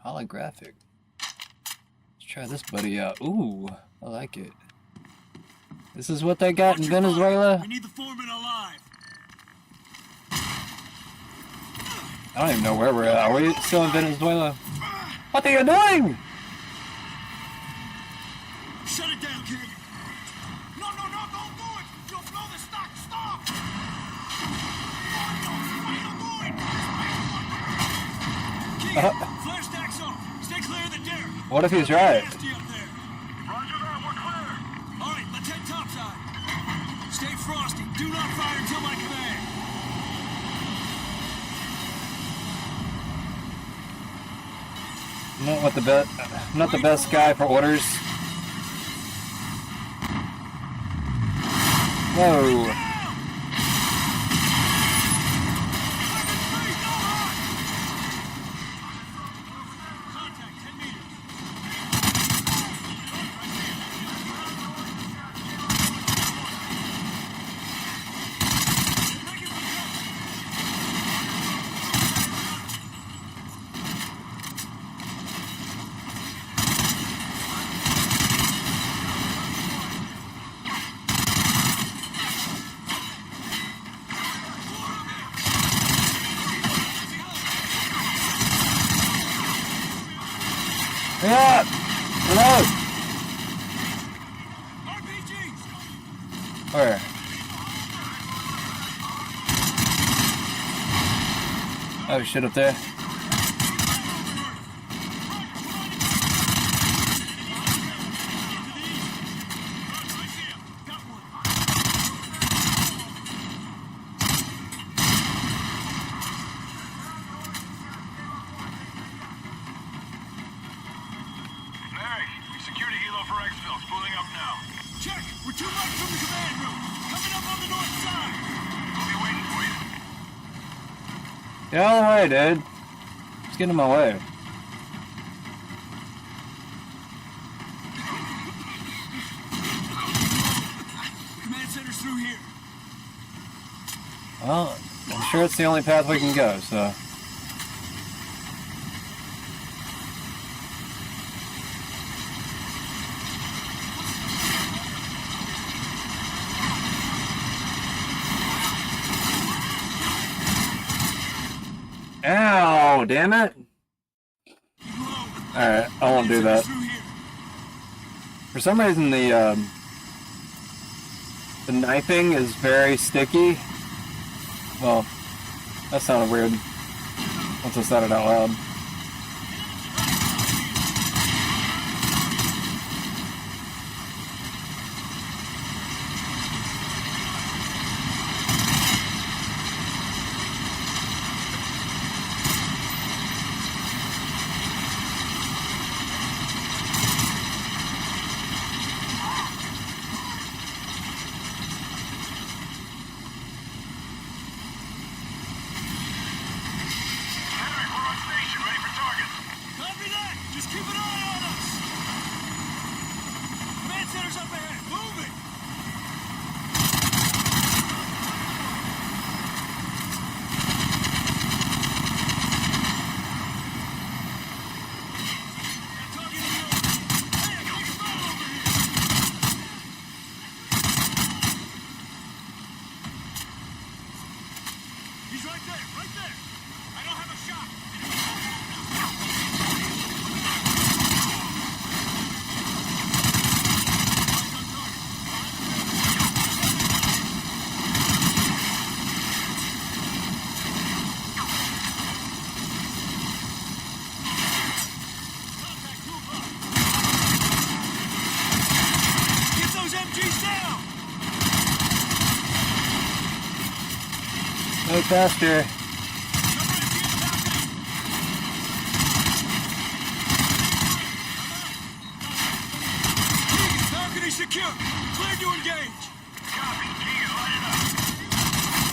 A: Holographic. Let's try this buddy out. Ooh, I like it. This is what they got in Venezuela?
C: We need the foreman alive.
A: I don't even know where we're at. Are we still in Venezuela? What are you doing?
C: Shut it down, kid.
B: No, don't do it! You'll blow the stock! Stop!
C: Flare stacks off. Stay clear of the derrick.
A: What if he's right?
C: Nasty up there. Roger that, we're clear. All right, let's head topside. Stay frosty. Do not fire until my command.
A: Not the best guy for orders. Whoa. Yeah! Reload! Where? Oh shit, up there.
B: Mary, we secured a helo for exfil. Spooling up now.
C: Check. We're 2 miles from the command room. Coming up on the north side.
B: We'll be waiting for you.
A: Get out of the way, dude. Just get in my way.
C: Command center's through here.
A: Well, I'm sure it's the only path we can go, so. Ow, damn it. Alright, I won't do that. For some reason the knifing is very sticky. Well, that sounded weird once I said it out loud.
C: Get those MGs down!
A: No faster.
C: Balcony secure. Clear to engage. Copy. Keegan, light it up.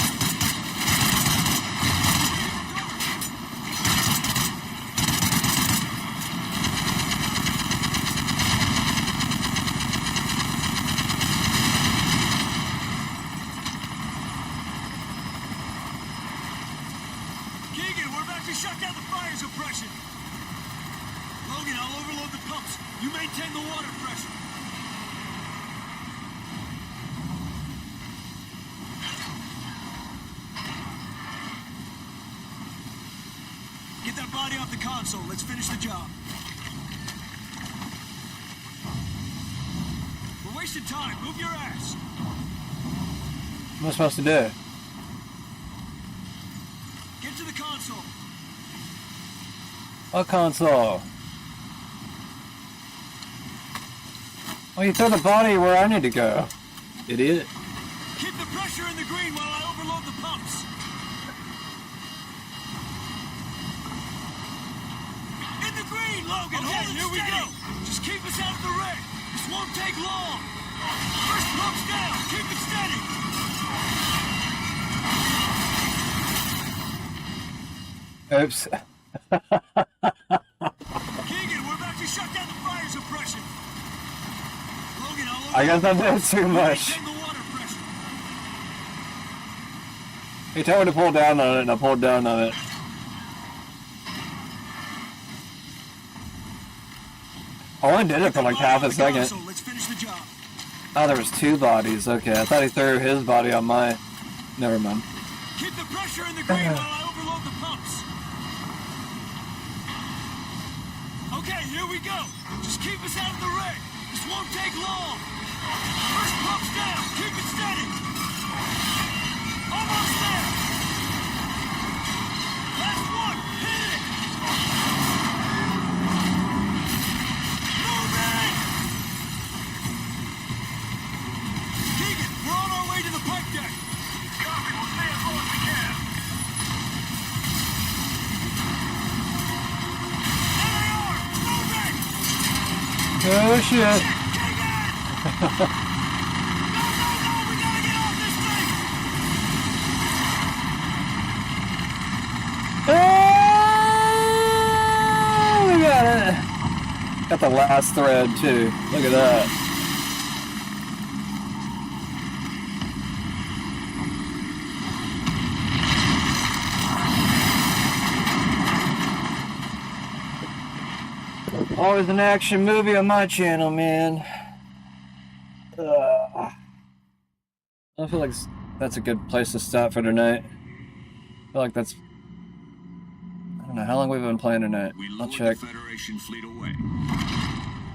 C: Keegan, we're about to shut down the fire suppression. Logan, I'll overload the pumps. You maintain the water pressure. Get that body off the console. Let's finish the job. We're wasting time. Move your ass.
A: What am I supposed to do?
C: Get to the console.
A: What console? Oh, you throw the body where I need to go. Idiot.
C: Keep the pressure in the green while I overload the pumps. In the green, Logan. Okay, here we go. Just keep us out of the red. This won't take long. First pump's down. Keep it steady.
A: Oops.
C: Keegan, we're about to shut down the fire suppression. Logan,
A: I guess I did too much.
C: maintain the water pressure.
A: He told me to pull down on it, and I pulled down on it. I only did it for like half a second.
C: So let's finish the job.
A: Oh, there was two bodies. Okay, I thought he threw his body on my... Never mind.
C: Keep the pressure in the green while I overload the pumps. Okay, here we go. Just keep us out of the red. This won't take long. First pump's down. Keep it steady. Almost there. Last one. Hit it. Move it. Keegan, we're on our way to the pipe deck. Copy. We'll stay as low as we can.
A: Oh, shit. Oh, we got it. Got the last thread, too. Look at that. Always an action movie on my channel, man. I feel like that's a good place to stop for tonight. I feel like that's... I don't know how long we've been playing tonight. I'll check.
U: The Federation fleet away,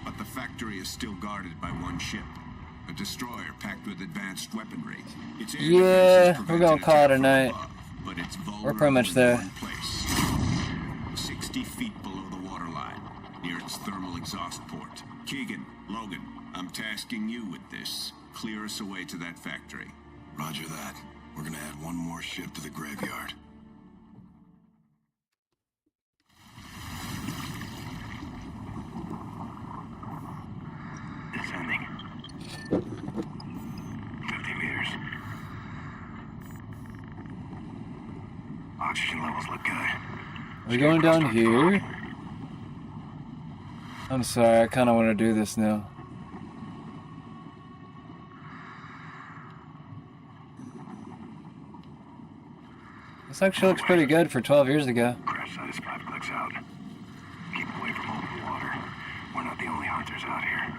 U: but the factory is still guarded by one ship, a destroyer packed with advanced weaponry. Its air
A: Yeah,
U: defenses
A: we're
U: prevent
A: gonna
U: an
A: call it a
U: attack
A: night.
U: from above, but it's
A: We're pretty much
U: vulnerable in
A: there.
U: one place, 60 feet below the waterline, near its thermal exhaust port. Keegan, Logan, I'm tasking you with this. Clear us away to that factory.
Q: Roger that. We're gonna add one more ship to the graveyard.
B: Descending. 50 meters. Oxygen levels look good.
A: Are we going down here? I'm sorry, I kind of want to do this now. This actually looks pretty good for 12 years ago.
B: Crash site is 5 clicks out. Keep away from open water. We're not the only hunters out here.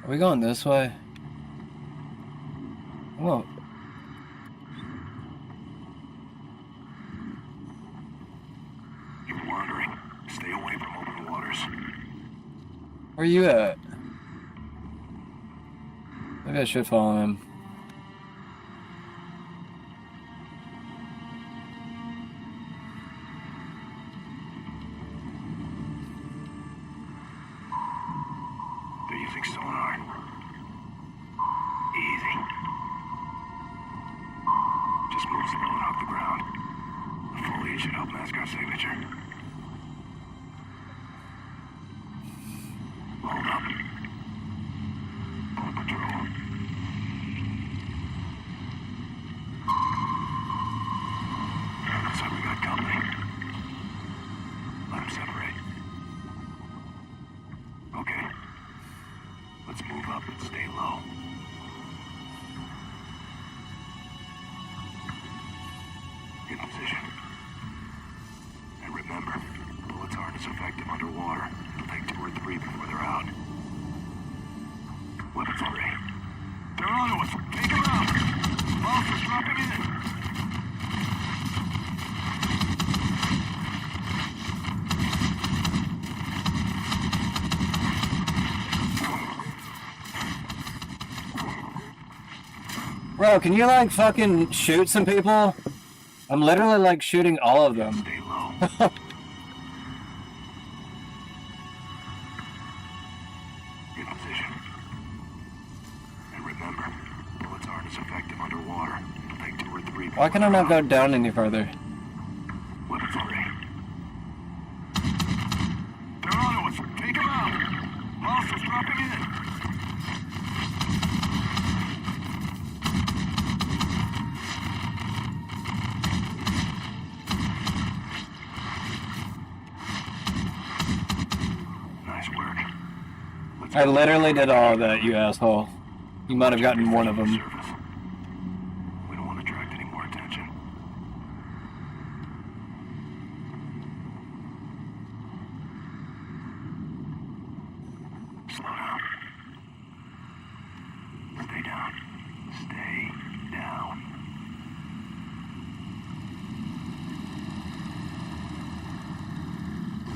A: Are we going this way? Whoa. Where you at? Maybe I should follow him.
U: They're using sonar. Easy. Just move the boat off the ground. The foliage should help mask our signature. Hold up. Boat patrol. Looks like we got company. Let them separate. Okay. Let's move up and stay low. In position. And remember, bullets aren't as effective underwater. It'll take 2 or 3 before they're out. Weapons ready. They're onto us. Take them out. Monsters dropping in.
A: Bro, can you like fucking shoot some people? I'm literally like shooting all of them.
U: Stay low. In position. And remember, bullets aren't as effective underwater. It'll take 2 or 3.
A: Why can I not go down any further?
U: Weapons ready. They're onto us. Take them out. Monsters dropping in. Nice work.
A: I literally did all of that, you asshole. You might have gotten one of them.
U: We don't want to attract any more attention. Slow down. Stay down. Stay down.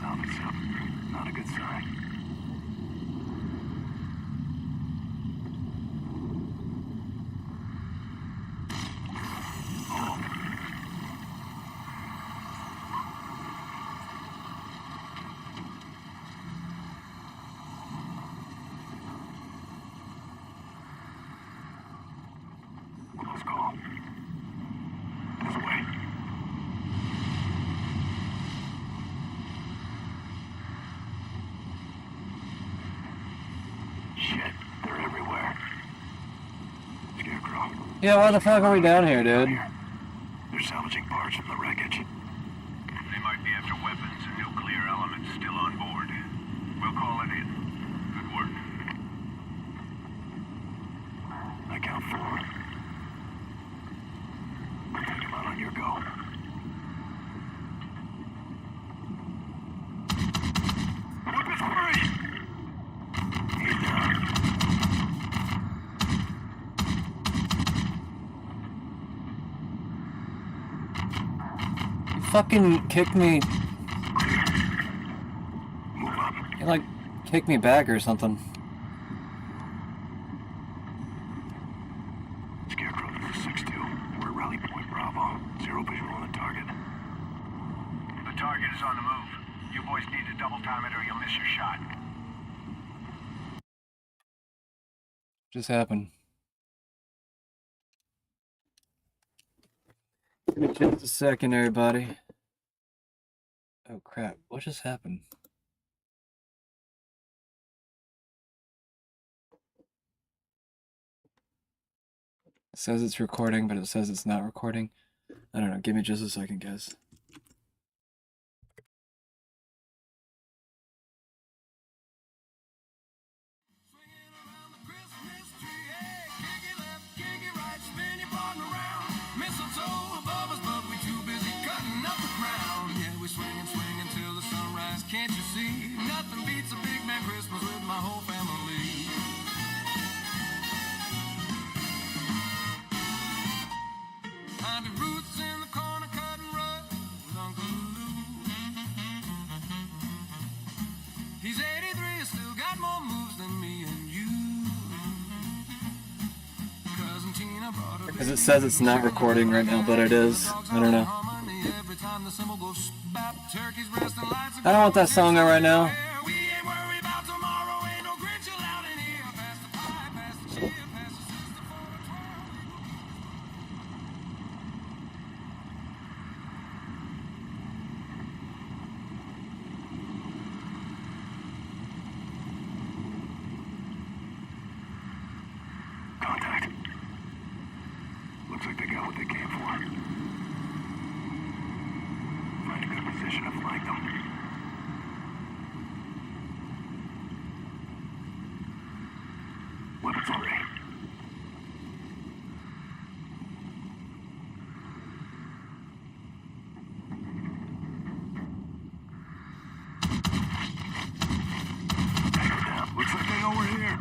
U: Something's up. Not a good sign. Close call. This way. Shit, they're everywhere. Scarecrow.
A: Yeah, why the fuck are we down here, dude?
U: They're salvaging parts from the wreckage. They might be after weapons and nuclear elements still on board. We'll call it in. Good work. I count 4. Take them out on your go. Weapons free! He's down.
A: You fucking kicked me.
U: Move up.
A: You like kicked me back or something.
U: Scarecrow, this is 6-2. We're at Rally Point Bravo. 0 visual on the target. The target is on the move. You boys need to double time it or you'll miss your shot.
A: Just happened. Give me just a second, everybody. Oh crap, what just happened? It says it's recording, but it says it's not recording. I don't know, give me just a second, guys.
G: Can't you see? Nothing beats a big man Christmas with my whole family. Planted roots in the corner, cutting rug with Uncle Lou. He's 83, still got more
A: Because it says it's not recording right now, but it is. I don't know. I don't want that song on right now.
Q: Contact. Looks like they got what they came for. Find a good position to flank them. Weapons free. Looks like they know we're here.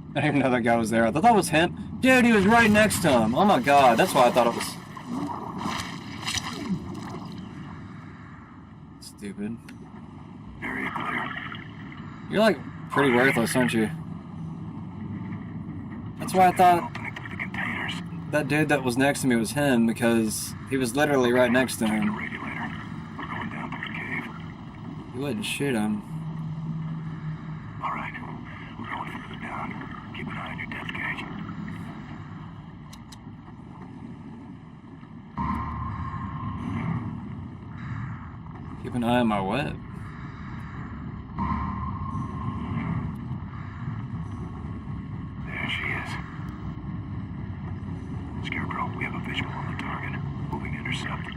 A: I didn't even know that guy was there. I thought that was him. Dude, he was right next to him. Oh my god, that's why I thought it was... Stupid.
Q: Area clear.
A: You're like pretty worthless, aren't you? That's why I thought that dude that was next to me was him, because he was literally right next to him. You wouldn't shoot him.
Q: Alright. We're going further down. Keep an eye on your depth gauge.
A: Keep an eye on my what?
Q: There she is. Scarecrow, we have a visual on the target. Moving intercept.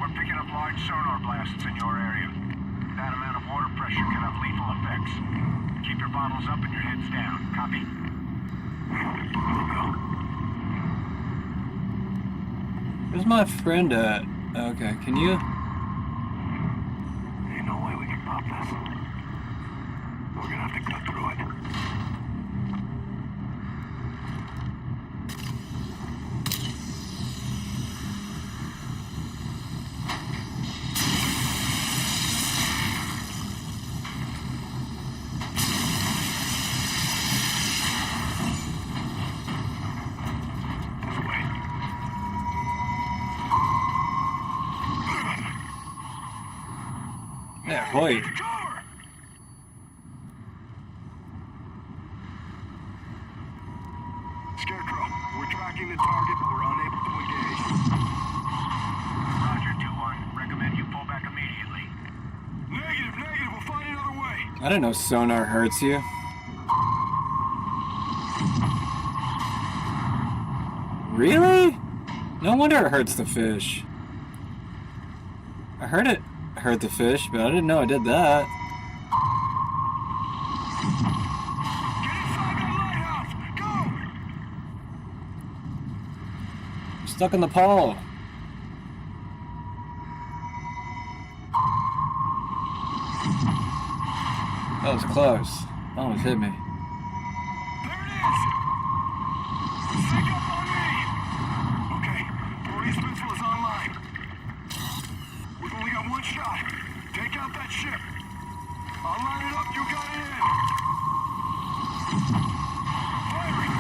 B: We're picking up large sonar blasts in your area. That amount of water pressure can have lethal effects. Keep your bottles up and your heads down. Copy?
A: Where's my friend at? Okay, can you...
Q: Ain't no way we can pop this. We're gonna have to cut through it.
A: Yeah, Hoyt.
Q: Scarecrow, we're tracking the target, but we're unable to engage.
B: Roger, 2-1. Recommend you pull back immediately. Negative. We'll find another way.
A: I didn't know sonar hurts you. Really? No wonder it hurts the fish. I heard it hurt the fish, but I didn't know it did that. I'm stuck in the pole. That was close. That almost hit me.
Q: Okay, Maurice missile is online. We've only got one shot. Take out that ship. I'll line it up. You got it in. Firing.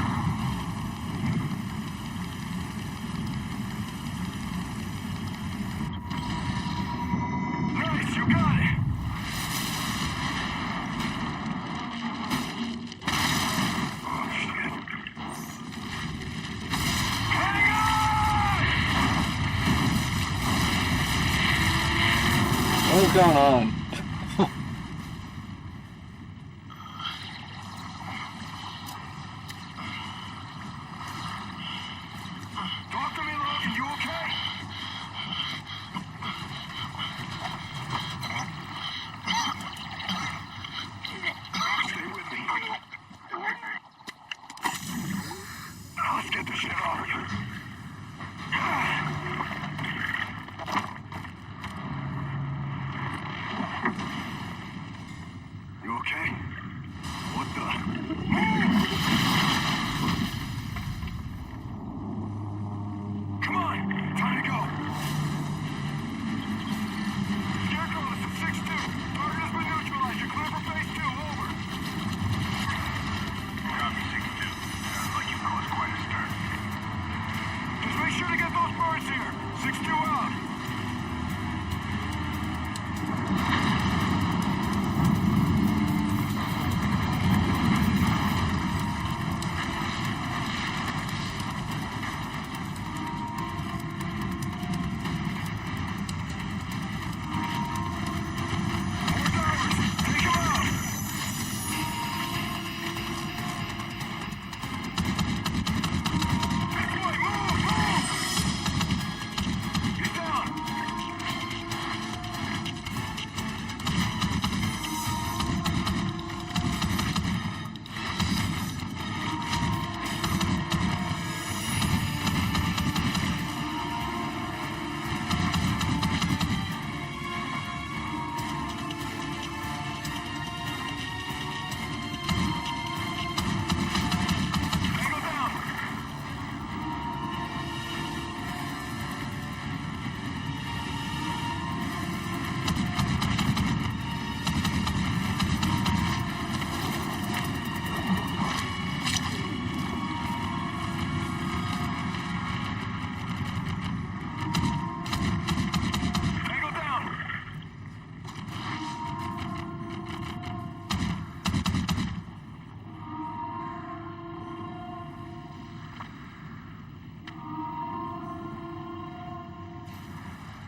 Q: Nice, you got it. Oh, shit. Hang on!
A: What is going on?
Q: Talk to me, Logan. You okay? Stay with me. Let's get the shit off of you. okay? What the? Move! Come on, time to go. Scarecrow, this is 6-2. Target has been neutralized. You're clear for phase 2. Over. Copy 6-2. Sounds like you've caused quite a stir. Just make sure to get those birds here. 6-2 out.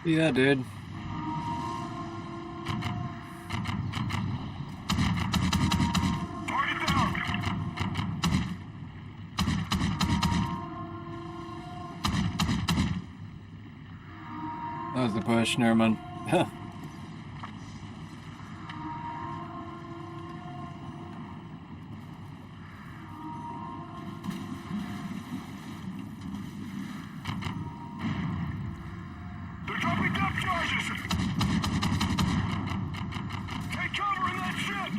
A: Yeah, dude. That was the push, never mind.
Q: They're dropping depth charges! Take cover in that ship!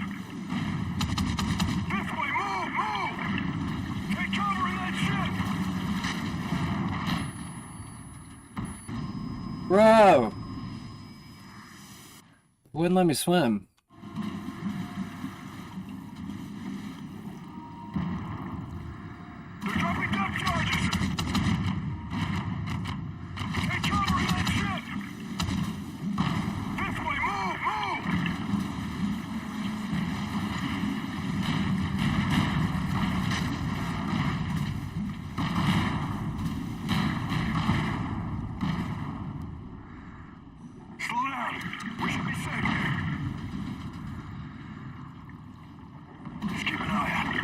Q: This way, move! Take cover in that ship!
A: Bro! Wouldn't let me swim.
Q: They're dropping depth charges! Take cover in that ship! This way, move! Slow down. We should be safe here. Just keep an eye out.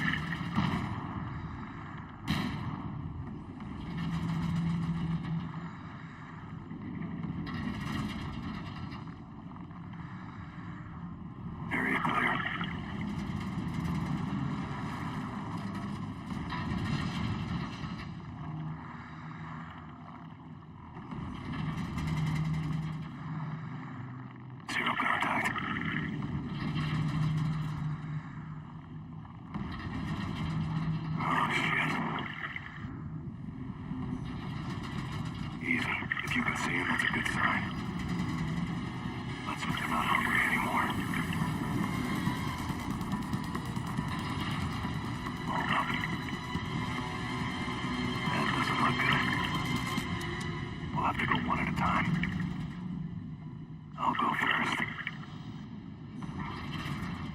Q: Area clear. Zero contact. Oh, shit. Easy. If you can see him, that's a good sign. Let's hope they're not hungry anymore. Hold up. That doesn't look good. We'll have to go one at a time. I'll go first.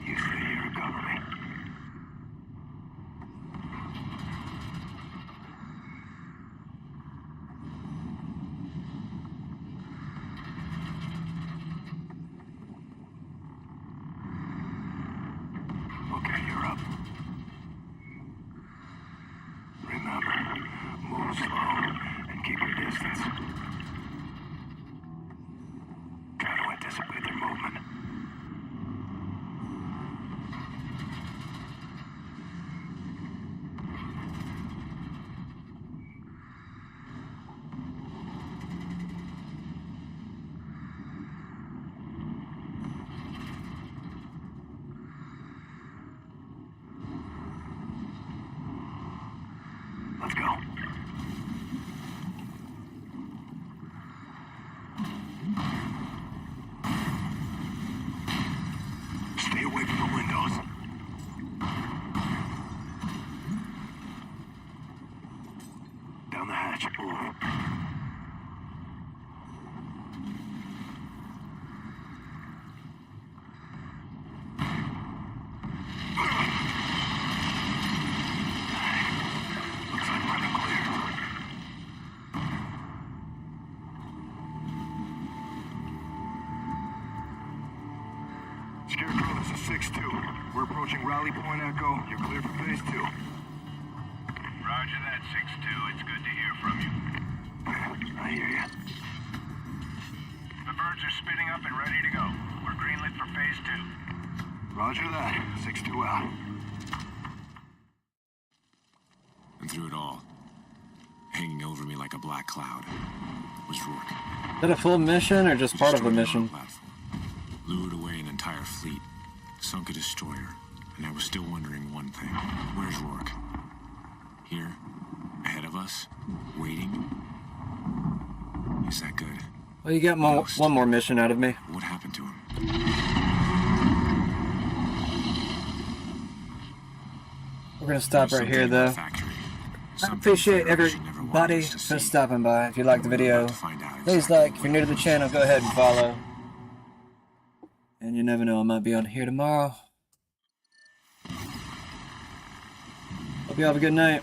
Q: You stay here and cover me. Scarecrow, this is 6-2. We're approaching Rally Point Echo. You're clear for phase 2.
U: Roger that, 6-2. It's good to hear from you.
Q: I hear you.
U: The birds are spinning up and ready to go. We're greenlit for phase 2.
Q: Roger that. 6-2 out.
U: And through it all, hanging over me like a black cloud, was Rourke.
A: Is that a full mission or just part of the mission?
U: Lured away an entire fleet, sunk a destroyer, and I was still wondering one thing. Where's Rourke? Here? Ahead of us? Waiting? Is that good?
A: Well, you got one more mission out of me.
U: What happened to him?
A: We're gonna stop right here, though. I appreciate everybody for stopping by. If you liked the video, please like. If you're new to the channel, go ahead and follow. And you never know, I might be on here tomorrow. Hope you have a good night.